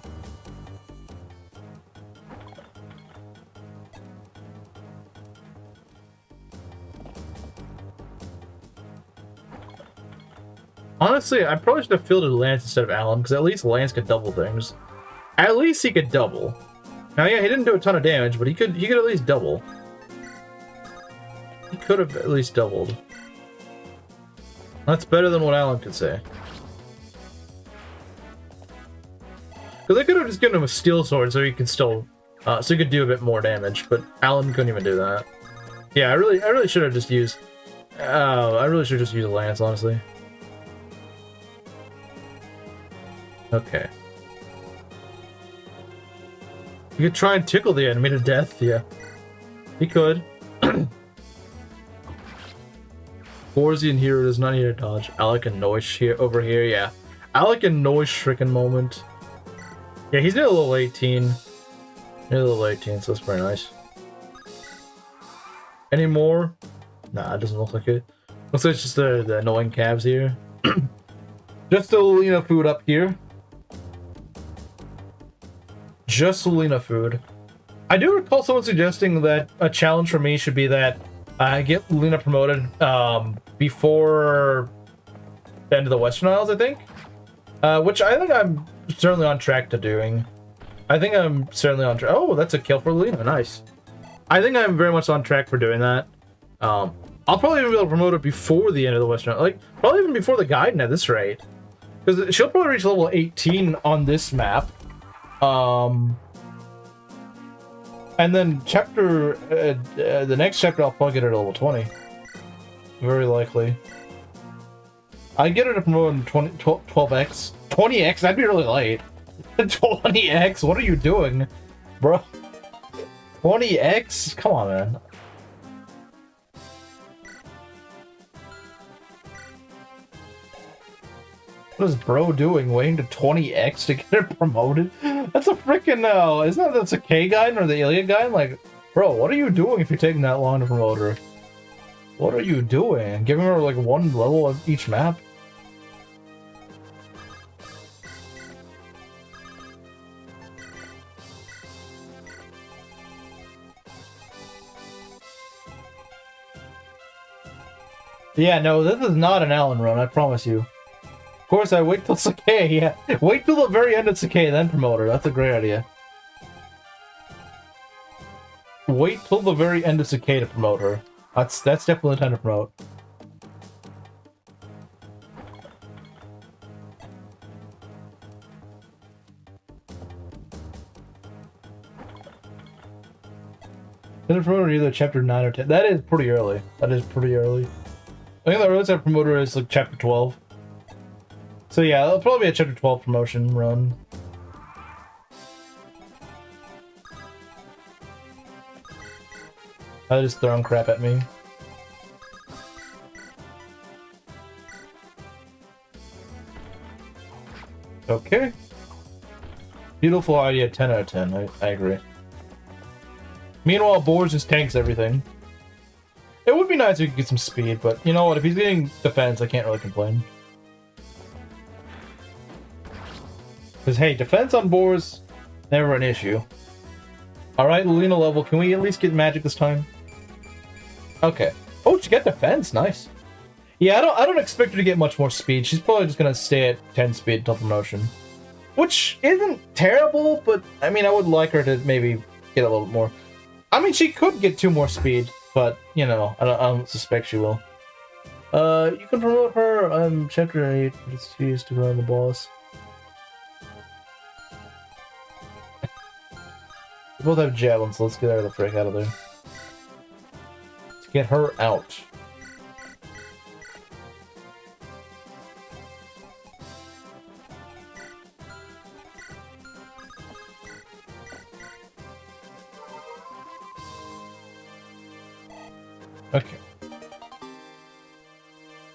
honestly, I probably should have fielded Lance instead of Alan, because at least Lance could double things. At least he could double. Now, yeah, he didn't do a ton of damage, but he could at least double. He could have at least doubled. That's better than what Alan could say. Because I could have just given him a steel sword so he could still, so he could do a bit more damage, but Alan couldn't even do that. Yeah, I really should have just used. I really should just use Lance, honestly. Okay. You could try and tickle the enemy to death, yeah. He could. Borzian hero does not need to dodge. Alec and Noish here over here, yeah. Alec and Noish freaking moment. Yeah, he's near level 18. Near level 18, so that's pretty nice. Any more? Nah, it doesn't look like it. Looks like it's just the annoying calves here. Just the Lena food up here. Just Lena food. I do recall someone suggesting that a challenge for me should be that I get Lena promoted before the end of the Western Isles, I think. Which I think I'm certainly on track to doing. I think I'm certainly on track. Oh, that's a kill for Lena. Nice. I think I'm very much on track for doing that. I'll probably even be able to promote it before the end of the Western, like probably even before the Gaiden at this rate, because she'll probably reach level 18 on this map. And then chapter, the next chapter I'll probably get her to level 20. Very likely. I get her to promote in 12x. 20x? That'd be really late. 20x? What are you doing? Bro. 20x? Come on, man. What is bro doing? Waiting to 20x to get her promoted? That's a freaking isn't that the Sakai guide or the Iliad guide? Like, bro, what are you doing if you're taking that long to promote her? What are you doing? Giving her like one level of each map? Yeah, no, this is not an Allen run, I promise you. Of course, I wait till Sakai, yeah. Wait till the very end of Sakai, then promote her. That's a great idea. Wait till the very end of Sakai to promote her. That's definitely the time to promote. Then promoter either chapter 9 or 10. That is pretty early. That is pretty early. I think the earliest I promoter is like chapter 12. So yeah, it'll probably be a chapter 12 promotion run. I just throwing crap at me. Okay. Beautiful idea, 10 out of 10. I agree. Meanwhile, Boars just tanks everything. It would be nice if we could get some speed, but you know what? If he's getting defense, I can't really complain. Because, hey, defense on Boars, never an issue. Alright, Luna level. Can we at least get magic this time? Okay. Oh, she got defense. Nice. Yeah, I don't expect her to get much more speed. She's probably just going to stay at 10 speed until promotion. Which isn't terrible, but, I mean, I would like her to maybe get a little bit more. I mean, she could get 2 more speed, but, you know, I don't suspect she will. You can promote her chapter 8. She used to run the boss. We both have javelins, so let's get her the frick out of there. Let's get her out. Okay.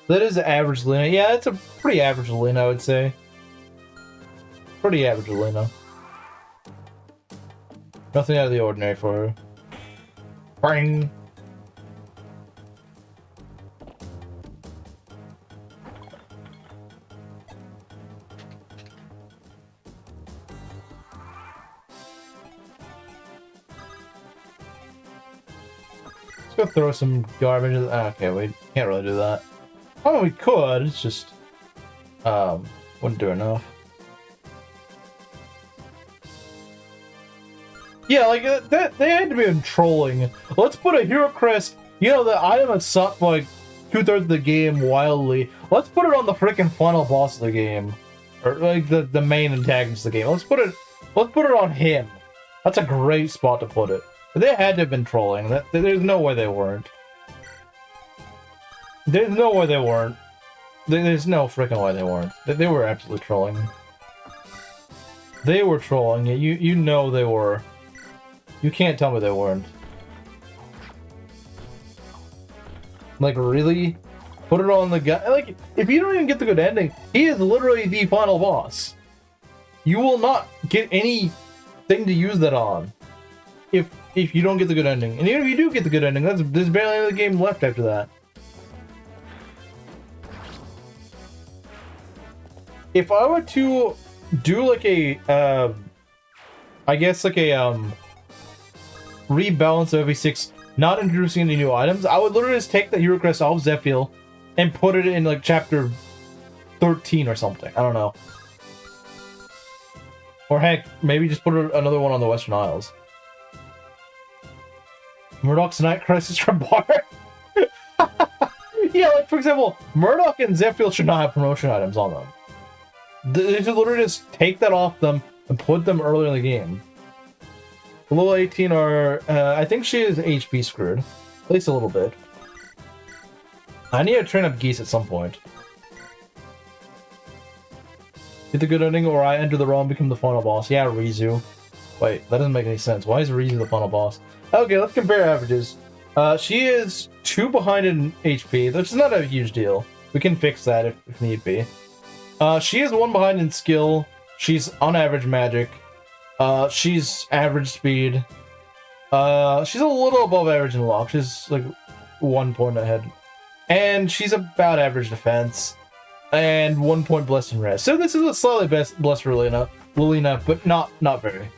That is average Lena. Yeah, it's a pretty average Lena, I would say. Pretty average Lena. Nothing out of the ordinary for her. Bang! Let's go throw some garbage. Okay, we can't really do that. Oh, we could. It's just Wouldn't do enough. Yeah, like that. They had to be trolling. Let's put a hero crest. You know, the item that sucked for like 2/3 of the game wildly. Let's put it on the freaking final boss of the game, or like the main antagonist of the game. Let's put it on him. That's a great spot to put it. They had to have been trolling. There's no way they weren't. There's no way they weren't. There's no freaking way they weren't. They were absolutely trolling. They were trolling. You know they were. You can't tell me they weren't. Like, really? Put it on the guy. Like, if you don't even get the good ending, he is literally the final boss. You will not get anything to use that on if you don't get the good ending. And even if you do get the good ending, there's barely any other game left after that. If I were to do like a, I guess like a rebalance of every 6, not introducing any new items, I would literally just take the hero crest off Zephyl and put it in like chapter 13 or something. I don't know. Or heck, maybe just put another one on the Western Isles. Murdoch's Night Crisis from Bar. Yeah, like for example, Murdoch and Zephyl should not have promotion items on them. They should literally just take that off them and put them earlier in the game. Below 18 are, I think she is HP screwed. At least a little bit. I need to train up Geese at some point. Get the good ending or I enter the realm and become the final boss. Yeah, Rizu. Wait, that doesn't make any sense. Why is Rizu the final boss? Okay, let's compare averages. She is 2 behind in HP, which is not a huge deal. We can fix that if need be. She is 1 behind in skill. She's on average magic. She's average speed. She's a little above average in luck. She's like 1 point ahead. And she's about average defense. And 1 point blessed in rest. So this is a slightly blessed for Lilina, but not very.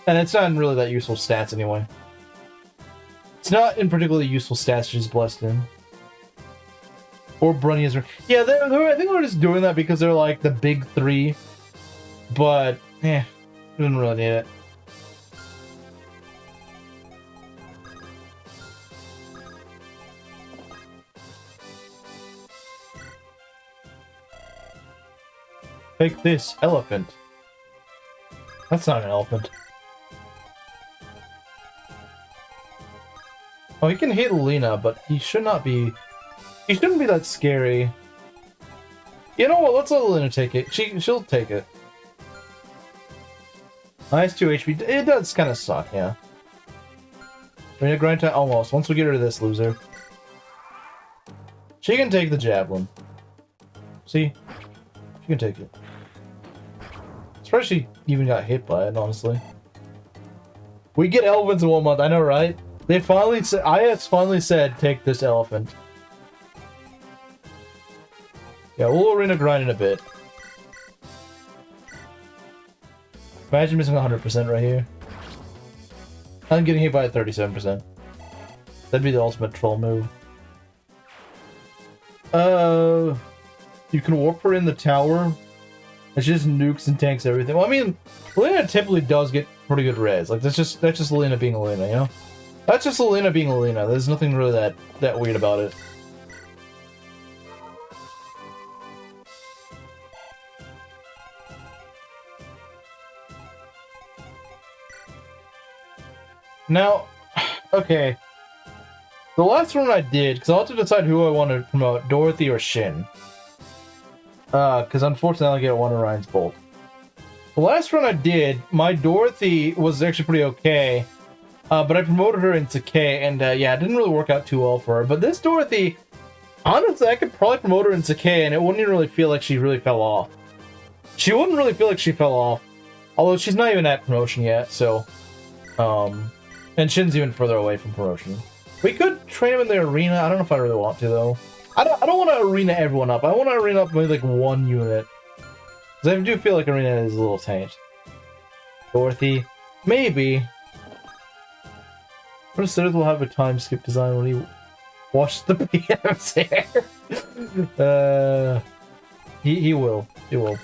And it's not really that useful stats anyway. It's not in particularly useful stats she's blessed in. Or Brunny is... Yeah, I think they're just doing that because they're like the big 3. But, didn't really need it. Take this, elephant. That's not an elephant. Oh, he can hit Lena, but he should not be... He shouldn't be that scary. You know what? Let's let Lena take it. She'll take it. Nice 2 HP. It does kind of suck, yeah. We're gonna grind time almost. Once we get rid of this loser. She can take the javelin. See? She can take it. Surprised she even got hit by it, honestly. We get elephants in 1 month, I know, right? They finally said, IS finally said, take this elephant. Yeah, we'll arena grind in a bit. Imagine missing 100% right here. I'm getting hit by 37%. That'd be the ultimate troll move. You can warp her in the tower. It's just nukes and tanks everything. Well, I mean, Lena typically does get pretty good res. Like that's just Lena being Lena, you know? That's just Lena being Lena. There's nothing really that weird about it. Now, okay. The last one I did, because I'll have to decide who I want to promote, Dorothy or Shin. Because unfortunately I only get 1 Orion's Bolt. The last run I did, my Dorothy was actually pretty okay. But I promoted her into K, and yeah, it didn't really work out too well for her. But this Dorothy, honestly, I could probably promote her into K, and it wouldn't even really feel like she really fell off. She wouldn't really feel like she fell off. Although she's not even at promotion yet, so... And Shin's even further away from promotion. We could train him in the arena. I don't know if I really want to, though. I don't want to arena everyone up. I want to arena up maybe like 1 unit. Because I do feel like arena is a little taint. Dorothy. Maybe. What if Sith will have a time skip design when he washes the PM's hair? He will. He will.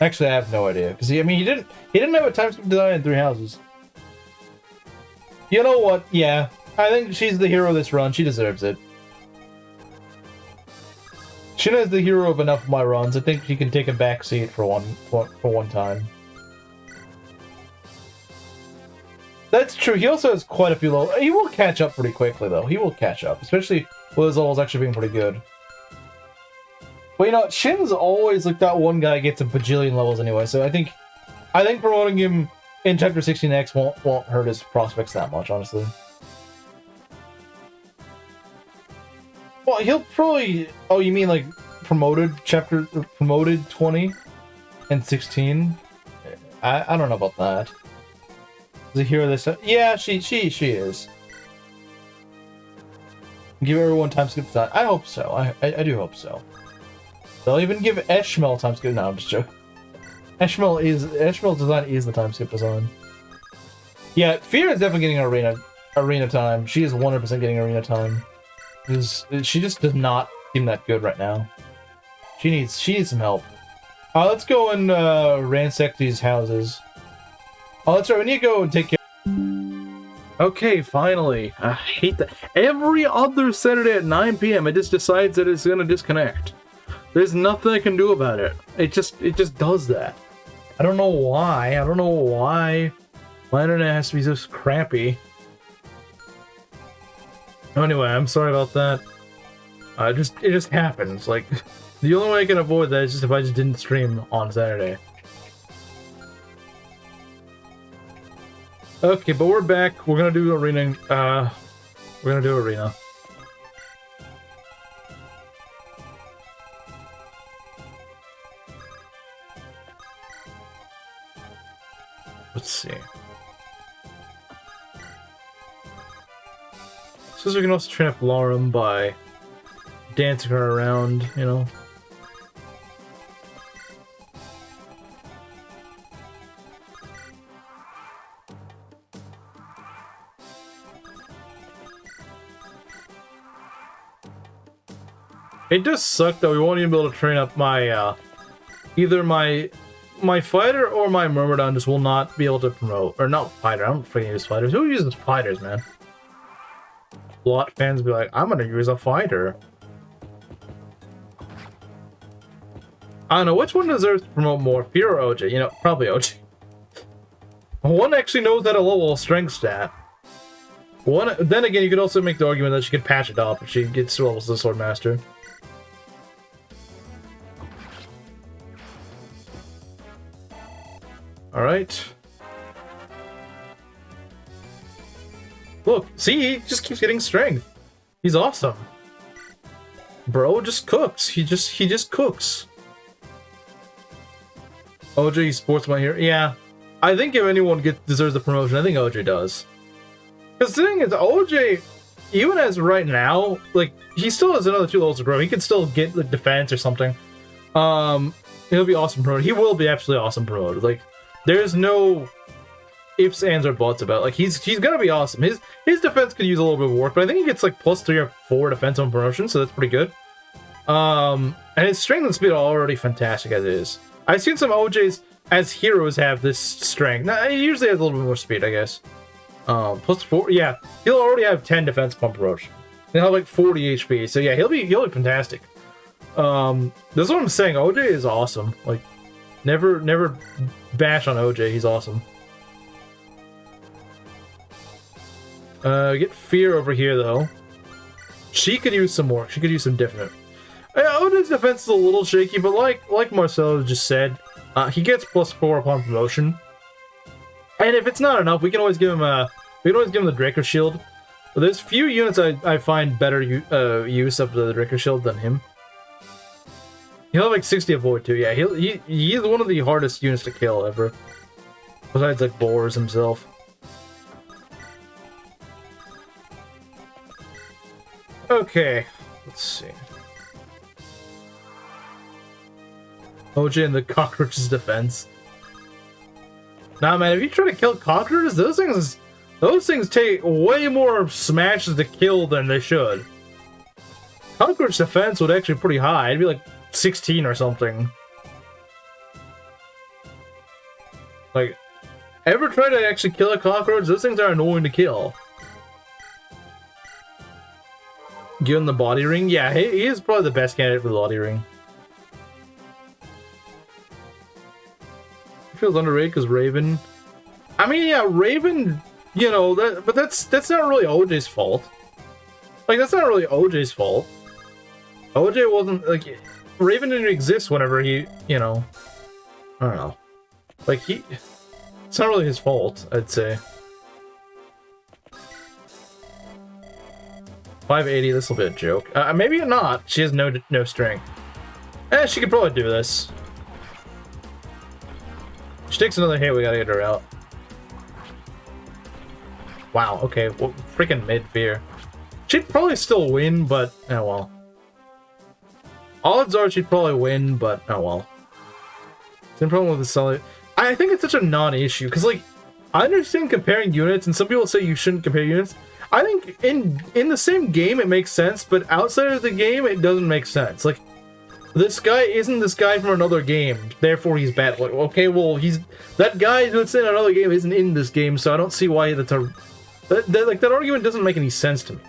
Actually, I have no idea because I mean, he didn't have a time skip design in 3 houses. You know what? Yeah, I think she's the hero of this run. She deserves it. Shina is the hero of enough of my runs. I think she can take a back seat for one time. That's true. He also has quite a few levels. He will catch up pretty quickly, though. He will catch up, especially with his levels actually being pretty good. But you know, Shin's always like that one guy gets a bajillion levels anyway. So I think promoting him in Chapter 16X won't hurt his prospects that much, honestly. Well, he'll probably... Oh, you mean like promoted 20 and 16? I don't know about that. Is he hero this? Yeah, she is. Give everyone time skip design. I hope so. I do hope so. They'll even give Eshmel time skip. No, I'm just joking. Eshmel's design is the time skip design. Yeah, Fear is definitely getting arena time. She is 100% getting arena time. She just does not seem that good right now. She needs some help. Let's go and ransack these houses. Oh, that's right. We need to go and take care. Okay, finally. I hate that. Every other Saturday at 9 p.m. it just decides that it's gonna disconnect. There's nothing I can do about it. It just does that. I don't know why. I don't know why my internet has to be so crappy. Anyway, I'm sorry about that. It just happens. Like, the only way I can avoid that is just if I just didn't stream on Saturday. Okay, but we're back. We're gonna do arena. We're gonna do arena. Let's see. So we can also train up Lauren by dancing her around, you know. It does suck that we won't even be able to train up my, either my fighter or my Myrmidon just will not be able to promote. Or not fighter, I don't freaking use fighters. Who uses fighters, man? A lot of fans be like, I'm gonna use a fighter. I don't know, which one deserves to promote more? Fear or OJ? You know, probably OJ. One actually knows how to level a strength stat. Then again, you could also make the argument that she could patch it up if she gets to levels as the Swordmaster. Alright. Look, see, he just keeps getting strength. He's awesome. Bro just cooks. He just cooks. OJ Sportsman here. Yeah. I think if anyone deserves the promotion, I think OJ does. Because the thing is, OJ, even as right now, like, he still has another 2 levels to grow. He could still get the defense or something. He'll be awesome promoted. He will be absolutely awesome promoted. Like, there's no ifs, ands, or buts about it. Like, he's gonna be awesome. His defense could use a little bit of work, but I think he gets like +3 or 4 defense on promotion, so that's pretty good. And his strength and speed are already fantastic as it is. I've seen some OJs as heroes have this strength. Now, he usually has a little bit more speed, I guess. +4, yeah. He'll already have 10 defense pump approach. He'll have like 40 HP, so yeah, he'll be fantastic. This is what I'm saying. OJ is awesome. Like, never bash on OJ. He's awesome. Get Fear over here though. She could use some work. She could use some different. OJ's defense is a little shaky, but like Marcelo just said, he gets +4 upon promotion. And if it's not enough, we can always give him the Draco Shield. But there's few units I find better use of the Draco Shield than him. He'll have like 60 avoid too. Yeah, he's one of the hardest units to kill ever. Besides like Boars himself. Okay, let's see. OJ and the cockroach's defense. Nah, man, if you try to kill cockroaches, those things take way more smashes to kill than they should. Conqueror's defense would actually be pretty high. It'd be like 16 or something. Like, ever try to actually kill a cockroach? Those things are annoying to kill. Give him the body ring? Yeah, he is probably the best candidate for the body ring. He feels underrated because Raven. I mean, yeah, Raven, you know, but that's not really OJ's fault. Like, that's not really OJ's fault. OJ wasn't, like, Raven didn't exist whenever he, you know, I don't know. Like, it's not really his fault, I'd say. 580, this will be a joke. Maybe not. She has no strength. She could probably do this. She takes another hit, we gotta get her out. Wow, okay, well, freaking mid-fear. She'd probably still win, but oh well. Odds are she'd probably win, but oh well. Same problem with the solid. I think it's such a non-issue, because, like, I understand comparing units, and some people say you shouldn't compare units. I think in the same game it makes sense, but outside of the game it doesn't make sense. Like, this guy isn't this guy from another game, therefore he's bad. Like, okay, well, that guy that's in another game isn't in this game, so I don't see why that's that argument doesn't make any sense to me.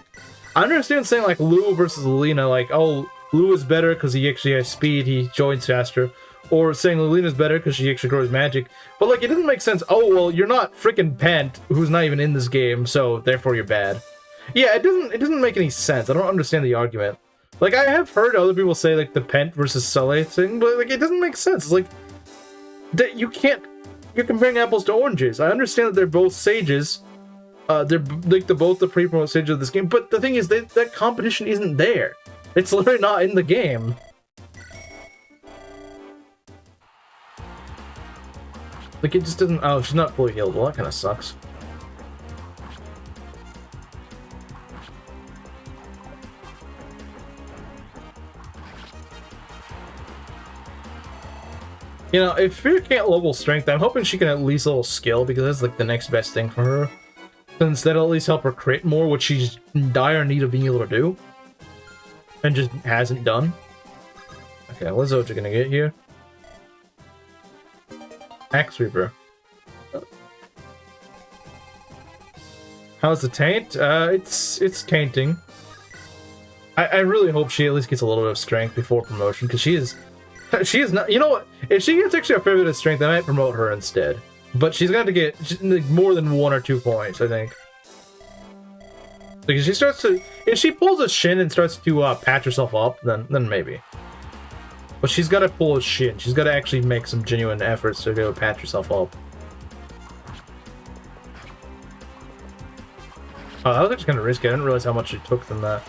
I understand saying, like, Lou versus Lilina, like, oh, Lou is better because he actually has speed, he joins faster. Or saying Lilina's better because she actually grows magic. But, like, it doesn't make sense. Oh, well, you're not freaking Pent, who's not even in this game, so therefore you're bad. Yeah, it doesn't make any sense. I don't understand the argument. Like, I have heard other people say, like, the Pent versus Sully thing, but, like, it doesn't make sense. It's like, that you can't... You're comparing apples to oranges. I understand that they're both sages. They're both the pre-promote sages of this game, but the thing is, that competition isn't there. It's literally not in the game. Like, it just doesn't... Oh, she's not fully healed. Well, that kind of sucks. You know, if Fear can't level strength, I'm hoping she can at least level skill, because that's, like, the next best thing for her. Since that'll at least help her crit more, which she's in dire need of being able to do. And just hasn't done. Okay, what's Oja gonna get here? Axe Reaper. How's the taint? It's tainting. I really hope she at least gets a little bit of strength before promotion, because she is not. You know what? If she gets actually a fair bit of strength, I might promote her instead. But she's going to get more than 1 or 2 points, I think. Because she starts to, if she pulls a shin and starts to patch herself up, then maybe. But she's got to pull a shin. She's got to actually make some genuine efforts to be able to patch herself up. Oh, that was actually kind of risky. I didn't realize how much it took from that.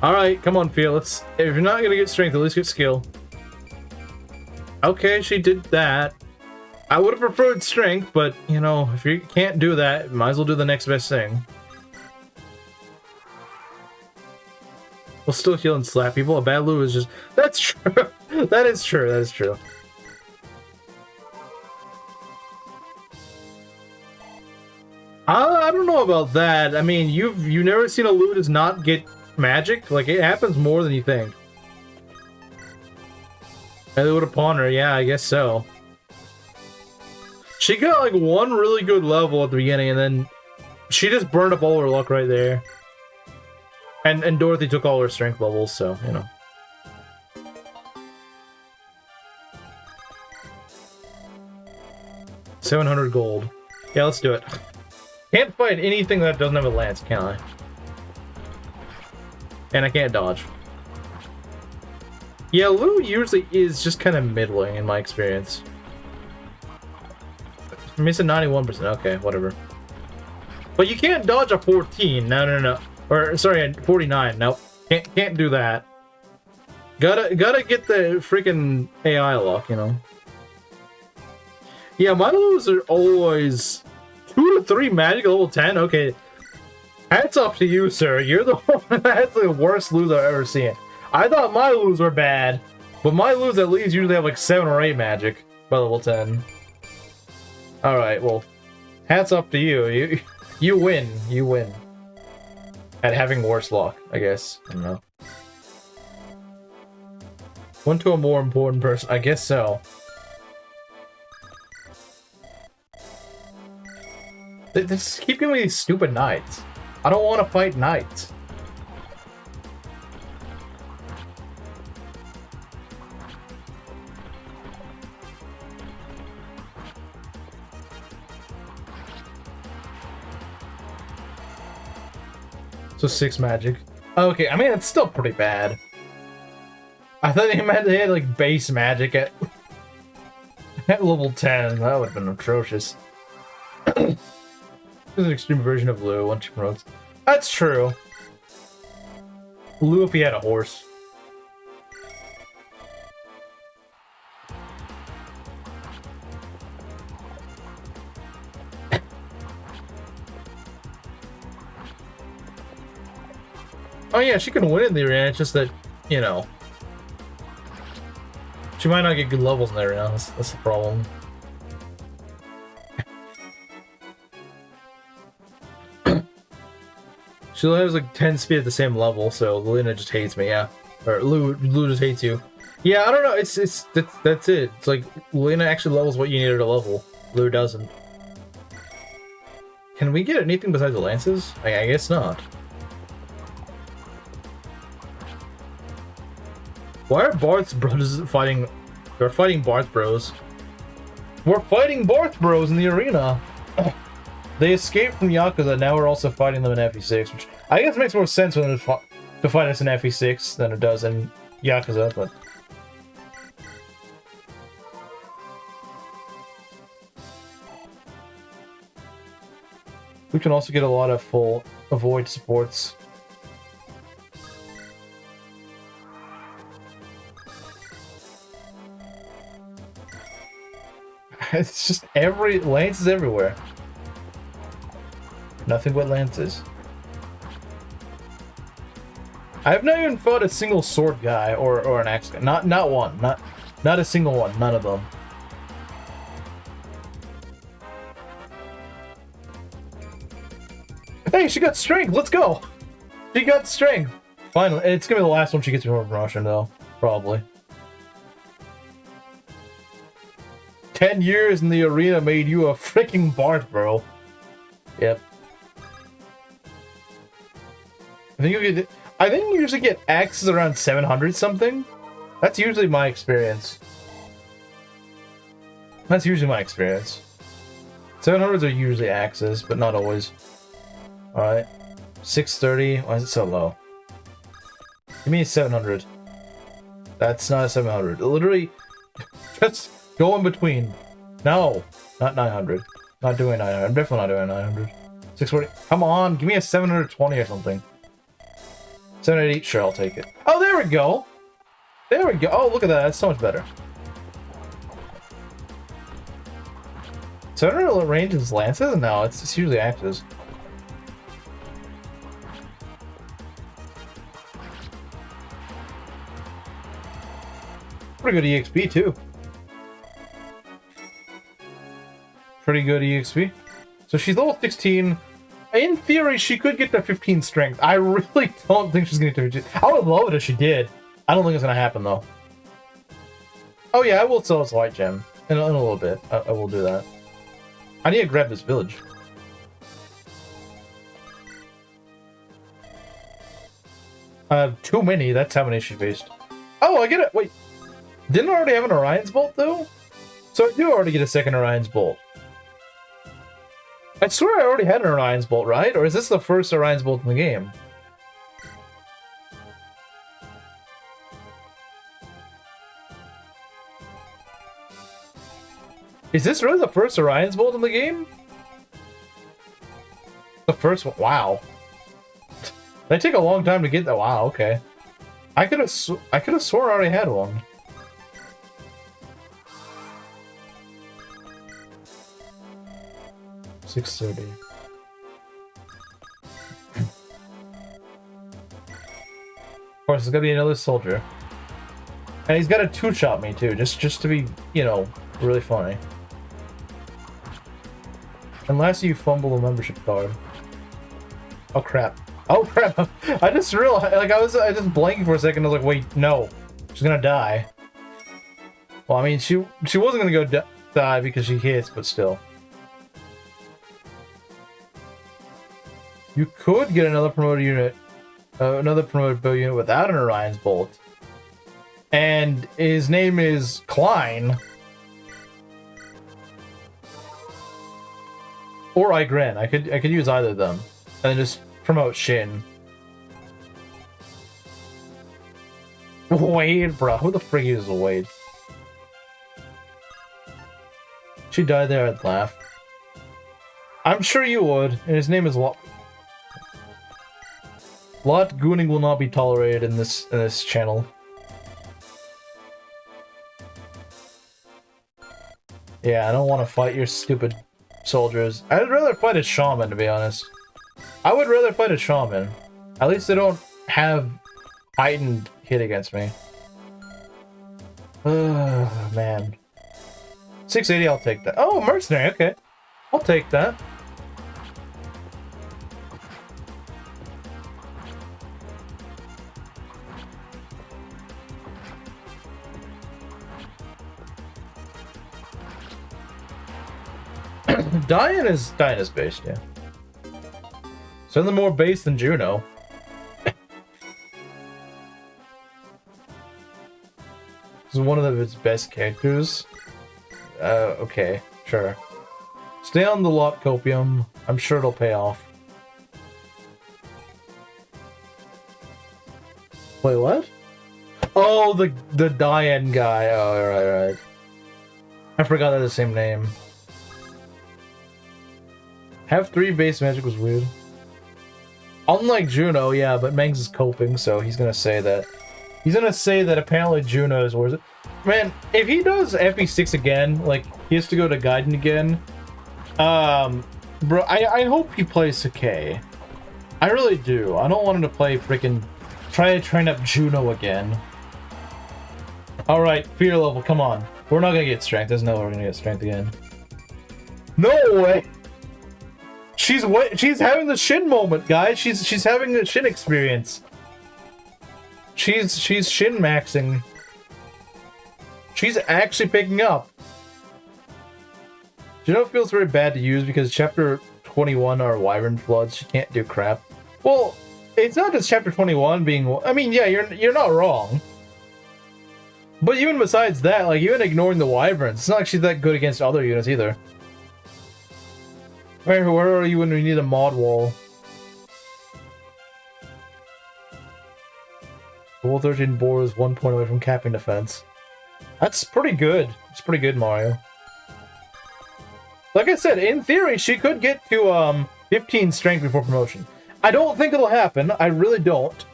Alright, come on, Fearless. If you're not going to get strength, at least get skill. Okay, she did that. I would have preferred strength, but, you know, if you can't do that, might as well do the next best thing. We'll still heal and slap people. A bad Lou is just... That's true. That is true. That is true. I don't know about that. I mean, you've never seen a Lou does not get magic? Like, it happens more than you think. And they would have pawned her. Yeah, I guess so. She got, like, 1 really good level at the beginning, and then she just burned up all her luck right there. And Dorothy took all her strength levels, so, you know. $700 gold. Yeah, let's do it. Can't fight anything that doesn't have a lance, can I? And I can't dodge. Yeah, Lou usually is just kind of middling in my experience. I'm missing 91%. Okay, whatever. But you can't dodge a 14. No. Or sorry, a 49. No, can't do that. Gotta get the freaking AI lock, you know. Yeah, my Lus are always 2 to 3 magic level 10. Okay, hats off to you, sir. You're the one that's the worst Lus I've ever seen. I thought my Lus were bad, but my Lus at least usually have like 7 or 8 magic by level 10. All right, well, hats off to you. You win. You win. At having worse luck, I guess. I don't know. Went to a more important person. I guess so. They just keep giving me these stupid knights. I don't want to fight knights. So 6 magic. Okay, I mean, it's still pretty bad. I thought they had like base magic at, at level 10. That would have been atrocious. This is an extreme version of Lou once she promotes. That's true. Lou if he had a horse. Oh yeah, she can win in the arena, it's just that, you know, she might not get good levels in the arena, that's the problem. She only has like 10 speed at the same level, so Luna just hates me, yeah. Or Lou just hates you. Yeah, I don't know, that's it. It's like, Luna actually levels what you need her to level. Lou doesn't. Can we get anything besides the lances? I guess not. Why are Barth's bros fighting? They're fighting Barth bros. We're fighting Barth bros in the arena. They escaped from Yakuza, now we're also fighting them in FE6, which I guess makes more sense when to fight us in FE6 than it does in Yakuza, but... We can also get a lot of full avoid supports. It's just lances everywhere. Nothing but lances. I have not even fought a single sword guy or an axe guy. Not one. Not a single one. None of them. Hey, she got strength. Let's go. She got strength. Finally, it's gonna be the last one she gets before promotion, though. Probably. 10 years in the arena made you a freaking Barth, bro. Yep. I think you usually get axes around 700 something. That's usually my experience. That's usually my experience. 700s are usually axes, but not always. Alright. 630. Why is it so low? Give me a 700. That's not a 700. Literally, just go in between. No, not 900. Not doing 900. I'm definitely not doing 900. 640. Come on, give me a 720 or something. 780. Sure, I'll take it. Oh, there we go. There we go. Oh, look at that. That's so much better. 700 range is lances? No, it's usually axes. Pretty good EXP too. Pretty good EXP. So she's level 16. In theory, she could get to 15 strength. I really don't think she's gonna get to 15. I would love it if she did. I don't think it's gonna happen though. Oh yeah, I will sell this white gem in a little bit. I will do that. I need to grab this village. Too many. That's how many she faced. Oh, I get it. Wait. Didn't I already have an Orion's Bolt, though? So I do already get a second Orion's Bolt. I swear I already had an Orion's Bolt, right? Or is this the first Orion's Bolt in the game? Is this really the first Orion's Bolt in the game? The first one? Wow. They take a long time to get that. Wow, okay. I could have sworn I already had one. $630. Of course, there's gonna be another soldier. And he's gotta two-shot me too, just to be, you know, really funny. Unless you fumble a membership card. Oh crap. Oh crap! I just realized, like, I was just blanking for a second, I was like, wait, no. She's gonna die. Well, I mean, she wasn't gonna go die because she hits, but still. You could get another promoted unit, another promoted bow unit without an Orion's Bolt. And his name is Klein. Or Igren. I could use either of them. And then just promote Shin. Wade, bro. Who the frig uses a Wade? She died there, I'd laugh. I'm sure you would. And his name is Lot. Lot gooning will not be tolerated in this channel. Yeah, I don't want to fight your stupid soldiers. I'd rather fight a shaman, to be honest. I would rather fight a shaman. At least they don't have heightened hit against me. Man. 680, I'll take that. Oh, mercenary, okay. I'll take that. Diane is based, yeah. Certainly more based than Juno. This is one of its best characters. Okay, sure. Stay on the lot, Copium. I'm sure it'll pay off. Wait, what? Oh, the Diane guy. Oh, right. I forgot that's the same name. Have 3 base magic was weird. Unlike Juno, yeah, but Mengs is coping, so he's gonna say that. He's gonna say that apparently Juno is worth it. Man, if he does FP6 again, like, he has to go to Gaiden again, bro, I hope he plays Sakai. I really do. I don't want him to play freaking... Try to train up Juno again. Alright, fear level, come on. We're not gonna get strength. There's no way we're gonna get strength again. No way! She's having the Shin moment, guys. She's having the Shin experience. She's Shin maxing. She's actually picking up. Do you know it feels very bad to use because chapter 21 are Wyvern Floods. She can't do crap. Well, it's not just chapter 21 being... I mean, yeah, you're not wrong. But even besides that, like, even ignoring the Wyverns, it's not like she's that good against other units either. Alright, where are you when we need a mod wall? Level 13 boar is 1 point away from capping defense. That's pretty good. It's pretty good, Mario. Like I said, in theory, she could get to 15 strength before promotion. I don't think it'll happen. I really don't.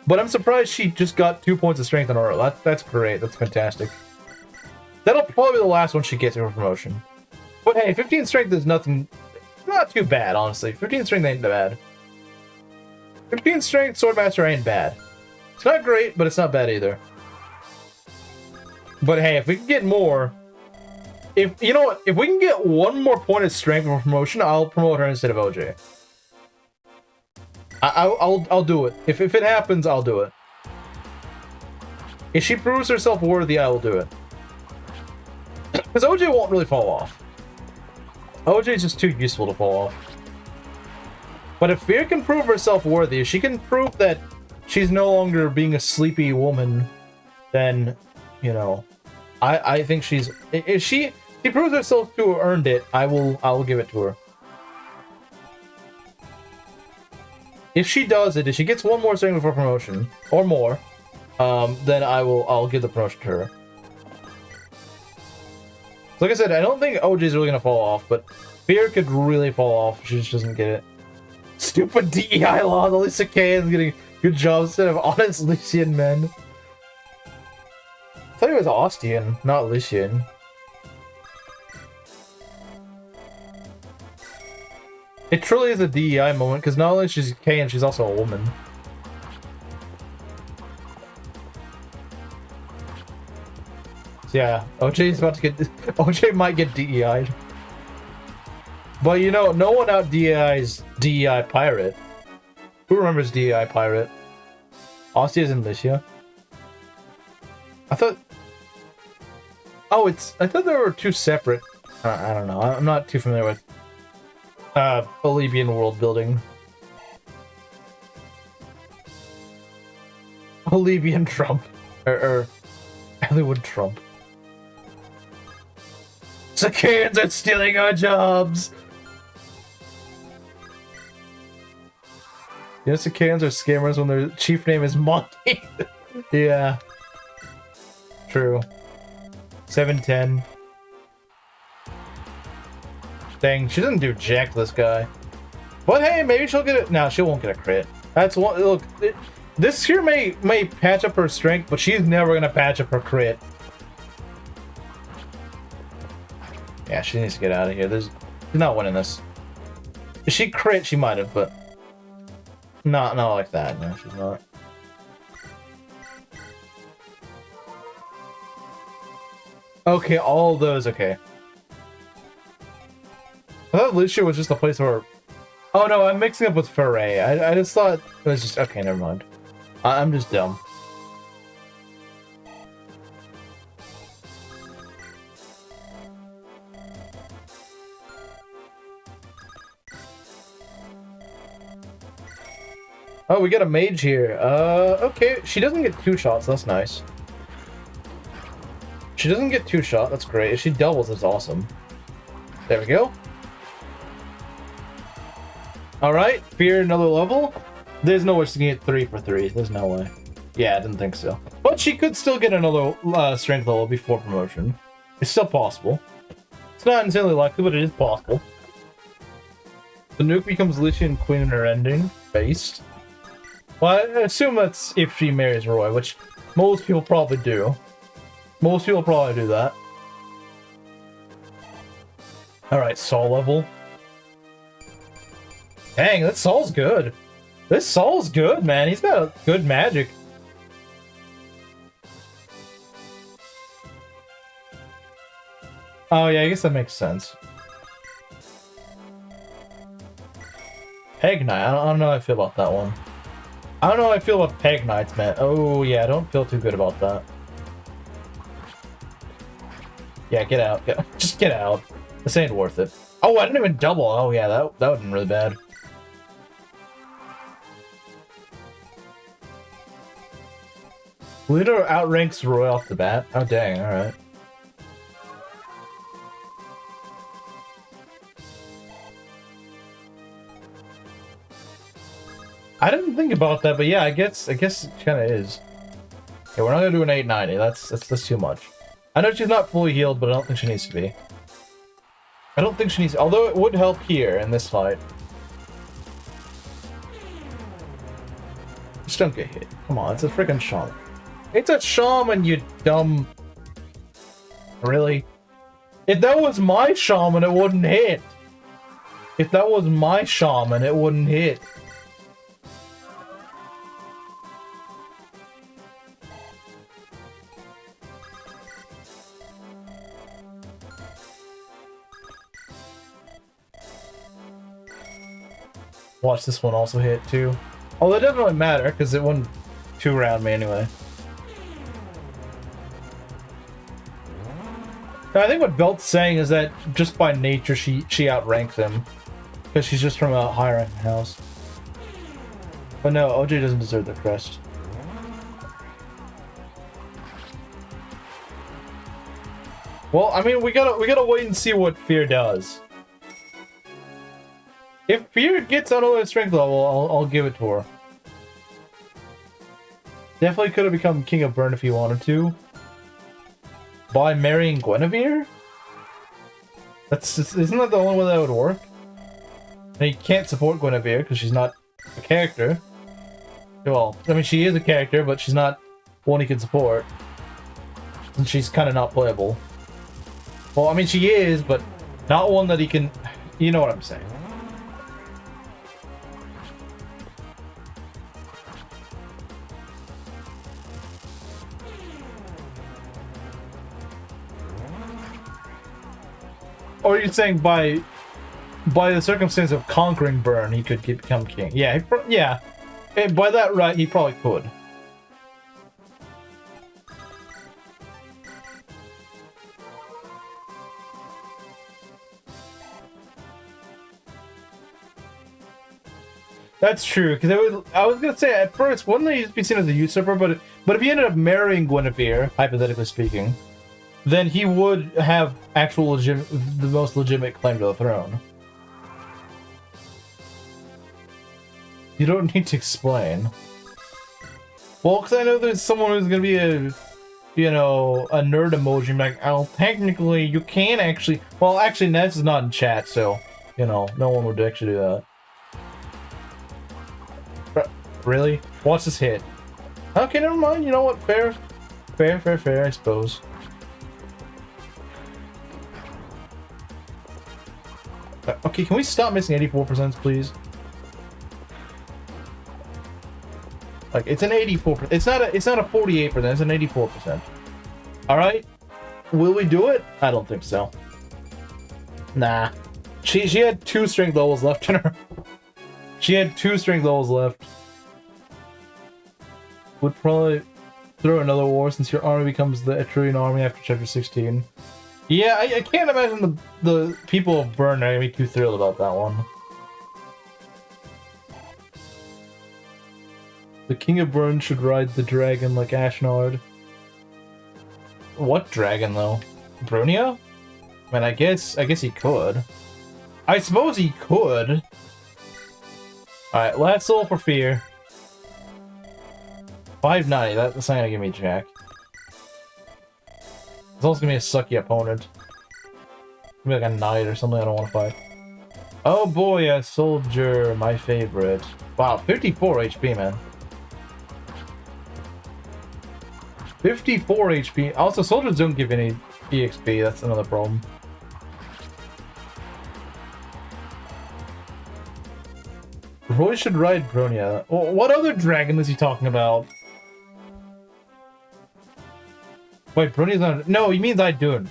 But I'm surprised she just got 2 points of strength on her. That's great. That's fantastic. That'll probably be the last one she gets before promotion. But hey, 15 strength is nothing... Not too bad, honestly. 15 strength ain't bad. 15 strength Swordmaster ain't bad. It's not great, but it's not bad either. But hey, if we can get more... If you know what? If we can get 1 more point of strength for promotion, I'll promote her instead of OJ. I'll do it. If it happens, I'll do it. If she proves herself worthy, I will do it. Because OJ won't really fall off. OJ is just too useful to fall off. But if Fear can prove herself worthy, if she can prove that she's no longer being a sleepy woman, then, you know, I think she's... If she proves herself to have earned it, I will give it to her. If she does it, if she gets 1 more strength before promotion, or more, then I'll give the promotion to her. Like I said, I don't think OJ's really gonna fall off, but Fear could really fall off if she just doesn't get it. Stupid DEI laws, at least Sakae's getting good jobs instead of honest Lycian men. I thought he was Ostian, not Lycian. It truly is a DEI moment, because not only is she Sakaean, she's also a woman. Yeah, OJ's about to get... OJ might get DEI'd. But you know, no one out DEI's DEI Pirate. Who remembers DEI Pirate? Ostia's in Lycia. I thought... Oh, I thought there were two separate. I don't know. I'm not too familiar with Bolivian world building. Bolivian Trump. Or Hollywood Trump. Cicadas are stealing our jobs! You know, cicadas are scammers when their chief name is Monty. Yeah. True. 710. Dang, she doesn't do jack to this guy. But hey, maybe she'll get it. No, she won't get a crit. That's one. Look, this here may patch up her strength, but she's never gonna patch up her crit. Yeah, she needs to get out of here. She's not winning this. If she crit, she might have, but not like that. No, she's not. Okay, all those. Okay. I thought Lucia was just a place where... Oh no, I'm mixing up with Foray. I just thought it was just... Okay, never mind. I'm just dumb. Oh, we got a mage here. Okay, she doesn't get 2 shots, that's nice. She doesn't get 2 shot, that's great. If she doubles, that's awesome. There we go. Alright, fear another level. There's no way she can get 3 for 3. There's no way. Yeah, I didn't think so. But she could still get another strength level before promotion. It's still possible. It's not insanely likely, but it is possible. The nuke becomes Lucian Queen in her ending. Based. Well, I assume that's if she marries Roy, which most people probably do. Most people probably do that. Alright, Saul level. Dang, that Saul's good. This Saul's good, man. He's got good magic. Oh, yeah, I guess that makes sense. Peg Knight. I don't know how I feel about that one. I don't know how I feel about Peg Knights, man. Oh, yeah, I don't feel too good about that. Yeah, get out. Just get out. This ain't worth it. Oh, I didn't even double. Oh, yeah, that would have been really bad. Leader outranks Roy off the bat. Oh, dang, alright. I didn't think about that, but yeah, I guess it kind of is. Okay, we're not gonna do an 890. That's too much. I know she's not fully healed, but I don't think she needs to be. I don't think she needs. Although it would help here in this fight. Just don't get hit. Come on, it's a freaking shaman. It's a shaman, you dumb. Really? If that was my shaman, it wouldn't hit. If that was my shaman, it wouldn't hit. Watch this one also hit too. Oh, that doesn't really matter because it won 2 round me anyway. Now, I think what Belt's saying is that just by nature she outranks him because she's just from a higher ranking house. But no, OJ doesn't deserve the crest. Well, I mean, we gotta wait and see what Fear does. If Fear gets another strength level, I'll give it to her. Definitely could have become King of Burn if he wanted to. By marrying Guinevere? Isn't that the only way that would work? And he can't support Guinevere because she's not a character. Well, I mean, she is a character, but she's not one he can support. And she's kind of not playable. Well, I mean, she is, but not one that he can... You know what I'm saying. Or are you saying by the circumstance of conquering Burn, he could become king? Yeah, yeah. By that right, he probably could. That's true, because I was gonna say at first wouldn't they be seen as a usurper, but if he ended up marrying Guinevere, hypothetically speaking, then he would have the most legitimate claim to the throne. You don't need to explain. Well, because I know there's someone who's gonna be a nerd emoji. I'm like, oh, technically you can actually. Well, actually, Ness is not in chat, so no one would actually do that. Really? What's this hit? Okay, never mind. You know what? Fair, I suppose. Okay, can we stop missing 84%, please? Like, it's an 84%. It's not a 48%. It's an 84%. All right. Will we do it? I don't think so. Nah. She had 2 strength levels left in her. She had 2 strength levels left. Would probably throw another war since your army becomes the Etrurian army after chapter 16. Yeah, I can't imagine the people of Bern are gonna be too thrilled about that one. The king of Bern should ride the dragon like Ashnard. What dragon though? Brunia? I mean, I guess he could. I suppose he could. Alright, last soul for fear. 590, that's not gonna give me jack. It's also gonna be a sucky opponent. Maybe like a knight or something I don't want to fight. Oh boy, a soldier, my favorite. Wow, 54 HP, man. 54 HP. Also, soldiers don't give any EXP, that's another problem. Roy should ride Bronia. Well, what other dragon is he talking about? Wait, Bronia's not... No, he means Idun.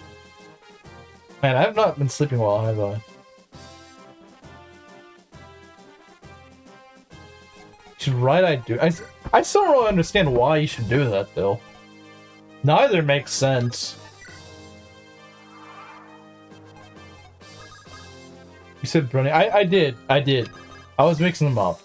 Man, I have not been sleeping well, have I? Should ride Idun. I still don't really understand why you should do that, though. Neither makes sense. You said Bronia. I did. I was mixing them up.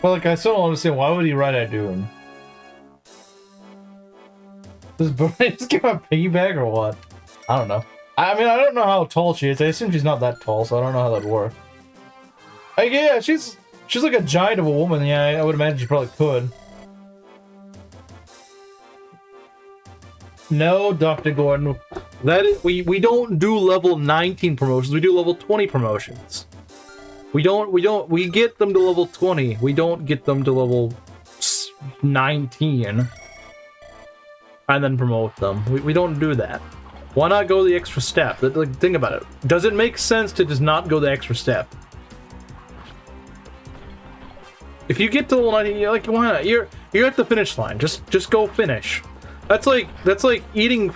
Well, like, I still don't understand. Why would he ride Idun? Does Bronia just give a piggyback or what? I don't know. I mean, I don't know how tall she is. I assume she's not that tall, so I don't know how that'd work. Yeah, she's like a giant of a woman. Yeah, I would imagine she probably could. No, Dr. Gordon. We don't do level 19 promotions. We do level 20 promotions. We get them to level 20. We don't get them to level 19 and then promote them. We don't do that. Why not go the extra step? Like, think about it. Does it make sense to just not go the extra step? If you get to level 19, you're like, why not? You're at the finish line. Just go finish. That's like eating.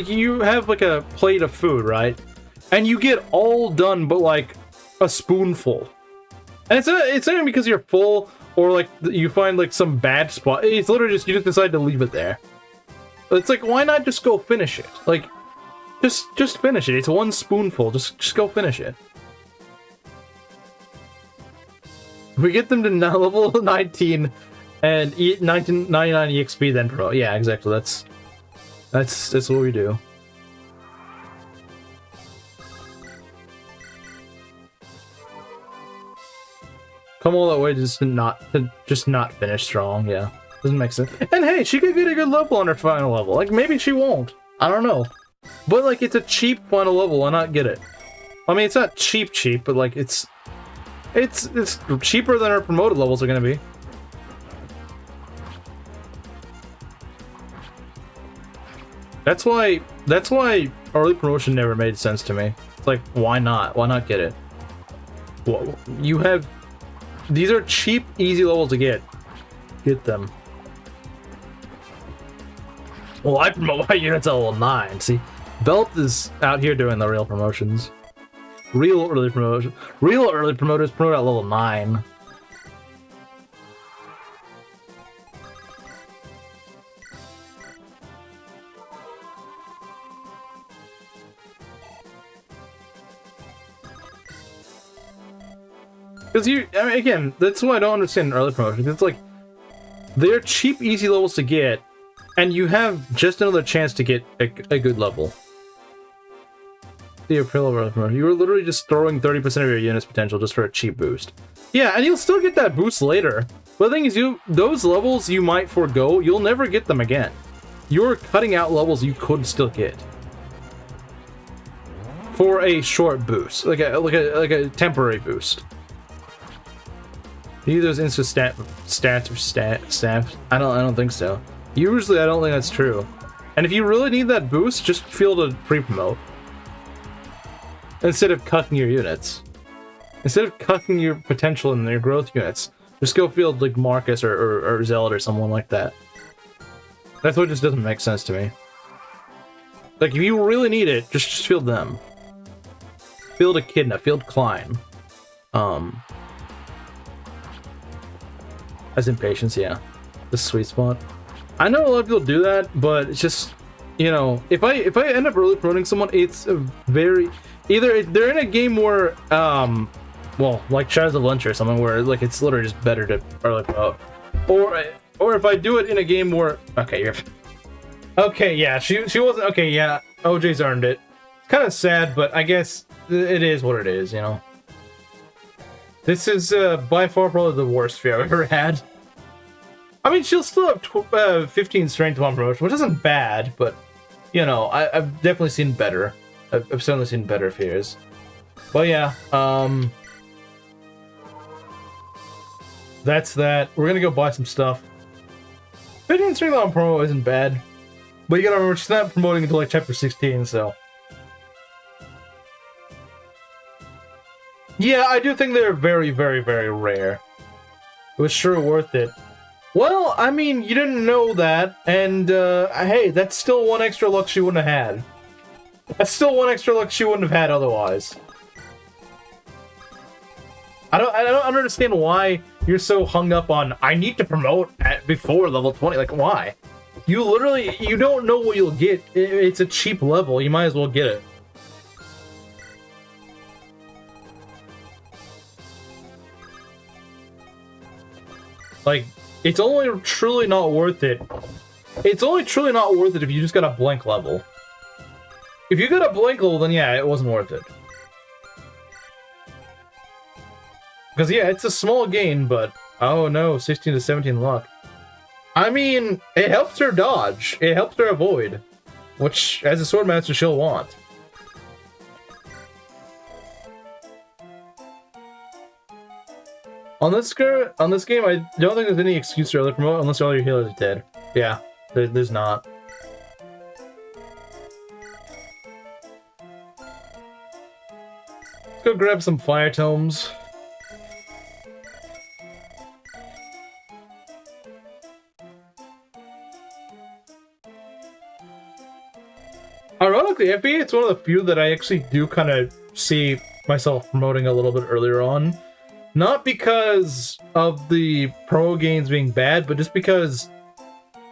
You have like a plate of food, right? And you get all done, but like a spoonful. And it's not even because you're full or like you find like some bad spot. It's literally just you just decide to leave it there. It's like, why not just go finish it? Like, just finish it. It's one spoonful. Just go finish it. We get them to level 19 and 1999 EXP then pro. Yeah, exactly. That's what we do. Come all that way to just not finish strong. Yeah, doesn't make sense. And hey, she could get a good level on her final level. Like, maybe she won't. I don't know. But like, it's a cheap final level. Why not get it? I mean, it's not cheap, but like it's cheaper than our promoted levels are gonna be. That's why early promotion never made sense to me. It's like, why not? Why not get it? Well, you have... These are cheap, easy levels to get. Get them. Well, I promote my units at level 9. See, Belt is out here doing the real promotions. Real early promoters promote at level 9. Because I mean, again, that's why I don't understand early promotion. It's like, they're cheap, easy levels to get, and you have just another chance to get a good level. The appeal of early promotion. You were literally just throwing 30% of your unit's potential just for a cheap boost. Yeah, and you'll still get that boost later. But the thing is, those levels you might forego, you'll never get them again. You're cutting out levels you could still get for a short boost, like a temporary boost. Either those instant stats or stats. I don't think so. Usually, I don't think that's true. And if you really need that boost, just feel to pre-promote instead of cutting your units. Instead of cutting your potential in your growth units, just go field like Marcus or Zealot or someone like that. That's what just doesn't make sense to me. Like, if you really need it, just field them. Field Echidna, field Klein. As impatience, yeah. The sweet spot. I know a lot of people do that, but it's just, you know, if I end up early promoting someone, it's a very... Either they're in a game where, well, like Shadows of Lunch or something, where like it's literally just better to early promote. Or if I do it in a game where... Okay, you're... Okay, yeah, she wasn't... Okay, yeah, OJ's earned it. It's kind of sad, but I guess it is what it is, you know? This is by far probably the worst fear I've ever had. I mean, she'll still have 15 strength to 1 promotion, which isn't bad, but, you know, I've definitely seen better. I've certainly seen better fears. But yeah, that's that. We're gonna go buy some stuff. 15 strength on promo isn't bad, but you gotta remember, she's not promoting until like chapter 16, so... Yeah, I do think they're very, very, very rare. It was sure worth it. Well, I mean, you didn't know that, and hey, that's still 1 extra luck she wouldn't have had. That's still 1 extra luck she wouldn't have had otherwise. I don't understand why you're so hung up on, I need to promote before level 20. Like, why? You literally, you don't know what you'll get. It's a cheap level. You might as well get it. Like, it's only truly not worth it. It's only truly not worth it if you just got a blank level. If you got a blank level, then yeah, it wasn't worth it. Because yeah, it's a small gain, but oh no, 16 to 17 luck. I mean, it helps her dodge. It helps her avoid, which as a swordmaster she'll want. On this game, I don't think there's any excuse to early promote unless all your healers are dead. Yeah, there's not. Let's go grab some fire tomes. Ironically, FBA, it's one of the few that I actually do kind of see myself promoting a little bit earlier on. Not because of the pro gains being bad, but just because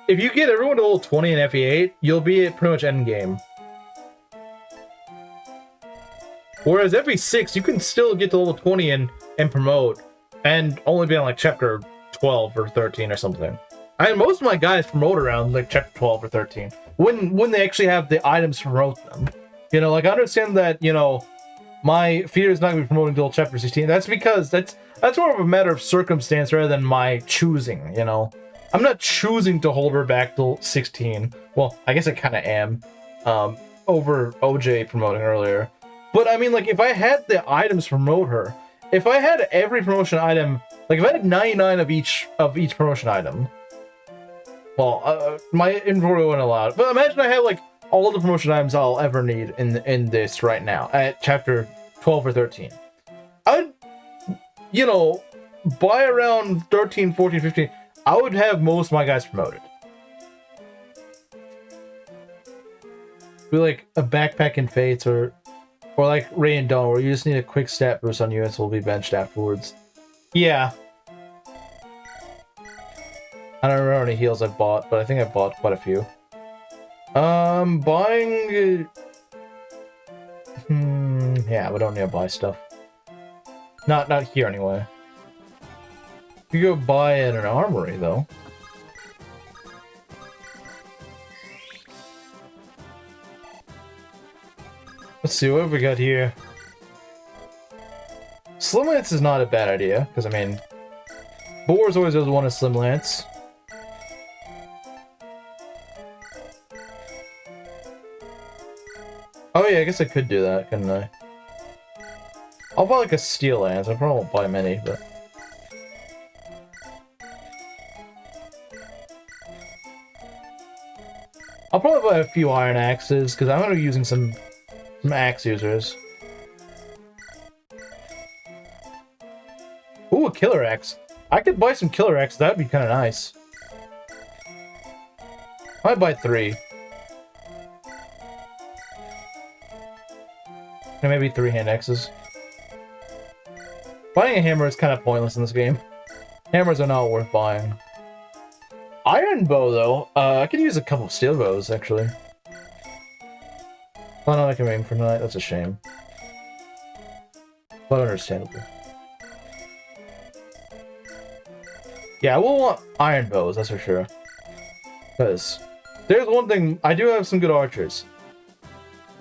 if you get everyone to level 20 in FE8, you'll be at pretty much endgame. Whereas FE6, you can still get to level 20 and promote, and only be on like chapter 12 or 13 or something. Most of my guys promote around like chapter 12 or 13 when they actually have the items to promote them. You know, like I understand that, you know, my fear is not going to be promoting until chapter 16. That's because that's more of a matter of circumstance rather than my choosing, you know. I'm not choosing to hold her back till 16. Well, I guess I kind of am, over OJ promoting earlier. But I mean, like, if I had the items to promote her, if I had every promotion item, like if I had 99 of each promotion item, well, my inventory wouldn't allow it. But imagine I have like all the promotion items I'll ever need in this right now at chapter 12 or 13. I'd, you know, by around 13, 14, 15, I would have most of my guys promoted. Be like a backpack in Fates or Or like Ray and Dawn, where you just need a quick stat boost on units will be benched afterwards. Yeah. I don't remember how many heals I've bought, but I think I've bought quite a few. Buying... yeah, we don't need to buy stuff. Not here, anyway. You go buy at an armory, though. Let's see, what have we got here? Slim Lance is not a bad idea, because, I mean... Boars always does want a Slim Lance. Oh yeah, I guess I could do that, couldn't I? I'll buy like a Steel Lance. I probably won't buy many, but... I'll probably buy a few Iron Axes, because I'm going to be using some axe users. Ooh, a Killer Axe. I could buy some Killer Axe, that would be kind of nice. I might buy 3. And maybe 3 hand axes. Buying a hammer is kind of pointless in this game. Hammers are not worth buying. Iron bow, though. I could use a couple of steel bows, actually. Oh, no, I can aim for tonight. That's a shame. But understandable. Yeah, I will want iron bows, that's for sure. Because there's one thing, I do have some good archers.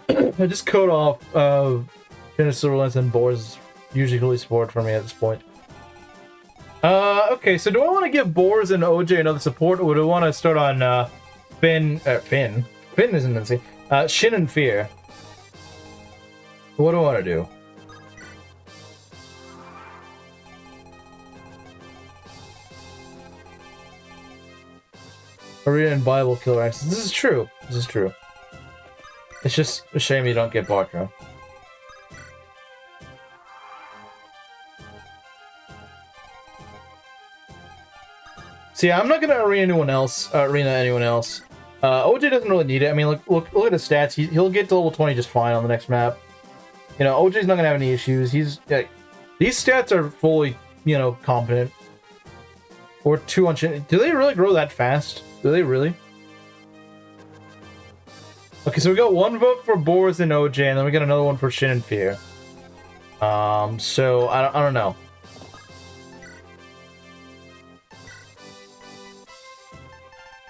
I just coat off Finished Silver Lance and Boars usually really support for me at this point. Okay, so do I want to give Boars and OJ another support, or do I want to start on Finn isn't insane. Shin and Fear. What do I want to do? Arena and Bible Killer Axes. This is true. This is true. It's just a shame you don't get Bartra. See, I'm not gonna arena anyone else. OJ doesn't really need it. I mean, look at his stats. He'll get to level 20 just fine on the next map. You know, OJ's not gonna have any issues. These stats are fully, you know, competent. Or 200. Do they really grow that fast? Do they really? Okay, so we got one vote for Boars and OJ, and then we got another one for Shin and Fear. So I don't know.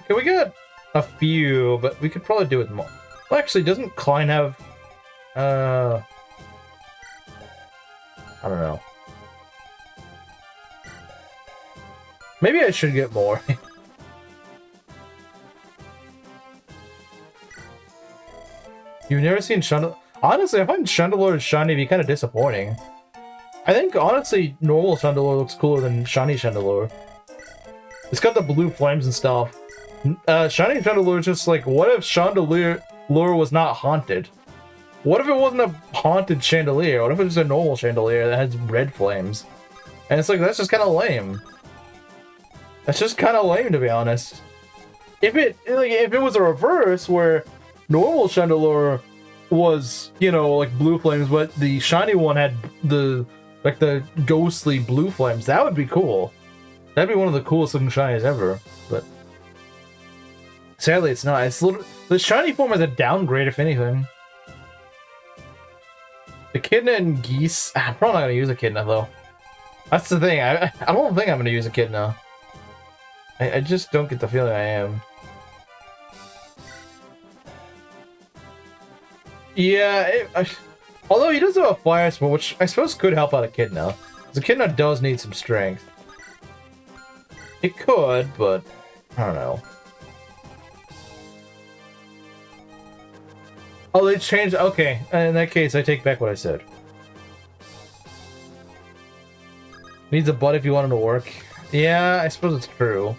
Okay, we got a few, but we could probably do it more. Well, actually, doesn't Klein have... I don't know. Maybe I should get more. You've never seen Chandelier? Honestly, I find Chandelier's shiny to be kind of disappointing. I think, honestly, normal Chandelier looks cooler than shiny Chandelier. It's got the blue flames and stuff. Shiny Chandelier is just like, what if Chandelier was not haunted? What if it wasn't a haunted chandelier? What if it was a normal chandelier that has red flames? And it's like, that's just kind of lame. That's just kind of lame, to be honest. If it was a reverse where normal chandelier was, you know, like blue flames, but the shiny one had the ghostly blue flames, that would be cool. That'd be one of the coolest looking shinies ever. But sadly, it's not. It's the shiny form is a downgrade, if anything. Echidna and Geese. I'm probably not gonna use Echidna though. That's the thing. I don't think I'm gonna use Echidna. I just don't get the feeling I am. Yeah, although he does have a fire spell, which I suppose could help out Echidna. Because Echidna does need some strength. It could, but I don't know. Oh, they changed. Okay, in that case, I take back what I said. Needs a butt if you want him to work. Yeah, I suppose it's true.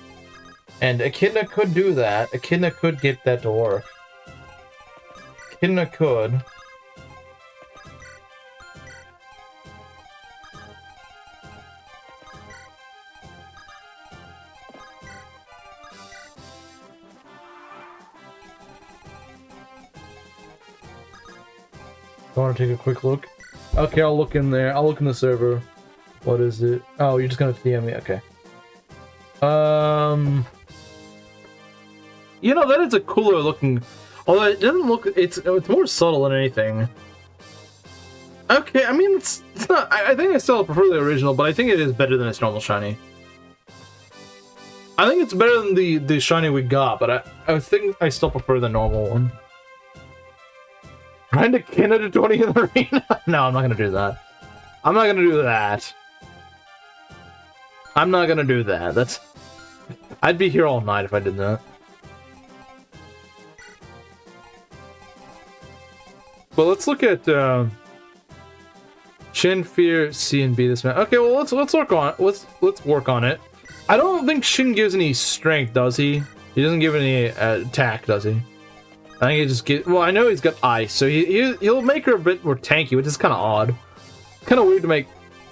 And Echidna could do that. Echidna could get that to work. Echidna could. I want to take a quick look. Okay, I'll look in there. I'll look in the server. What is it? Oh, you're just gonna DM me. Okay. You know, that is a cooler looking. Although it doesn't look. It's more subtle than anything. Okay, I mean it's not. I think I still prefer the original, but I think it is better than its normal shiny. I think it's better than the shiny we got, but I think I still prefer the normal one. Trying to Canada 20 in the arena? No, I'm not gonna do that. I'm not gonna do that. I'm not gonna do that. That's. I'd be here all night if I did that. Well, let's look at Shin, Fear, C, and B. This man. Okay, well let's work on it. Let's work on it. I don't think Shin gives any strength, does he? He doesn't give any attack, does he? I think he just gives. Well, I know he's got ice, so he'll make her a bit more tanky, which is kind of odd. Kind of weird to make,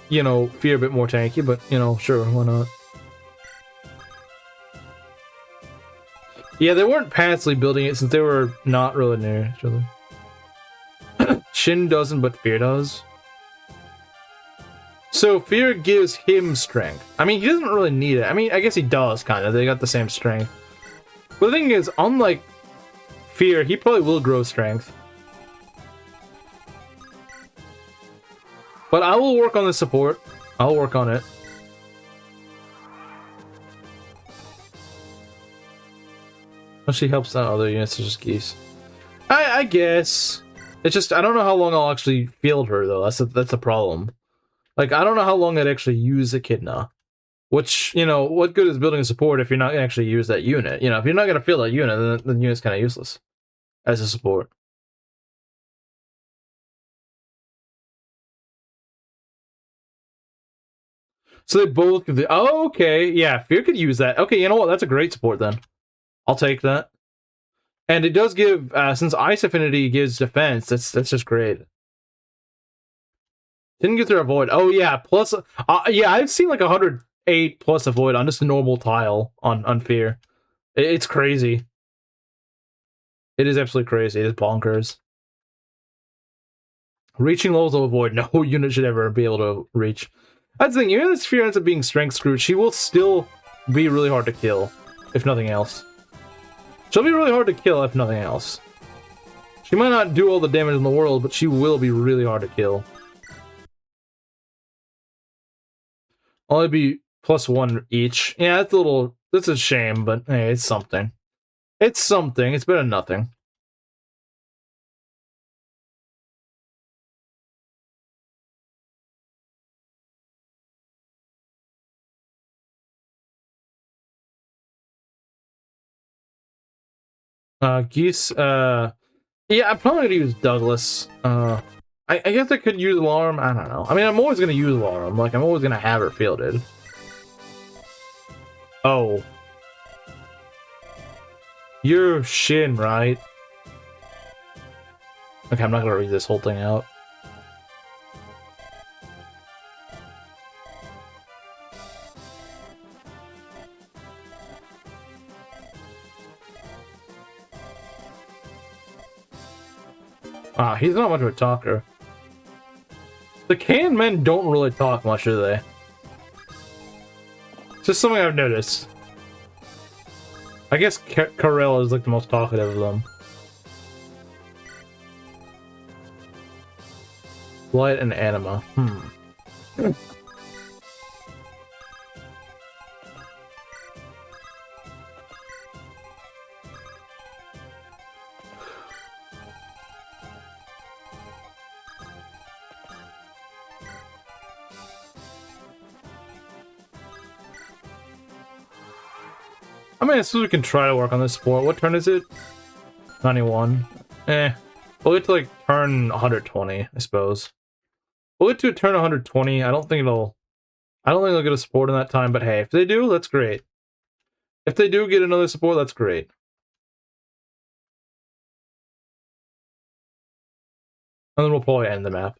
you know, Fear a bit more tanky, but you know, sure, why not? Yeah, they weren't pastly building it since they were not really near each other. Shin doesn't, but Fear does. So Fear gives him strength. I mean, he doesn't really need it. I mean, I guess he does, kind of. They got the same strength. But the thing is, unlike Fear, he probably will grow strength. But I will work on the support. I'll work on it. She helps out other units such as geese. I guess. It's just, I don't know how long I'll actually field her, though. That's the problem. Like, I don't know how long I'd actually use Echidna. Which, you know, what good is building a support if you're not going to actually use that unit? You know, if you're not going to field that unit, then the unit's kind of useless as a support. So they both... Oh, okay. Yeah, Fear could use that. Okay, you know what? That's a great support, then. I'll take that. And it does give... since Ice Affinity gives defense, that's just great. Didn't get through Avoid. Oh, yeah. Plus... yeah, I've seen like 108 plus Avoid on just a normal tile on Fear. It's crazy. It is absolutely crazy. It is bonkers. Reaching levels of Avoid, no unit should ever be able to reach. That's the thing, even if Fear ends up being strength screwed, she will still be really hard to kill, if nothing else. She'll be really hard to kill, if nothing else. She might not do all the damage in the world, but she will be really hard to kill. Only be +1 each. Yeah, that's a shame, but hey, it's something. It's something. It's better than nothing. Geese, yeah, I'm probably gonna use Douglas. I guess I could use Alarm, I don't know. I mean, I'm always gonna use Alarm, like, I'm always gonna have her fielded. Oh. You're Shin, right? Okay, I'm not gonna read this whole thing out. He's not much of a talker. The canned men don't really talk much, do they? It's just something I've noticed. I guess Karel is like the most talkative of them. Light and Anima. I mean, I suppose we can try to work on this sport. What turn is it? 91. We'll get to like turn 120, I suppose. We'll get to a turn 120. I don't think they'll get a support in that time, but hey, if they do, that's great. If they do get another support, that's great. And then we'll probably end the map.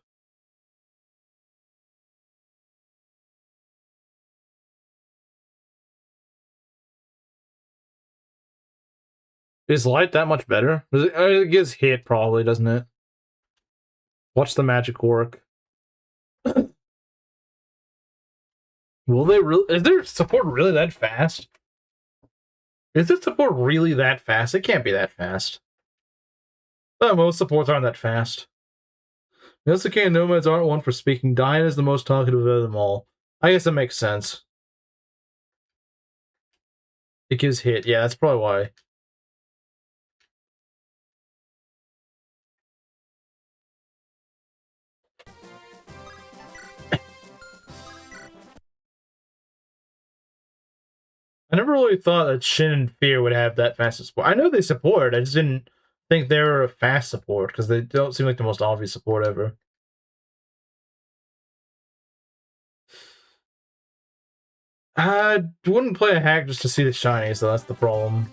Is light that much better? It gives hit, probably, doesn't it? Watch the magic work. Will they really? Is their support really that fast? Is this support really that fast? It can't be that fast. Most supports aren't that fast. Yosuke and Nomads aren't one for speaking. Diane is the most talkative of them all. I guess that makes sense. It gives hit. Yeah, that's probably why. I never really thought that Shin and Fear would have that fast support. I know they support. I just didn't think they were a fast support because they don't seem like the most obvious support ever. I wouldn't play a hack just to see the shinies, though. That's the problem.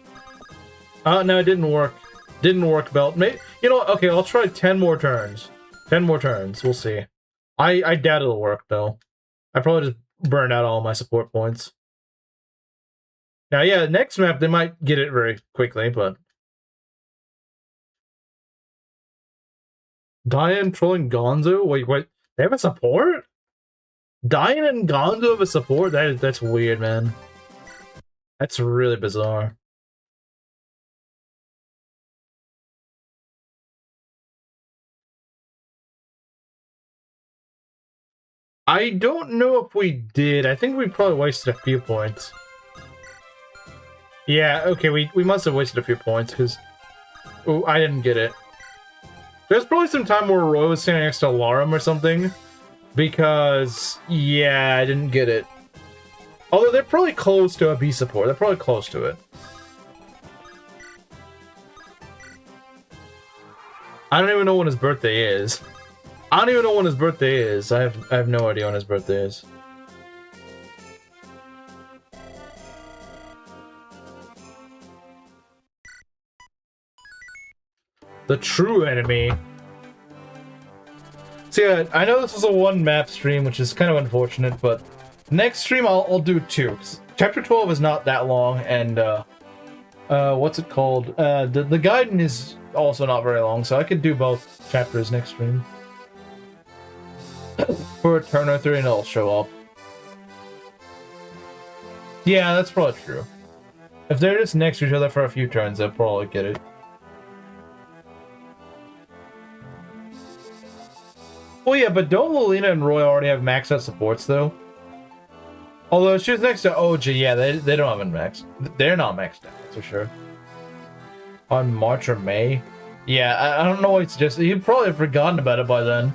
No, it didn't work. Didn't work, Belt. Maybe, you know, okay, I'll try 10 more turns. 10 more turns. We'll see. I doubt it'll work, though. I probably just burned out all my support points. Now, yeah, next map, they might get it very quickly, but... Diane trolling Gonzo? Wait, they have a support? Diane and Gonzo have a support? That's weird, man. That's really bizarre. I don't know if we did. I think we probably wasted a few points. Yeah, okay, we must have wasted a few points, because... Oh, I didn't get it. There's probably some time where Roy was standing next to Larum or something, because... Yeah, I didn't get it. Although they're probably close to a B support. They're probably close to it. I don't even know when his birthday is. I don't even know when his birthday is. I have no idea when his birthday is. The true enemy. So yeah, I know this is a one map stream, which is kind of unfortunate, but next stream I'll do 2. Chapter 12 is not that long, and what's it called? The guide is also not very long, so I could do both chapters next stream. For a turn or 3 and it'll show up. Yeah, that's probably true. If they're just next to each other for a few turns, they'll probably get it. Well, yeah, but don't Lilina and Roy already have maxed out supports, though? Although she was next to OG, yeah, they don't have a max. They're not maxed out, that's for sure. On March or May? Yeah, I don't know what it's just. He'd probably have forgotten about it by then.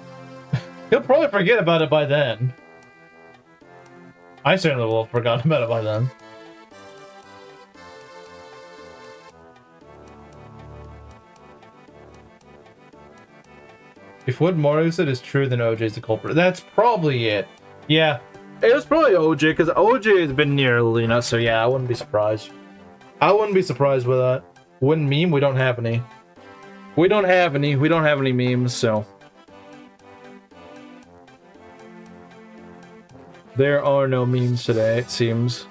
He'll probably forget about it by then. I certainly will have forgotten about it by then. If what Mario said is true, then OJ is the culprit. That's probably it. Yeah, it was probably OJ, because OJ has been near Lina, so yeah, I wouldn't be surprised. I wouldn't be surprised with that. Wouldn't meme? We don't have any. We don't have any memes, so... There are no memes today, it seems.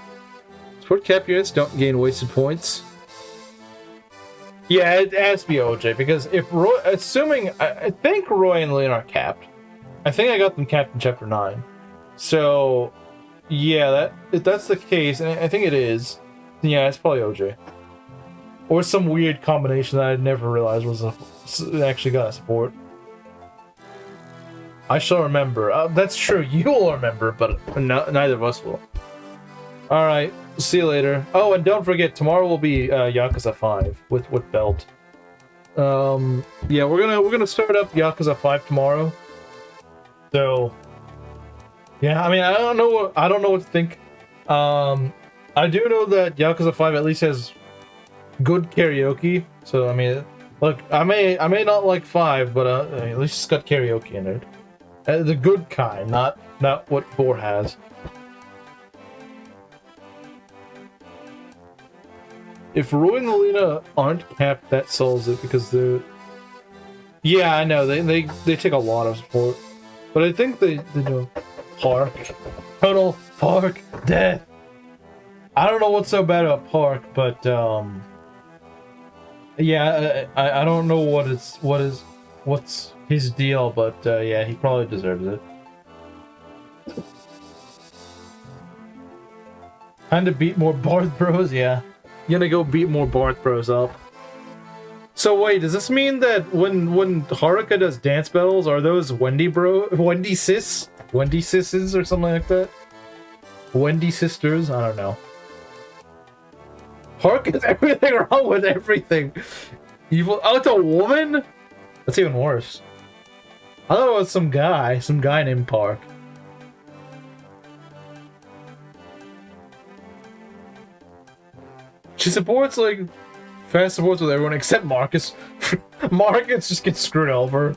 Sport cap units don't gain wasted points. Yeah, it has to be OJ, because if Roy, assuming, I think Roy and Leon are capped. I think I got them capped in Chapter 9. So, yeah, if that's the case, and I think it is, yeah, it's probably OJ. Or some weird combination that I never realized was actually got a support. I shall remember. That's true, you will remember, but neither of us will. Alright, see you later. Oh, and don't forget, tomorrow will be Yakuza 5 with Belt. Yeah, we're gonna start up Yakuza 5 tomorrow. So, yeah, I mean, I don't know what to think. I do know that Yakuza 5 at least has good karaoke. So I mean, look, I may not like 5, but at least it's got karaoke in it. The good kind, not what 4 has. If Roy and Lena aren't capped, that solves it, because they're... Yeah, I know, they take a lot of support. But I think they do... Park. Total Park death. I don't know what's so bad about Park, but yeah, I don't know what what's his deal, but yeah, he probably deserves it. Time to beat more Barth Bros, yeah. You gonna go beat more Barth Bros up. So wait, does this mean that when Haruka does dance battles, are those Wendy sisters or something like that? Wendy sisters? I don't know. Haruka's everything wrong with everything. Evil. Oh, it's a woman? That's even worse. I thought it was some guy named Park. She supports, like, fast supports with everyone except Marcus. Marcus just gets screwed over.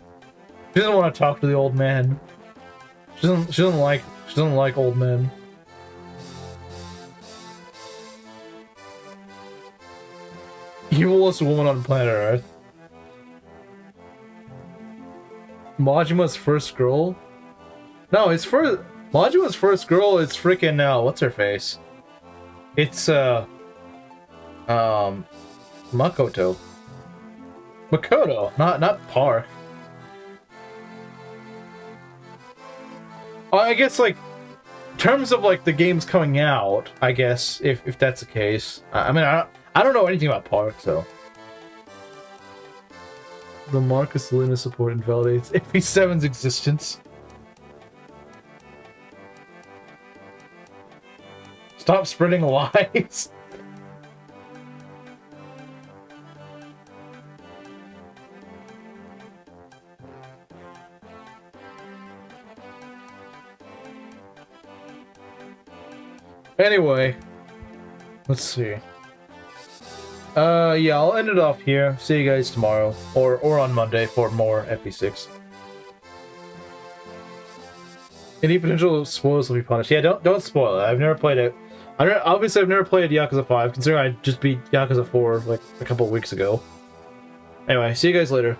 She doesn't want to talk to the old man. She doesn't like old men. Evilest woman on planet Earth. Majima's first girl? No, Majima's first girl is freaking, what's her face? It's, Makoto. Makoto, not Park. I guess, like, in terms of, like, the games coming out, I guess, if that's the case. I mean, I don't know anything about Park, so. The Marcus Luna support invalidates AP7's existence. Stop spreading lies. Anyway, let's see. Yeah, I'll end it off here. See you guys tomorrow or on Monday for more FP6. Any potential spoilers will be punished. Yeah, don't spoil it. I've never played it. Obviously, I've never played Yakuza 5, considering I just beat Yakuza 4 like a couple of weeks ago. Anyway, see you guys later.